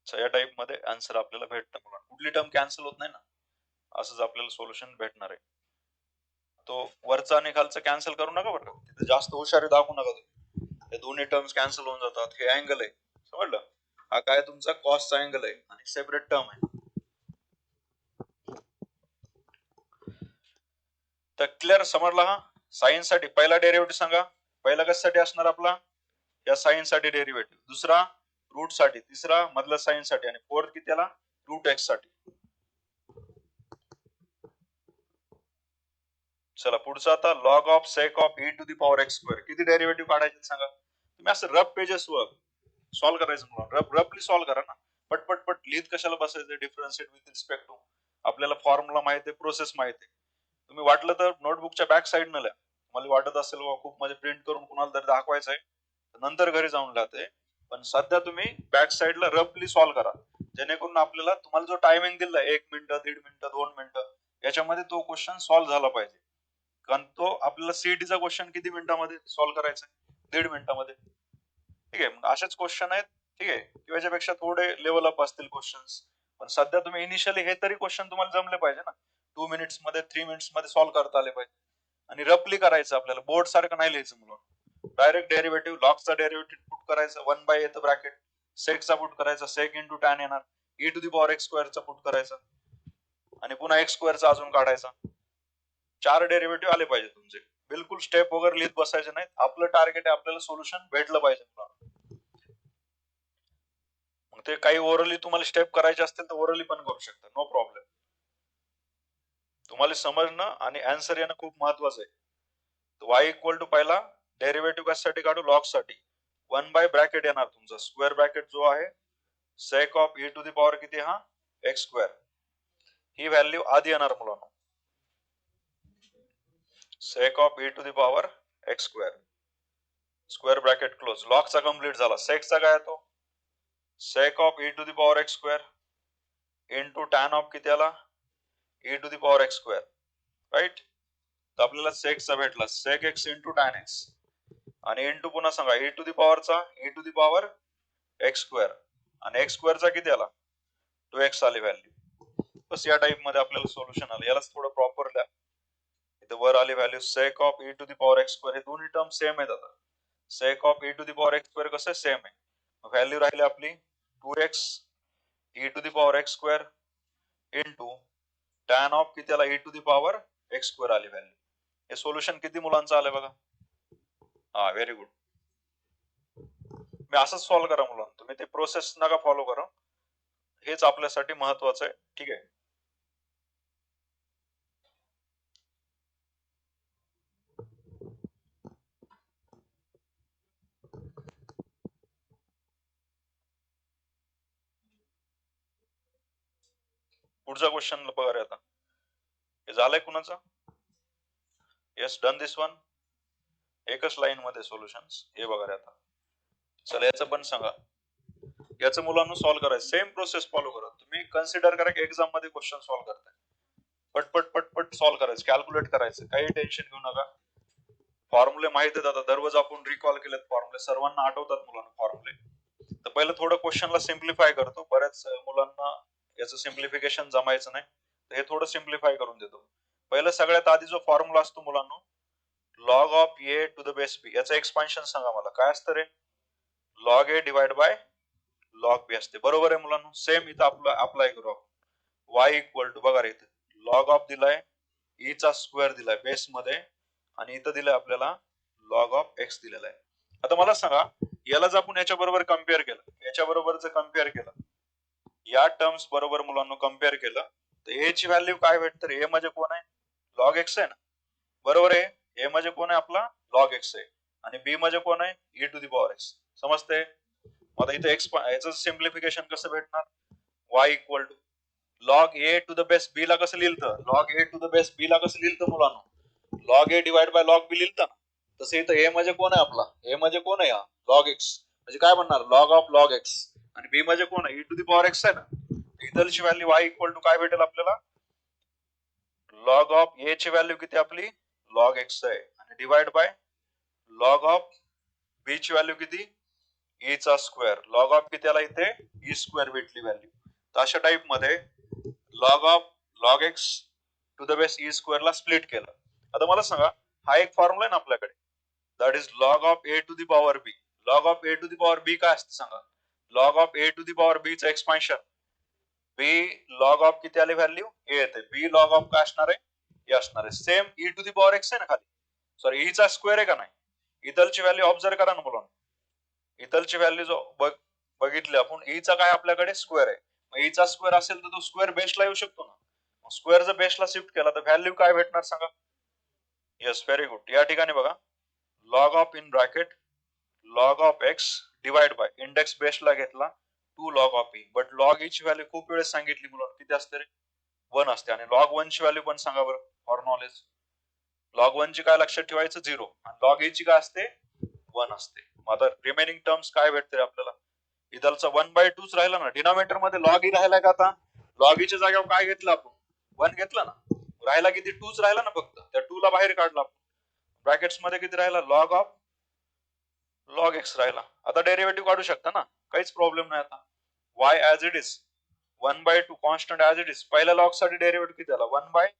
या टाइप मध्ये आन्सर आपल्याला भेटतं मुलांना. कुठली टर्म कॅन्सल होत नाही ना, असंच आपल्याला सोल्युशन भेटणार आहे. तो वरचा आणि खालचा कॅन्सल करू नका बरं, तिथे जास्त हुशारी दाखवू नका तुम्ही. हे दोन्ही टर्म्स कॅन्सल होऊन जातात. हे अँगल आहे, समजलं. हा काय तुमचा कॉसचा अँगल आहे आणि सेपरेट टर्म आहे. तर क्लिअर समजला. हा साइन साठी पहिला डेरिव्हेटिव्ह सांगा, पहिला कशासाठी असणार आपला, या साइन साठी डेरिव्हेटिव्ह. दुसरा रूट साठी, तिसरा मधला साइन साठी आणि फोर्थ किती आला रूट एक्स साठी. चला पुढचा आता log of sec of e to the power x square. किती डेरिव्हेटिव्ह काढायचे सांगा. तुम्ही असं रफ पेजेस वर सॉल्व्ह करायचं म्हणून रफली सॉल्व्ह करा ना. पटपट पट लिहित कशाला बसायचं, डिफरन्शिएट विथ रिस्पेक्ट टू. आपल्याला फॉर्म्युला माहिती आहे, प्रोसेस माहिती आहे. तुम्ही वाटलं तर नोटबुकच्या बॅक साइड न लिहा. तुम्हाला वाटत असेल खूप म्हणजे प्रिंट करून कुणाला तरी दाखवायचं आहे, नंतर घरी जाऊन लिहते. पण सध्या तुम्ही बॅक साइडला रफली सॉल्व्ह करा, जेणेकरून आपल्याला तुम्हाला जो टायमिंग दिला 1 मिनिट, 1.5 मिनिट, 2 मिनिटं, याच्यामध्ये तो क्वेश्चन सॉल्व्ह झाला पाहिजे. कारण तो आपल्याला सीईटीचा क्वेश्चन किती मिनिटांमध्ये सॉल्व्ह करायचा आहे, 1.5 मिनिटांमध्ये. ठीक आहे, मग असेच क्वेश्चन आहेत. ठीक आहे, किंवा याच्यापेक्षा थोडे लेवल अप असतील क्वेश्चन्स. पण सध्या तुम्ही इनिशियली हे तरी क्वेश्चन तुम्हाला जमले पाहिजे ना, 2 मिनिट्स मध्ये 3 मिनिट्स मध्ये सॉल्व्ह करता आले पाहिजे. आणि रफली करायचं आपल्याला, बोर्ड सारखं नाही लिहायचं मुलं. डायरेक्ट डेरिव्हेटिव्ह, लॉगचा डेरिव्हेटिव्ह पुट करायचा, 1 येतं ब्रॅकेट, सेकचा पुट करायचा, सेक इंटू टॅन येणार, e to the power x स्क्वेअरचा पुट करायचा आणि पुन्हा एक्स स्क्वेअरचा अजून काढायचा. 4 डेरिव्हेटिव्ह आले पाहिजे तुमचे. बिलकुल स्टेप वगैरे लिहित बसायचे नाहीत. आपलं टार्गेट आहे आपल्याला सोल्युशन भेटलं पाहिजे. मग ते काही ओरली तुम्हाला स्टेप करायचे असतील तर ओरली पण करू शकता, नो प्रॉब्लेम. तुम्हाला समजणं आणि आन्सर येणं खूप महत्वाचं आहे. y इक्वल टू पहिला डेरिव्हेटिव्ह कशासाठी काढू, लॉग साठी. 1 ब्रॅकेट येणार तुमचा, स्क्वेअर ब्रॅकेट जो आहे sec of e to the power किती, हा एक्स स्क्वेअर. ही व्हॅल्यू आधी येणार मुलांना, sec of e to the power x square, square bracket close. लॉगचा कंप्लीट झाला. सेकचा काय येतो, sec of e to the power x square into tan of किती आला e to the power x square, right. तर आपल्याला सेकचा भेटला sec x into tan x आणि इंटू पुन्हा सांगा e टू द पॉवरचा e to the power x square आणि एक्स स्क्वेअरचा किती आला 2x आली व्हॅल्यू. बस या टाइप मध्ये आपल्याला सोल्युशन आलं. यालाच थोडं प्रॉपर लिहा. इथे वर आली value sec of e to the power x square. हे दोन्ही टर्म सेम आहेत. आता sec of e to the power x square कसं सेम आहे, व्हॅल्यू राहिली आपली 2x e to the power x square into tan of किती आला e to the power x square आली व्हॅल्यू. हे सोल्युशन किती मुलांचं आलंय बघा. हा व्हेरी गुड. मी असंच सॉल्व्ह करा मुलांना, तुम्ही ते प्रोसेस नका फॉलो करा, हेच आपल्यासाठी महत्वाचं आहे. ठीक आहे. पुढचा क्वेश्चन बघा रे आता. हे झालंय कुणाचं, येस डन दिस वन. एकच लाईन मध्ये सोल्युशन्स. हे बघा रे आता. चला याचं पण सांगा. याचं मुलांना सॉल्व्ह करायचं, सेम प्रोसेस फॉलो करा. तुम्ही कन्सिडर करा की एक्झाम मध्ये क्वेश्चन सॉल्व्ह करताय, पटपट पटपट सॉल्व्ह करायचं, कॅल्क्युलेट करायचं, काही टेन्शन घेऊ नका. फॉर्म्युले माहित आहेत आता, दररोज आपण रिकॉल केलेत फॉर्म्युले, सर्वांना आठवतात मुलांना फॉर्म्युले. तर पहिलं थोडं क्वेश्चनला सिम्प्लिफाय करतो. बऱ्याच मुलांना याचं सिम्प्लिफिकेशन जमायचं नाही, तर हे थोडं सिम्प्लिफाय करून देतो. पहिलं सगळ्यात आधी जो फॉर्म्युला असतो मुलांना, log of a to the base b याचं एक्सपान्शन सांगा मला काय असतं रे. Log a divide by log b असते. बरोबर आहे मुलांना. सेम इथं अप्लाय करू आपण. वाय इक्वल टू बघा रे इथे लॉग ऑफ दिलाय e चा स्क्वेअर दिलाय बेस मध्ये आणि इथं दिलंय आपल्याला लॉग ऑफ एक्स दिलेला आहे. आता मला सांगा याला जर आपण याच्या बरोबर कम्पेअर केलं याच्या बरोबर जर कम्पेअर केलं या टर्म्स बरोबर मुलांना कम्पेअर केलं तर ए ची व्हॅल्यू काय भेटते. ए म्हणजे कोण आहे लॉग एक्स आहे ना. बरोबर आहे. ए म्हणजे कोण आहे आपला लॉग एक्स आहे आणि बी म्हणजे कोण आहे e to the power x. समजते. आता इथे एक्स याचं सिम्प्लिफिकेशन कसं भेटणार. Y equal to log a to the base b ला कसं लिहिलं. Log a to the base b ला कसं लिहिलं मुलांना. Log a divide by log b लिहिलं ना. तसं इथं ए म्हणजे कोण आहे आपला ए म्हणजे कोण आहे हा लॉग एक्स म्हणजे काय म्हणणार लॉग ऑफ लॉग एक्स आणि बी म्हणजे कोण आहे e to the power x आहे ना. इथलची व्हॅल्यू y इक्वल टू काय भेटेल आपल्याला लॉग ऑफ ए ची व्हॅल्यू किती आपली लॉग एक्स आहे आणि डिवाइड बाय लॉग ऑफ बी ची व्हॅल्यू किती e चा स्क्वेअर. लॉग ऑफ किती आला इथे e स्क्वेअर भेटली व्हॅल्यू. तर अशा टाइप मध्ये log of log x to the base e square ला स्प्लिट केलं. आता मला सांगा हा एक फॉर्म्युला आहे ना आपल्याकडे that is log of a to the power b. log of a to the power b काय असतं सांगा. log of a to the power b चं एक्सपान्शन b log of किती आली व्हॅल्यू a येते b log of काय असणार आहे हे असणार आहे. Same e to the power x आहे ना खाली सॉरी e चा स्क्वेअर आहे का नाही. इथलची व्हॅल्यू ऑब्झर्व करा ना मुलांना. इथलची व्हॅल्यू जो बघितली आपण e चा काय आपल्याकडे स्क्वेअर आहे. मग e चा स्क्वेअर असेल तर तो स्क्वेअर बेसला येऊ शकतो ना. स्क्वेअर जर बेसला शिफ्ट केला तर व्हॅल्यू काय भेटणार सांगा. Yes very good. या ठिकाणी बघा log of in bracket log of x divide by index बेसला घेतला to log of e. But log e ची व्हॅल्यू खूप वेळेस सांगितली मुलं किती असते रे 1 असते आणि लॉग 1 ची व्हॅल्यू पण सांगा बरं फॉर नॉलेज. लॉग 1 ची काय लक्षात ठेवायचं 0 आणि लॉग ई ची काय असते 1 असते. मग आता रिमेनिंग टर्म्स काय भेटते आपल्याला. इथलचा 1/2 राहिला ना. डिनॉमिनेटर मध्ये लॉग ई राहिला का आता लॉग ई च्या जागेवर काय घेतलं आपण 1 घेतला ना. राहिला किती 2च राहिला ना फक्त त्या 2 ला बाहेर काढला आपण. ब्रॅकेट्स मध्ये किती राहिला लॉग ऑफ लॉग एक्स राहिला. आता डेरिव्हेटिव्ह काढू शकता ना काहीच प्रॉब्लेम नाही. आता y as it is 1/2 constant as it is. पहिल्या लॉग साठी डेरिव्हेटिव्ह किती आला 1 बाय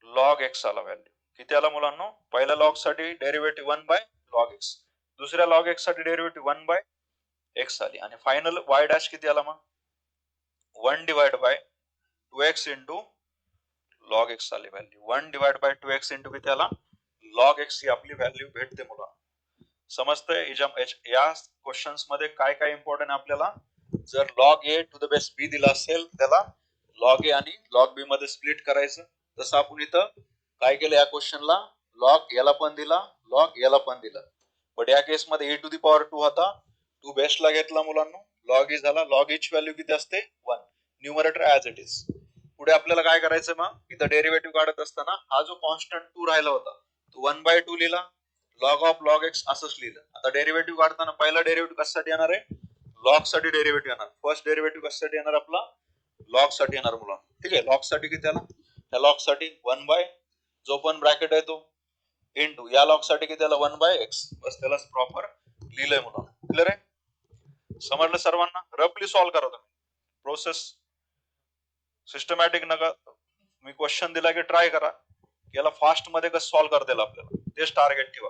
लॉग एक्स आला व्हॅल्यू किती आला मुलांना. पहिल्या लॉग साठी डेरिव्हेटिव्ह 1 बाय लॉग एक्स. दुसऱ्या लॉग एक्स साठी डेरिव्हेटिव्ह 1 बाय एक्स आली आणि फायनल y डॅश किती आला मग 1 divide by 2x into log x आली value. 1 divide by 2x into किती आला लॉग एक्स ही आपली व्हॅल्यू भेटते मुलांना. समजतंय. या क्वेश्चन्स मध्ये काय काय इम्पॉर्टंट आपल्याला जर log a to the base b दिला असेल त्याला लॉग ए आणि लॉग बी मध्ये स्प्लिट करायचं. तसं आपण इथं काय केलं या क्वेश्चनला लॉग याला पण दिला लॉग याला पण दिला. बट या केस मध्ये ए टू द पॉवर 2 होता 2 बेसला घेतला मुलांना लॉग ए झाला. लॉग ए ची व्हॅल्यू किती असते 1 न्यूमरेटर ऍज इट इज. पुढे आपल्याला काय करायचं मग इथं डेरिव्हेटिव्ह काढत असताना हा जो कॉन्स्टंट 2 राहिला होता तो 1/2 लिहिला लॉग ऑफ लॉग एक्स असंच लिहिलं. आता डेरिव्हेटिव्ह काढताना पहिला डेरिव्हेटिव्ह कशासाठी येणार आहे लॉग साठी डेरिव्हेटिव्ह येणार. फर्स्ट डेरिव्हेटिव्ह कशासाठी येणार आपला लॉग साठी येणार मुलांना. ठीक आहे. लॉग साठी किती आला त्या लॉग साठी 1 बाय जो पण ब्रॅकेट आहे तो इंटू या लॉग साठी किती आला 1 बाय एक्स. बस त्याला प्रॉपर लिहिलंय मुलांना. क्लिअर आहे. समजलं सर्वांना. रफली सॉल्व्ह करा तुम्ही प्रोसेस सिस्टमॅटिक नका. मी क्वेश्चन दिला की ट्राय करा याला फास्ट मध्ये कसं सॉल्व्ह करता येईल आपल्याला तेच टार्गेट ठेवा.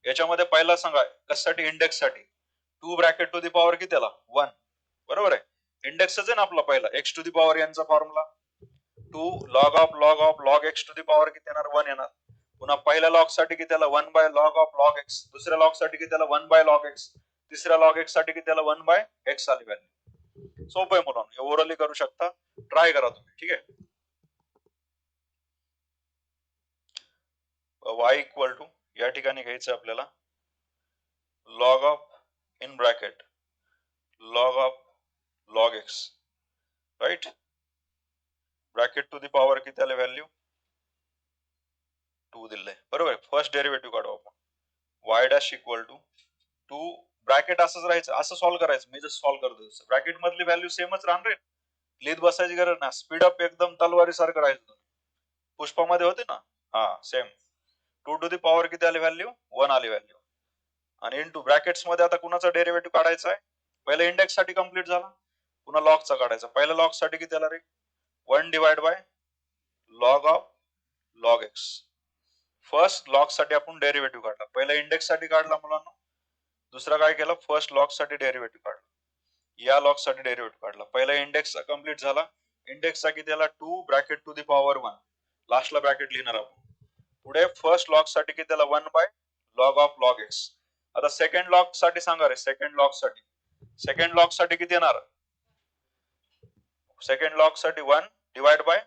याच्यामध्ये पहिला सांगा कशासाठी इंडेक्स साठी 2 ब्रॅकेट टू दी पॉवर किती आला 1 बरोबर आहे. इंडेक्सच आहे ना आपला पहिला एक्स टू दी पॉवर यांचा formula 2 log log x to the power किती येणार 1 येणार. पुन्हा पहिल्या लॉग साठी किती आला 1 by log of log x. दुसऱ्या लॉग साठी किती आला 1 बाय लॉग एक्स. तिसऱ्या लॉग एक्स साठी किती आला 1 बाय एक्स आली व्हॅल्यू. सोपं आहे मुलांना. ओव्हरऑली करू शकता. ट्राय करा तुम्ही. ठीक आहे. y इक्वल टू या ठिकाणी घ्यायचं आपल्याला log of in bracket log of log x right bracket to the power किती आले व्हॅल्यू 2 दिले बरोबर. फर्स्ट डेरिव्हेटिव्ह काढू आपण y dash equal to 2 bracket असंच राहायचं असं सॉल्व्ह करायचं. मी जसं सॉल्व्ह करतो ब्रॅकेट मधली व्हॅल्यू सेमच राहणार आहे. लिहित बसायची गरज नाही. स्पीड अप एकदम तलवारी सारखं राहायचं. पुष्पामध्ये होते ना हा सेम 2 टू दी पॉवर किती आली व्हॅल्यू 1 आली व्हॅल्यू आणि इंटू ब्रॅकेट्स मध्ये आता कुणाचा डेरिव्हेटिव्ह काढायचा आहे. पहिला इंडेक्स साठी कंप्लीट झाला पुन्हा लॉगचा काढायचा. पहिल्या लॉग साठी किती आला रे 1 divide by log of log x first log साठी आपण डेरिव्हेटिव्ह काढला, पहिला इंडेक्स साठी काढला मुलांना, दुसरा काय केला, फर्स्ट लॉग साठी डेरिव्हेटिव्ह काढला, या लॉग साठी डेरिव्हेटिव्ह काढला. पहिला इंडेक्स कम्प्लीट झाला, इंडेक्सचा किती आला 2 ब्रॅकेट टू दी पॉवर 1, लास्टला ब्रॅकेट लिहिणार आपण. पुढे फर्स्ट लॉग साठी किती आला 1 by log of log x. आता सेकंड लॉग साठी सांगा रे, सेकंड लॉग साठी किती येणार, सेकंड लॉग साठी 1 डिवाइड बाय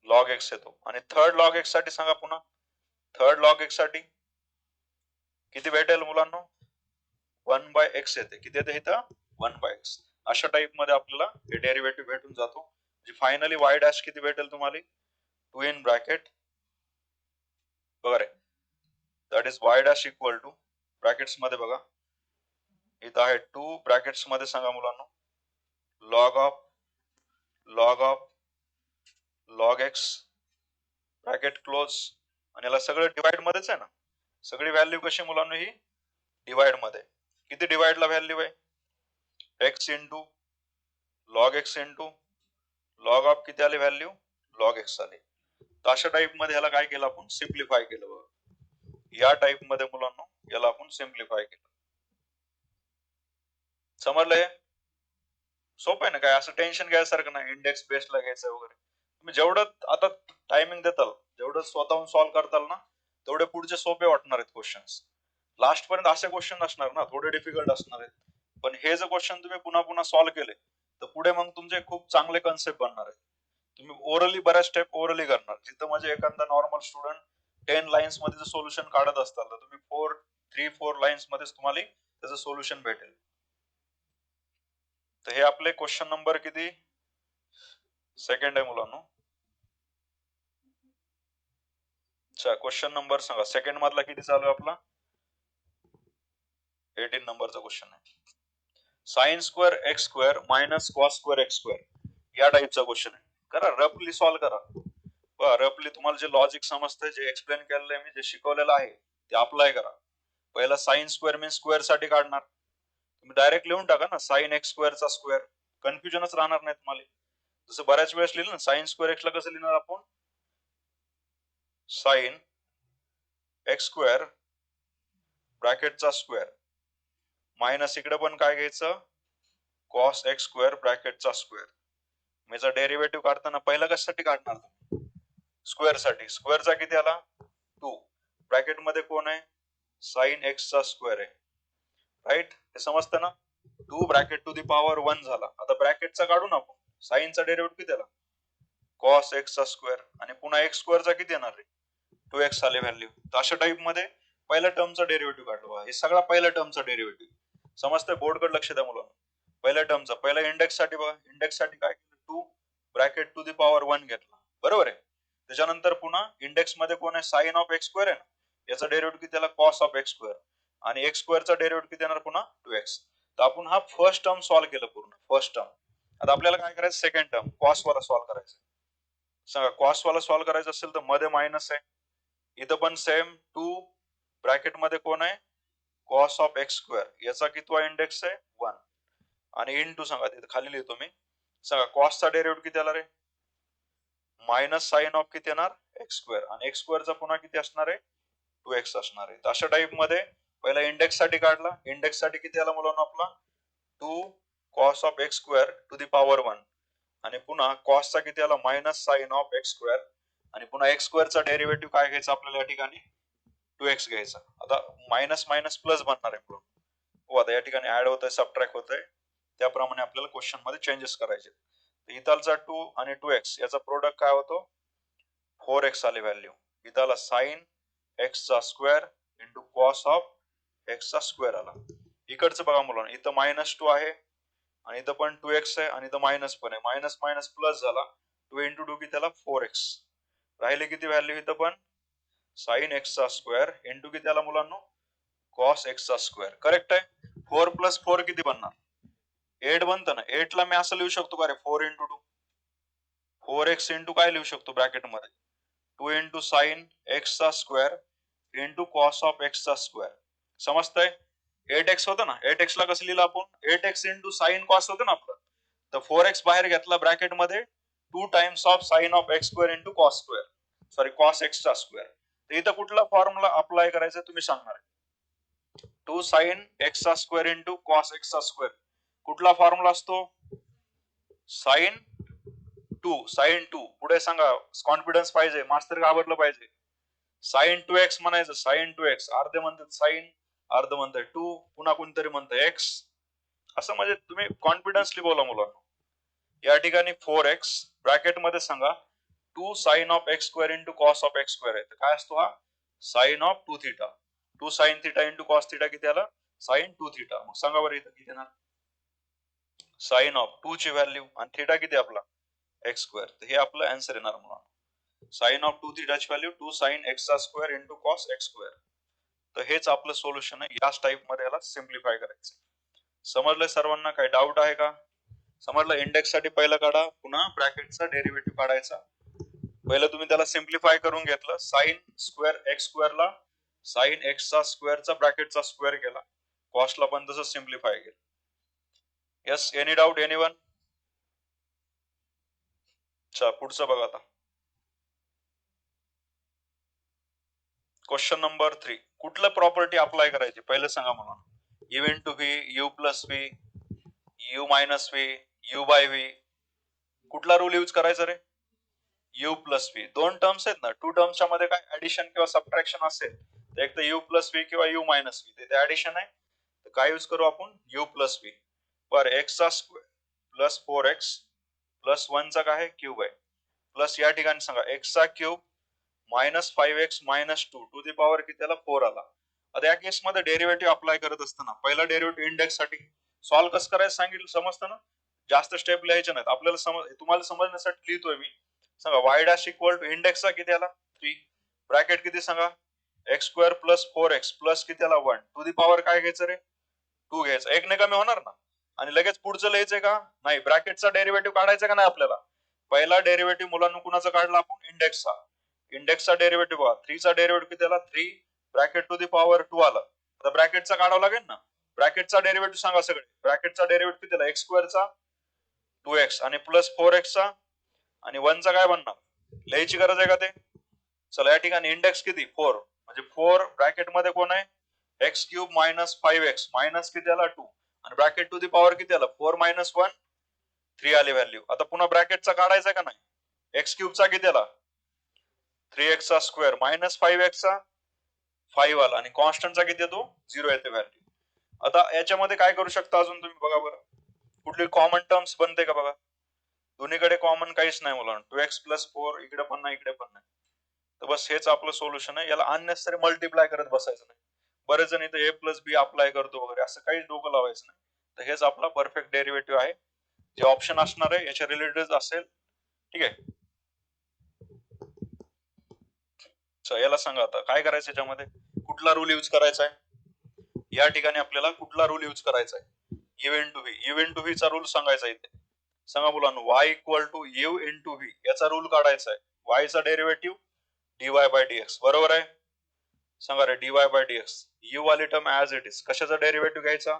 लॉग एक्स येतो. आणि थर्ड लॉग एक्स साठी सांगा पुन्हा, थर्ड लॉग एक्स साठी किती भेटेल मुलांना, 1 बाय एक्स येते. किती येते इथं 1 बाय एक्स. अशा टाइप मध्ये आपल्याला हे डेरिव्हेटिव्ह भेटून जातो. जी फायनली y डॅश किती भेटेल तुम्हाला 2 इन ब्रॅकेट बघा रे, that is y dash equal to brackets मध्ये बघा इथं आहे 2 ब्रॅकेट्स मध्ये सांगा मुलांना log of log x bracket close, आणि याला सगळं डिवाइड मध्येच आहे ना, सगळी व्हॅल्यू कशी मुलांना ही डिवाइड मध्ये. किती डिवाइडला व्हॅल्यू आहे x into log x into log of किती आली व्हॅल्यू लॉग एक्स आली. तर अशा टाइप मध्ये याला काय केलं आपण सिम्प्लिफाय केलं बघा, या टाइप मध्ये मुलांना याला आपण सिम्प्लिफाय केलं. समजलंय, सोपं आहे ना, काय असं टेन्शन घ्यायसारखं नाही, इंडेक्स बेसला घ्यायचं वगैरे. तुम्ही जेवढं आता टायमिंग देताल, जेवढं स्वतःहून सॉल्व्ह करताल ना, तेवढे पुढचे सोपे वाटणार आहेत क्वेश्चन्स. लास्ट पर्यंत असे क्वेश्चन असणार ना, थोडे डिफिकल्ट असणार आहेत, पण हे जर क्वेश्चन तुम्ही पुन्हा पुन्हा सॉल्व्ह केले तर पुढे मग तुमचे खूप चांगले कन्सेप्ट बनणार आहेत. तुम्ही ओरली बऱ्याच स्टेप ओरली करणार, जिथं म्हणजे एखादा नॉर्मल स्टुडंट 10 लाईन्स मध्ये जर सोल्युशन काढत असताल तर तुम्ही 3-4 लाईन्स मध्येच तुम्हाला त्याचं सोल्युशन भेटेल. तर हे आपले क्वेश्चन नंबर किती सेकंड आहे मुलांनो. अच्छा, क्वेश्चन नंबर सांगा सेकंड मधला किती चालू आहे आपला 18 नंबरचा क्वेश्चन आहे. Sine square x square minus cos square x square या टाइपचा क्वेश्चन आहे. करा रफली सॉल्व्ह करा, रफली तुम्हाला जे लॉजिक समजतंय, जे एक्सप्लेन केलेलं आहे मी, जे शिकवलेलं आहे ते अप्लाय करा. पहिला साइन स्क्वेअर मीन स्क्वेअर साठी काढणार, तुम्ही डायरेक्ट लिहून टाका ना साइन एक्स स्क्वेअरचा स्क्वेअर, कन्फ्युजनच राहणार नाही तुम्हाला. जसं बऱ्याच वेळेस लिहिलं ना साइन स्क्वेअर एक्स ला कसं लिहिणार आपण साइन एक्स स्क्वेअर ब्रॅकेटचा स्क्वेअर मायनस इकडे पण काय घ्यायचं कॉस एक्स स्क्वेअर ब्रॅकेटचा स्क्वेअर. याचा डेरिव्हेटिव्ह काढताना पहिला कशासाठी काढणार स्क्वेअर साठी, स्क्वेअरचा किती आला 2, ब्रॅकेट मध्ये कोण आहे साइन एक्स चा स्क्वेअर आहे, राईट. हे समजतं ना, 2 ब्रॅकेट टू दी पॉवर 1 झाला. आता ब्रॅकेटचा काढू ना आपण, साइनचा डेरिव्हेटिव्ह किती आला कॉस एक्स चा स्क्वेअर, आणि पुन्हा एक्स स्क्वेअरचा किती येणार रे 2x आले व्हॅल्यू. तर अशा टाइप मध्ये पहिल्या टर्मचा डेरिव्हेटिव्ह काढलो, हे सगळा पहिल्या टर्मचा डेरिव्हेटिव्ह. समजतंय, बोर्डकडे लक्ष द्या मुलांना. पहिल्या टर्मचा पहिल्या इंडेक्स साठी बघा, इंडेक्स साठी काय केलं 2 ब्रॅकेट टू दी पॉवर 1 घेतला, बरोबर आहे. त्याच्यानंतर पुन्हा इंडेक्स मध्ये कोण आहे साइन ऑफ एक्स स्क्वेअर आहे ना, याचा डेरिव्हेटिव्ह किती आला कॉस ऑफ एक्स स्क्वेअर, आणि एक्स स्क्वेअरचा डेरिव्हेटिव्ह किती येणार पुन्हा 2x. तर आपण हा फर्स्ट टर्म सॉल्व्ह केलं पूर्ण फर्स्ट टर्म. आता आपल्याला काय करायचं सेकंड टर्म कॉस वाला सॉल्व्ह करायचं. सांगा कॉस वाला सॉल्व्ह करायचं असेल तर मध्ये मायनस आहे, इथं पण सेम 2 ब्रॅकेट मध्ये कोण आहे कॉस ऑफ एक्स स्क्वेअर, याचा कितवा इंडेक्स आहे 1, आणि इंटू सांगा तिथे खाली लिहितो मी. सांगा कॉसचा डेरिव्हेटिव्ह किती आला रे मायनस साइन ऑफ किती येणार एक्स स्क्वेअर, आणि एक्स स्क्वेअरचा पुन्हा किती असणार आहे 2x असणार आहे. तर अशा टाइप मध्ये पहिला इंडेक्स साठी काढला, इंडेक्स साठी किती आला मुलांना आपला 2 cos of x square to the power 1, आणि पुन्हा कॉसचा किती आला minus sine of x square, आणि पुन्हा एक्स स्क्वेअरचा डेरिव्हेटिव्ह काय घ्यायचा आपल्याला या ठिकाणी 2x घ्यायचा. आता मायनस मायनस प्लस बनणार आहे पुढे, हो आता या ठिकाणी ऍड होत आहे सबट्रॅक्ट होत आहे, त्याप्रमाणे आपल्याला क्वेश्चन मध्ये चेंजेस करायचे. इथालचा 2 आणि 2x याचा प्रोडक्ट काय होतो 4x आली व्हॅल्यू, इथाला साइन एक्स चा square into cos of x चा स्क्वेअर आला. इकडचं बघा मुलांना, इथं -2 आहे आणि इथं पण 2x आहे, आणि इथं मायनस पण आहे, मायनस मायनस प्लस झाला, 2 इंटू 2 किती त्याला 4x, राहिले किती व्हॅल्यू इथं पण साइन एक्स चा स्क्वेअर इंटू किती आला मुलांना कॉस एक्स चा स्क्वेअर. करेक्ट आहे. 4 + 4 किती बनणार 8 बनतं ना, 8 ला मी असं लिहू शकतो का रे 4 इंटू 2, 4x इंटू काय लिहू शकतो ब्रॅकेट मध्ये 2 इंटू साइन एक्स चा square into cos of x चा स्क्वेअर. समजतंय, 8x होतं ना, 8x ला कसं लिहिलं आपण 8x इंटू साइन कॉस होतं ना आपलं, तर 4x बाहेर घेतला ब्रॅकेट मध्ये 2 times of sine of x square into cos square. Sorry cos एक्सचा स्क्वेअर. तर इथं कुठला फॉर्म्युला अप्लाय करायचा तुम्ही सांगणार. 2 साइन एक्सचा स्क्वेअर इंटू कॉस एक्सचा स्क्वेअर. कुठला फॉर्म्युला असतो? साइन 2 पुढे सांगा, कॉन्फिडन्स पाहिजे, मास्तर घाबरलं पाहिजे. साइन 2x म्हणायचं, साइन 2x. अर्धे म्हणतात साइन, अर्ध म्हणतात 2, पुन्हा कोणतरी म्हणतं x. असं म्हणजे तुम्ही कॉन्फिडन्सली बोला मुलांना. या ठिकाणी 4x ब्रॅकेट मध्ये सांगा 2 sine of x square into cos of x square आहे. तर काय असतो हा? Sine of 2 theta. 2 sine theta into cos theta किती आला? Sine 2 theta. मग सांगा बरं इथं किती येणार? साइन ऑफ 2 ची व्हॅल्यू आणि थीटा किती आपला? X square. तर हे आपलं आन्सर येणार मुलांना. साइन ऑफ 2 थीटाची व्हॅल्यू 2 साइन एक्सचा square into cos x square. तर हेच आपलं सोल्युशन आहे. याच टाइप मध्ये याला सिम्प्लिफाय करायचं. समजलंय सर्वांना? काही डाऊट आहे का? समजलं? इंडेक्स साठी पहिला काढा, पुन्हा ब्रॅकेटचा डेरिव्हेटिव्ह काढायचा. पहिलं तुम्ही त्याला सिम्प्लिफाय करून घेतलं. साइन स्क्वेअर एक्स स्क्वेअरला साइन एक्सचा स्क्वेअरचा ब्रॅकेटचा स्क्वेअर केला. कॉस्टला पण तसं सिम्प्लिफाय केलं. Yes, any doubt anyone? अच्छा, पुढचं बघा आता. Question number 3. कुठलं प्रॉपर्टी अप्लाय करायची पहिलं सांगा मला. U into v, u plus v, u minus v, u by v. कुठला रूल यूज करायचा रे? U plus v. दोन टर्म्स आहेत ना, टू टर्म्सच्या मध्ये काय ऍडिशन किंवा सबट्रॅक्शन असेल तर एक तर यू प्लस व्ही किंवा यू मायनस व्ही, ते ऍडिशन आहे. तर काय यूज करू आपण? You plus V. पर एक्सचा स्क्वेअर प्लस 4x प्लस 1 चा काय आहे? क्यूब आहे. प्लस या ठिकाणी सांगा एक्सचा cube minus 5x minus 2 to the power किती आला? 4 आला. आता या केस मध्ये डेरिव्हेटिव्ह अप्लाय करत असताना पहिला डेरिव्हेटिव्ह इंडेक्स साठी सॉल्व्ह कसं करायचं सांगितलं, समजतं ना? जास्त स्टेप लिहायचे नाहीत आपल्याला, तुम्हाला समजण्यासाठी लिहितोय मी. सांगा y डॅश इक्वल टू इंडेक्सचा किती आला? 3. ब्रॅकेट किती सांगा? X square plus 4x plus किती आला? 1 टू दी पॉवर काय घ्यायचं रे? 2 घ्यायचं. एक नाही कमी होणार ना? आणि लगेच पुढचं लिहायचंय का? नाही, ब्रॅकेटचा डेरिव्हेटिव्ह काढायचा का नाही आपल्याला? पहिला डेरिव्हेटिव्ह मुलांना कुणाचा काढला आपण? इंडेक्सचा. इंडेक्सचा डेरिव्हेटिव्ह बघा, 3 चा डेरिव्हेटिव्ह किती आला? 3 ब्रॅकेट टू दी पॉवर 2 आला. आता ब्रॅकेटचा काढावा लागेल ना. ब्रॅकेटचा डेरिव्हेटिव्ह सांगा सगळे. ब्रॅकेटचा डेरिव्हेटिव्ह किती आला? एक्स स्क्वेअरचा 2x आणि प्लस 4x चा आणि 1 चा काय बनणार? लिहायची गरज आहे का ते? चला, या ठिकाणी इंडेक्स किती? 4. म्हणजे 4 ब्रॅकेट मध्ये कोण आहे? X cube minus 5x minus किती आला? 2 आणि ब्रॅकेट टू दी पॉवर किती आला? 4 मायनस 1 3 आली व्हॅल्यू. आता पुन्हा ब्रॅकेटचा काढायचा का नाही? एक्स क्यूबचा किती आला? 3x चा स्क्वेअर मायनस 5x चा 5 आला आणि कॉन्स्टंटचा किती येतो? 0 येते व्हॅल्यू. आता याच्यामध्ये काय करू शकता अजून तुम्ही बघा बरं. कुठली कॉमन टर्म्स बनते का बघा. दोन्हीकडे कॉमन काहीच नाही मुलांना. 2x प्लस 4 इकडे पण नाही, इकडे पण नाही. तर बस हेच आपलं सोल्युशन आहे. याला अननेसेसरी मल्टिप्लाय करत बसायचं नाही. बरेच जण इथं ए प्लस बी अप्लाय करतो वगैरे, असं काहीच डोकं लावायचं नाही. तर हेच आपला परफेक्ट डेरिव्हेटिव्ह आहे. जे ऑप्शन असणार आहे याच्या रिलेटेड असेल. ठीक आहे. याला सांगा आता काय करायचं. याच्यामध्ये कुठला रूल यूज करायचा आहे? या ठिकाणी आपल्याला कुठला रूल यूज करायचा आहे? U into v. U into v चा रूल सांगायचा इथे. सांगा मुलांना. y equal to u into v याचा रूल काढायचा आहे. y चा डेरिव्हेटिव्ह dy बाय dx. बरोबर आहे? सांगा रे. dy by dx. u वाली टर्म ऍज इट इज. कशाचा डेरिव्हेटिव्ह घ्यायचा?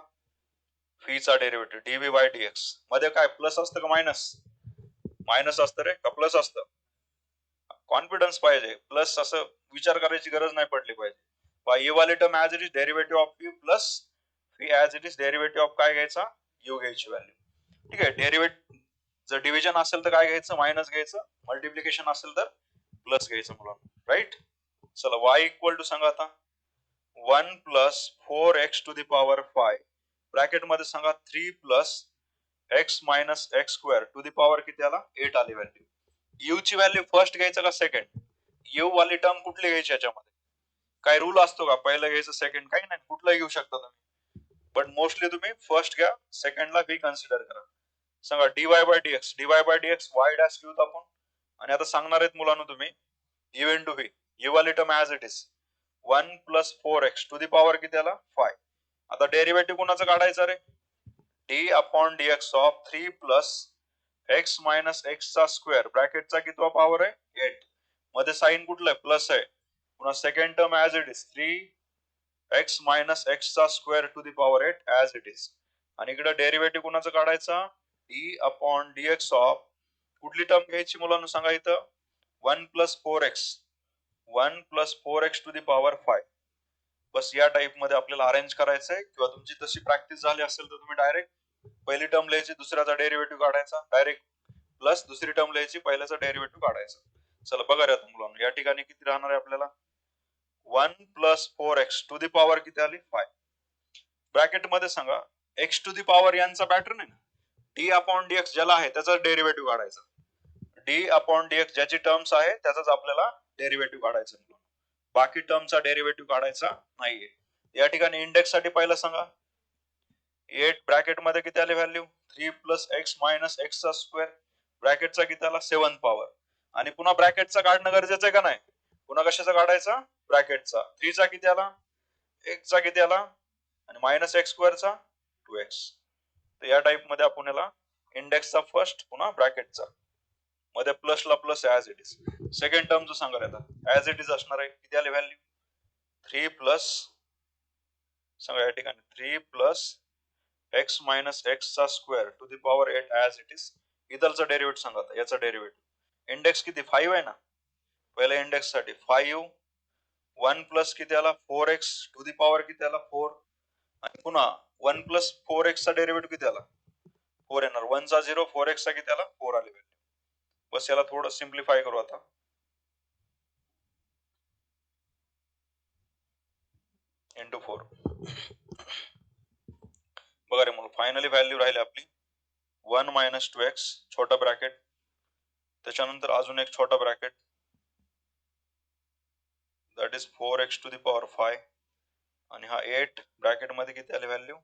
व्ही चा डेरिव्हेटिव्ह dv बाय dx. मध्ये काय प्लस असतं का मायनस? मायनस असतं रे का प्लस असतं? कॉन्फिडन्स पाहिजे. प्लस असं विचार करायची गरज नाही पडली पाहिजे. यू वाली term as it is derivative of you plus v as it is derivative of काय घ्यायचा? यू घ्यायची व्हॅल्यू. ठीक आहे. डेरिव्हेटिव्ह जर डिव्हिजन असेल तर काय घ्यायचं? मायनस घ्यायचं. मल्टिप्लिकेशन असेल तर प्लस घ्यायचं मुलांना. राईट. चला, y इक्वल टू सांगा आता 1 plus 4x to the power 5 bracket मध्ये सांगा 3 plus x minus x square to the power किती आला? 8 आली व्हॅल्यू. यू ची व्हॅल्यू फर्स्ट घ्यायचं का सेकंड? यू वाली टर्म कुठली घ्यायची याच्यामध्ये? काय रूल असतो का? पहिलं घ्यायचं सेकंड? काही नाही, कुठलं घेऊ शकता तुम्ही. बट मोस्टली तुम्ही फर्स्ट घ्या, सेकंडला व्ही कन्सिडर करा. सांगा dy by dx. dy by dx y dash घेऊत आपण. आणि आता सांगणार आहेत मुलांना तुम्ही यू इंटू व्ही. यू वाली term as it is 1 plus 4x to the power किती आला? 5. आता डेरिव्हेटिव्ह कोणाचं काढायचं रे? D upon dx of 3 plus x minus x चा स्क्वेअर ब्रॅकेटचा कितवा पॉवर आहे? 8. मध्ये साइन कुठलं आहे? प्लस आहे. पुन्हा second term as it is 3x minus x चा square to the power 8 as it is. आणि इकडे डेरिव्हेटिव्ह कोणाचं काढायचा? डी अपॉन dx ऑफ कुठली टर्म घ्यायची मुलांना सांगा इथं? 1 plus 4x 1 plus 4x to the power 5. बस या टाइप मध्ये आपल्याला अरेंज करायचं आहे, किंवा तुमची तशी प्रॅक्टिस झाली असेल तर तुम्ही डायरेक्ट पहिली टर्म लिहायची, दुसऱ्याचा डेरिव्हेटिव्ह काढायचा, डायरेक्ट प्लस दुसरी टर्म लिहायची, पहिल्याचा डेरिव्हेटिव्ह काढायचा. चला बघा रे मुलांना, या ठिकाणी किती राहणार आहे आपल्याला, 1 plus 4x to the power किती आली, 5. ब्रॅकेट मध्ये सांगा x टू दी पॉवर यांचा पॅटर्न आहे ना, d अपॉन dx ज्याला आहे त्याचा डेरिव्हेटिव्ह काढायचा, d अपॉन dx ज्याची टर्म्स आहे त्याचाच आपल्याला डेरिव्हेटिव्ह काढायचा, बाकी टर्मचा डेरिव्हेटिव्ह काढायचा नाहीये. या ठिकाणी इंडेक्स साठी पहिला सांगा, 8 ब्रॅकेट मध्ये किती आले value, 3 plus x minus x चा स्क्वेअर, ब्रॅकेटचा किती आला, 7 पॉवर, आणि पुन्हा ब्रॅकेटचा काढणं गरजेचं आहे का नाही, पुन्हा कशाचा काढायचा, ब्रॅकेटचा. 3 चा किती आला, x चा किती आला, आणि मायनस एक्स स्क्वेअरचा 2x. तर या टाइप मध्ये आपण याला इंडेक्सचा फर्स्ट पुन्हा ब्रॅकेटचा मध्ये प्लसला plus as it is. Second टर्मचं सांगा आता, ऍज इट इज असणार आहे, किती आले व्हॅल्यू, 3 प्लस सांगा या ठिकाणी 3 प्लस एक्स मायनस एक्स चा square to the power 8 as it is. इथलचा डेरिव्हेटिव्ह सांगा आता, याचा डेरिव्हेटिव्ह, इंडेक्स किती 5 आहे ना, पहिल्या इंडेक्स साठी 5, 1 प्लस किती आला 4x टू दी पॉवर किती आला 4, आणि पुन्हा 1 प्लस 4x चा डेरिव्हेटिव्ह किती आला 4 येणार, 1 चा 0, 4x चा किती आला 4 आले व्हॅल्यू. बस याला थोडं सिम्प्लिफाय करू आता, इंटू 4. बघा रे मग फायनली व्हॅल्यू राहिली आपली 1 मायनस 2x छोटा ब्रॅकेट, त्याच्यानंतर अजून एक छोटा bracket, that is 4x to the power 5, आणि हा 8 ब्रॅकेट मध्ये किती आले value,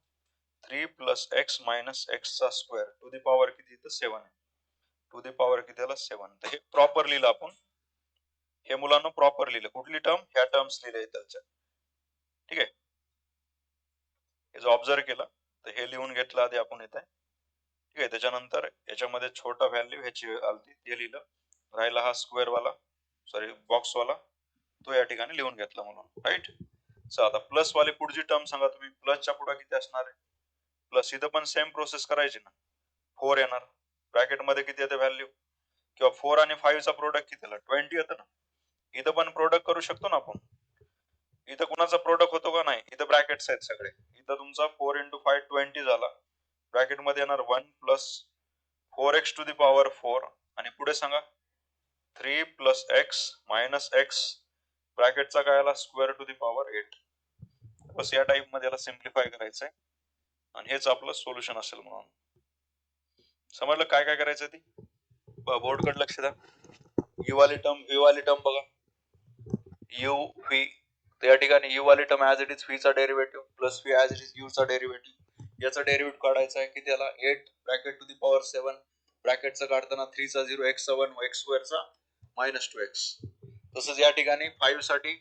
3 plus x minus x चा स्क्वेअर टू दी पॉवर किती इथं 7 आहे, टू दी पॉवर किती आला 7. तर हे प्रॉपर लिहिलं आपण, हे मुलांना प्रॉपर लिहिलं, कुठली टर्म, ह्या टर्म्स लिहिल्या इथलच्या, ठीक आहे. हे जो ऑब्झर्व केला तर हे लिहून घेतलं आधी आपण इथे, ठीक आहे. त्याच्यानंतर याच्यामध्ये छोटा व्हॅल्यू ह्याची आलती ते लिहिलं, राहिला हा स्क्वेअर वाला, सॉरी बॉक्स वाला, तो या ठिकाणी लिहून घेतला म्हणून, राईट. चला आता प्लस वाले पुढची टर्म सांगा तुम्ही, प्लसच्या पुढे किती असणार आहे, प्लस इथं पण सेम प्रोसेस करायची ना, 4 येणार, ब्रॅकेट मध्ये किती येते व्हॅल्यू, किंवा 4 आणि 5 चा प्रोडक्ट किती आला 20 येतं ना, इथं पण प्रोडक्ट करू शकतो ना आपण, इथं कुणाचा प्रोडक्ट होतो का नाही, इथं ब्रॅकेट्स आहेत सगळे, इथं तुमचा 4 इंटू 5 20 झाला, ब्रॅकेट मध्ये येणार 1 plus 4x to the power 4, आणि पुढे सांगा 3 प्लस एक्स मायनस एक्स, ब्रॅकेटचा काय आला स्क्वेअर टू दी पॉवर 8. बस या टाइप मध्ये याला सिम्प्लिफाय करायचंय, आणि हेच आपलं सोल्युशन असेल म्हणून. समजलं काय काय करायचं ती, बोर्ड कडे लक्ष द्या. यू वाली टर्म, व्ही वाली टर्म बघा, यू व्ही, या ठिकाणी यू वाली term as it is v चा derivative, plus v as it is u चा डेरिव्हेटिव्ह, याचा डेरिव्हेटिव्ह काढायचा आहे, किती आला 8 ब्रॅकेट टू दी पॉवर 7, ब्रॅकेटचा काढताना 3 चा 0, x चा 1, x स्क्वेअर चा मायनस 2x. तसंच या ठिकाणी 5 साठी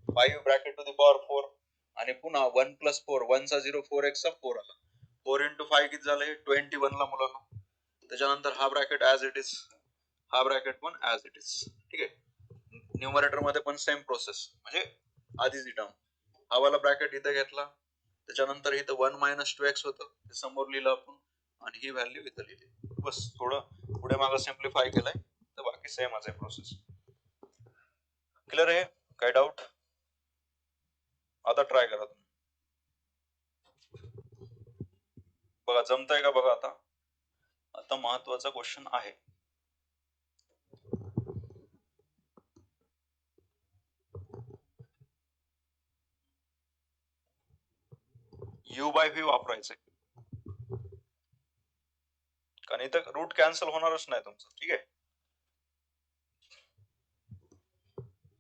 5 ब्रॅकेट टू दी पॉवर 4, आणि पुन्हा 1 प्लस 4, 1 चा 0, 4x चा 4 आला, 4 इंटू 5 किती झाले 21 ला मुलांना. त्याच्यानंतर हा ब्रॅकेट ऍज इट इज, हा ब्रॅकेट पण ऍज इट इज, ठीक आहे. न्यूमरेटर मध्ये पण सेम प्रोसेस, म्हणजे आधीच ही टर्म, हा वाला ब्रॅकेट इथं घेतला, त्याच्यानंतर इथं 1 मायनस 2x होतं ते समोर लिहिलं आपण, आणि ही व्हॅल्यू इथं लिहिली. बस थोडं पुढे मागं सिम्प्लिफाय केलंय, तर बाकी सेमच आहे प्रोसेस. क्लिअर आहे, काय डाऊट, आता ट्राय करा तुम्ही, बघा जमतंय का बघा. आता आता महत्वाचा क्वेश्चन आहे, u बाय व्ही वापरायचंय, कारण इथं रूट कॅन्सल होणारच नाही तुमचं, ठीक आहे.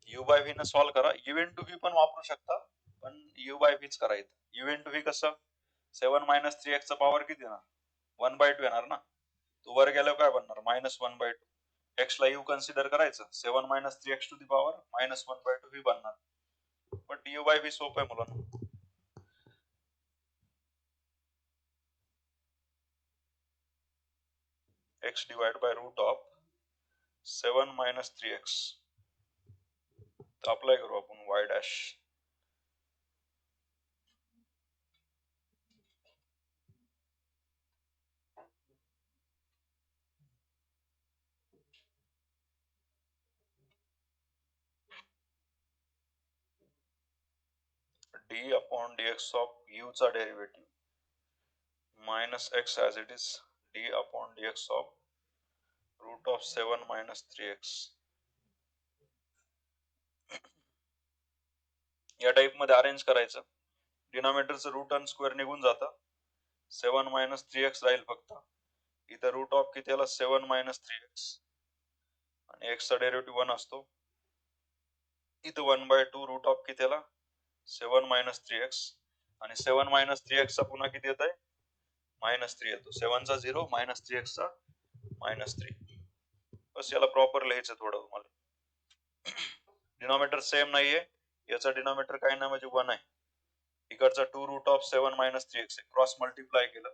u बाय व्ही न सॉल्व्ह करा, u इंटू व्ही पण वापरू शकता, पण u बाय व्हीच करायचं. u इंटू व्ही कसं, 7 मायनस 3x चा पॉवर किती येणार 1/2 येणार ना, तो वर गेल्यावर काय बनणार -1/2, x ला u कन्सिडर करायचं, 7 minus 3x to the power -1/2 v बनणार. पण u बाय व्ही सोपं आहे मुलांना, x divide by root of 7 minus 3x, तर अप्लाय करू आपण y dash, d upon dx of u चा derivative minus x as it is d upon dx of root of 7 minus 3x. या type मध्ये arrange करायचं. डिनॉमिनेटरचं route आणि square निघून जातं. 7 मायनस 3x राहील फक्त. इथं रूट ऑफ किती आला 7 मायनस 3x आणि x चा डेरिव्हेटिव्ह 1 असतो. इथं 1/2 रूट ऑफ किती आला 7 मायनस 3x आणि 7 मायनस 3x चा पुन्हा किती येत आहे -3 येतो. 7 चा 0 मायनस 3x चा -3. बस याला प्रॉपर लिहायचं थोडं तुम्हाला. डिनॉमिनेटर सेम नाहीये. याचा डिनॉमिनेटर काय नाही म्हणजे 1 आहे. इकडचा 2 root of 7 minus 3x cross multiply केलं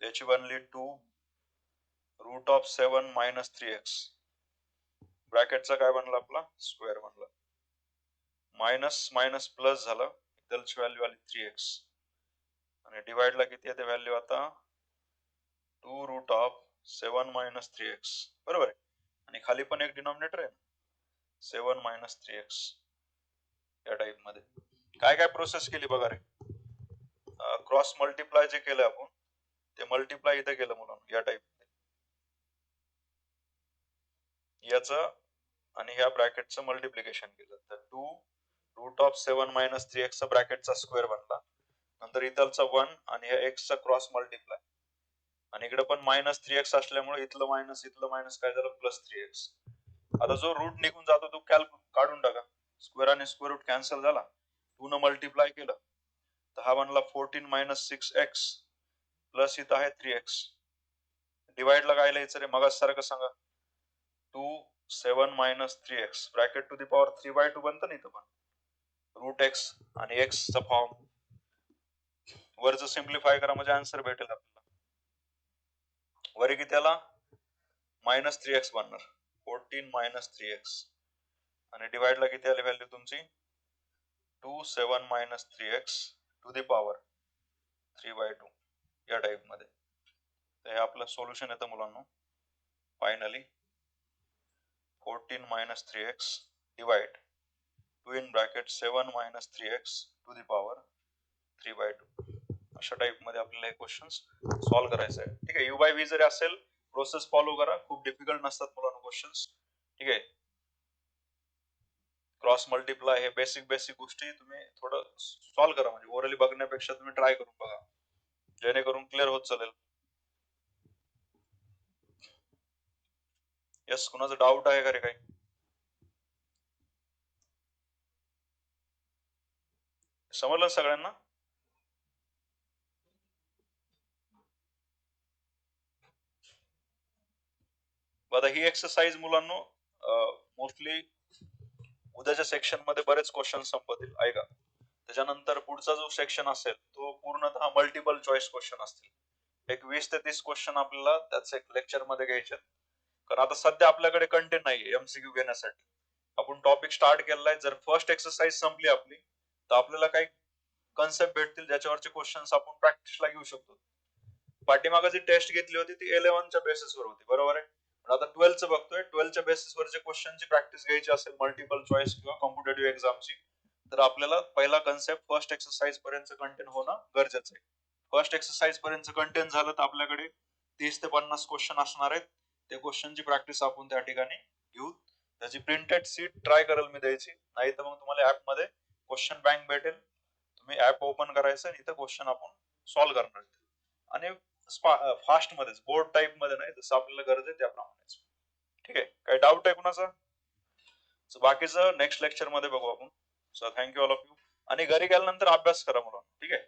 त्याची बनली 2 रूट ऑफ 7 मायनस 3x. ब्रॅकेटचा काय बनला आपला स्क्वेअर बनला. मायनस मायनस प्लस झालं. इथलची व्हॅल्यू आली 3x आणि डिवाइडला किती येते व्हॅल्यू आता 2 रूट ऑफ 7 मायनस 3x बरोबर आहे. आणि खाली पण एक डिनॉमिनेटर आहे 7 मायनस 3x. या टाइप मध्ये काय काय प्रोसेस केली बघा रे. क्रॉस मल्टिप्लाय जे केलं आपण ते मल्टिप्लाय इथे केलं मुलांना या टाइप मध्ये. याचं आणि ह्या ब्रॅकेटचं मल्टिप्लिकेशन केलं तर 2 रूट ऑफ 7 मायनस 3x चा ब्रॅकेटचा स्क्वेअर बनला. नंतर इथलचा 1 आणि ह्या x चा क्रॉस मल्टिप्लाय आणि इकडे पण -3x असल्यामुळे इथलं मायनस काय झालं +3x. आता जो रूट निघून जातो तो काढून टाका. स्क्वेअर आणि स्क्वेअर रूट कॅन्सल झाला. 2 न मल्टिप्लाय केलं तर हा बनला 14 मायनस 6x प्लस इथं आहे 3x. डिवाइडला काय लिहायचं रे मगाच सारखं सांगा 2 7 minus 3x bracket to the power 3/2 बनतं ना इथं पण रूट x आणि x चा फॉर्म वरचं सिम्प्लिफाय करा म्हणजे आन्सर भेटेल आपल्याला. वरी किती आला -3x बनणार 14 मायनस 3x आणि डिवाइडला किती आली व्हॅल्यू तुमची 2 7 minus 3x to the power 3/2 या टाइप मध्ये. तर हे आपलं सोल्युशन येतं मुलांना. Finally 14 minus 3x divide 2 in bracket 7 minus 3x to the power 3/2. अशा टाइप मध्ये आपल्याला हे क्वेश्चन्स सॉल्व्ह करायचं आहे. ठीक आहे. U बाय V जरी असेल प्रोसेस फॉलो करा. खूप डिफिकल्ट नसतात मुलांना क्वेश्चन्स. ठीक आहे. क्रॉस मल्टिप्लाय हे बेसिक गोष्टी तुम्ही थोडं सॉल्व्ह करा म्हणजे ओरली बघण्यापेक्षा तुम्ही ट्राय करून बघा जेणेकरून क्लिअर होत चालेल. यस कुणाचं डाऊट आहे का रे काही समजलं सगळ्यांना. आता ही एक्सरसाइज मुलांना मोस्टली उद्याच्या सेक्शन मध्ये बरेच क्वेश्चन संपतील ऐका. त्याच्यानंतर पुढचा जो सेक्शन असेल तो पूर्णतः मल्टिपल चॉईस क्वेश्चन असतील. एक 20 ते 30 क्वेश्चन आपल्याला त्याच एक लेक्चर मध्ये घ्यायचे. कारण आता सध्या आपल्याकडे कंटेंट नाहीये एमसीक्यू घेण्यासाठी. आपण टॉपिक स्टार्ट केलाय. जर फर्स्ट एक्सरसाइज संपली आपली तर आपल्याला काही कन्सेप्ट भेटतील ज्याच्यावरचे क्वेश्चन्स आपण प्रॅक्टिसला घेऊ शकतो. पाठीमागे जी टेस्ट घेतली होती ती 11च्या बेसिसवर होती बरोबर आहे. पण आता 12चं बघतोय. 12च्या बेसिसवरचे क्वेश्चनची प्रॅक्टिस घ्यायची असेल मल्टिपल चॉईस किंवा कॉम्पिटेटिव्ह एक्झामची तर आपल्याला पहिला कन्सेप्ट फर्स्ट एक्सरसाइज पर्यंत कंटेंट होणं गरजेचं आहे. फर्स्ट एक्सरसाइज पर्यंत कंटेंट झालं तर आपल्याकडे 30 ते 50 क्वेश्चन असणार आहेत. त्या क्वेश्चनची प्रॅक्टिस आपण त्या ठिकाणी घेऊ. त्याची प्रिंटेड सीट ट्राय करेल मी द्यायची. नाही तर मग तुम्हाला ऍप मध्ये क्वेश्चन बँक भेटेल. तुम्ही ऍप ओपन करायचं आणि इथं क्वेश्चन आपण सॉल्व्ह करणार आणि फास्ट मध्येच बोर्ड टाइप मध्ये नाही जसं आपल्याला गरज आहे त्याप्रमाणेच. ठीक आहे. काही डाऊट आहे कुणाचा. बाकीचं नेक्स्ट लेक्चर मध्ये बघू आपण. So thank you all of you. आणि घरी गेल्यानंतर अभ्यास करा मुलांना. ठीक आहे.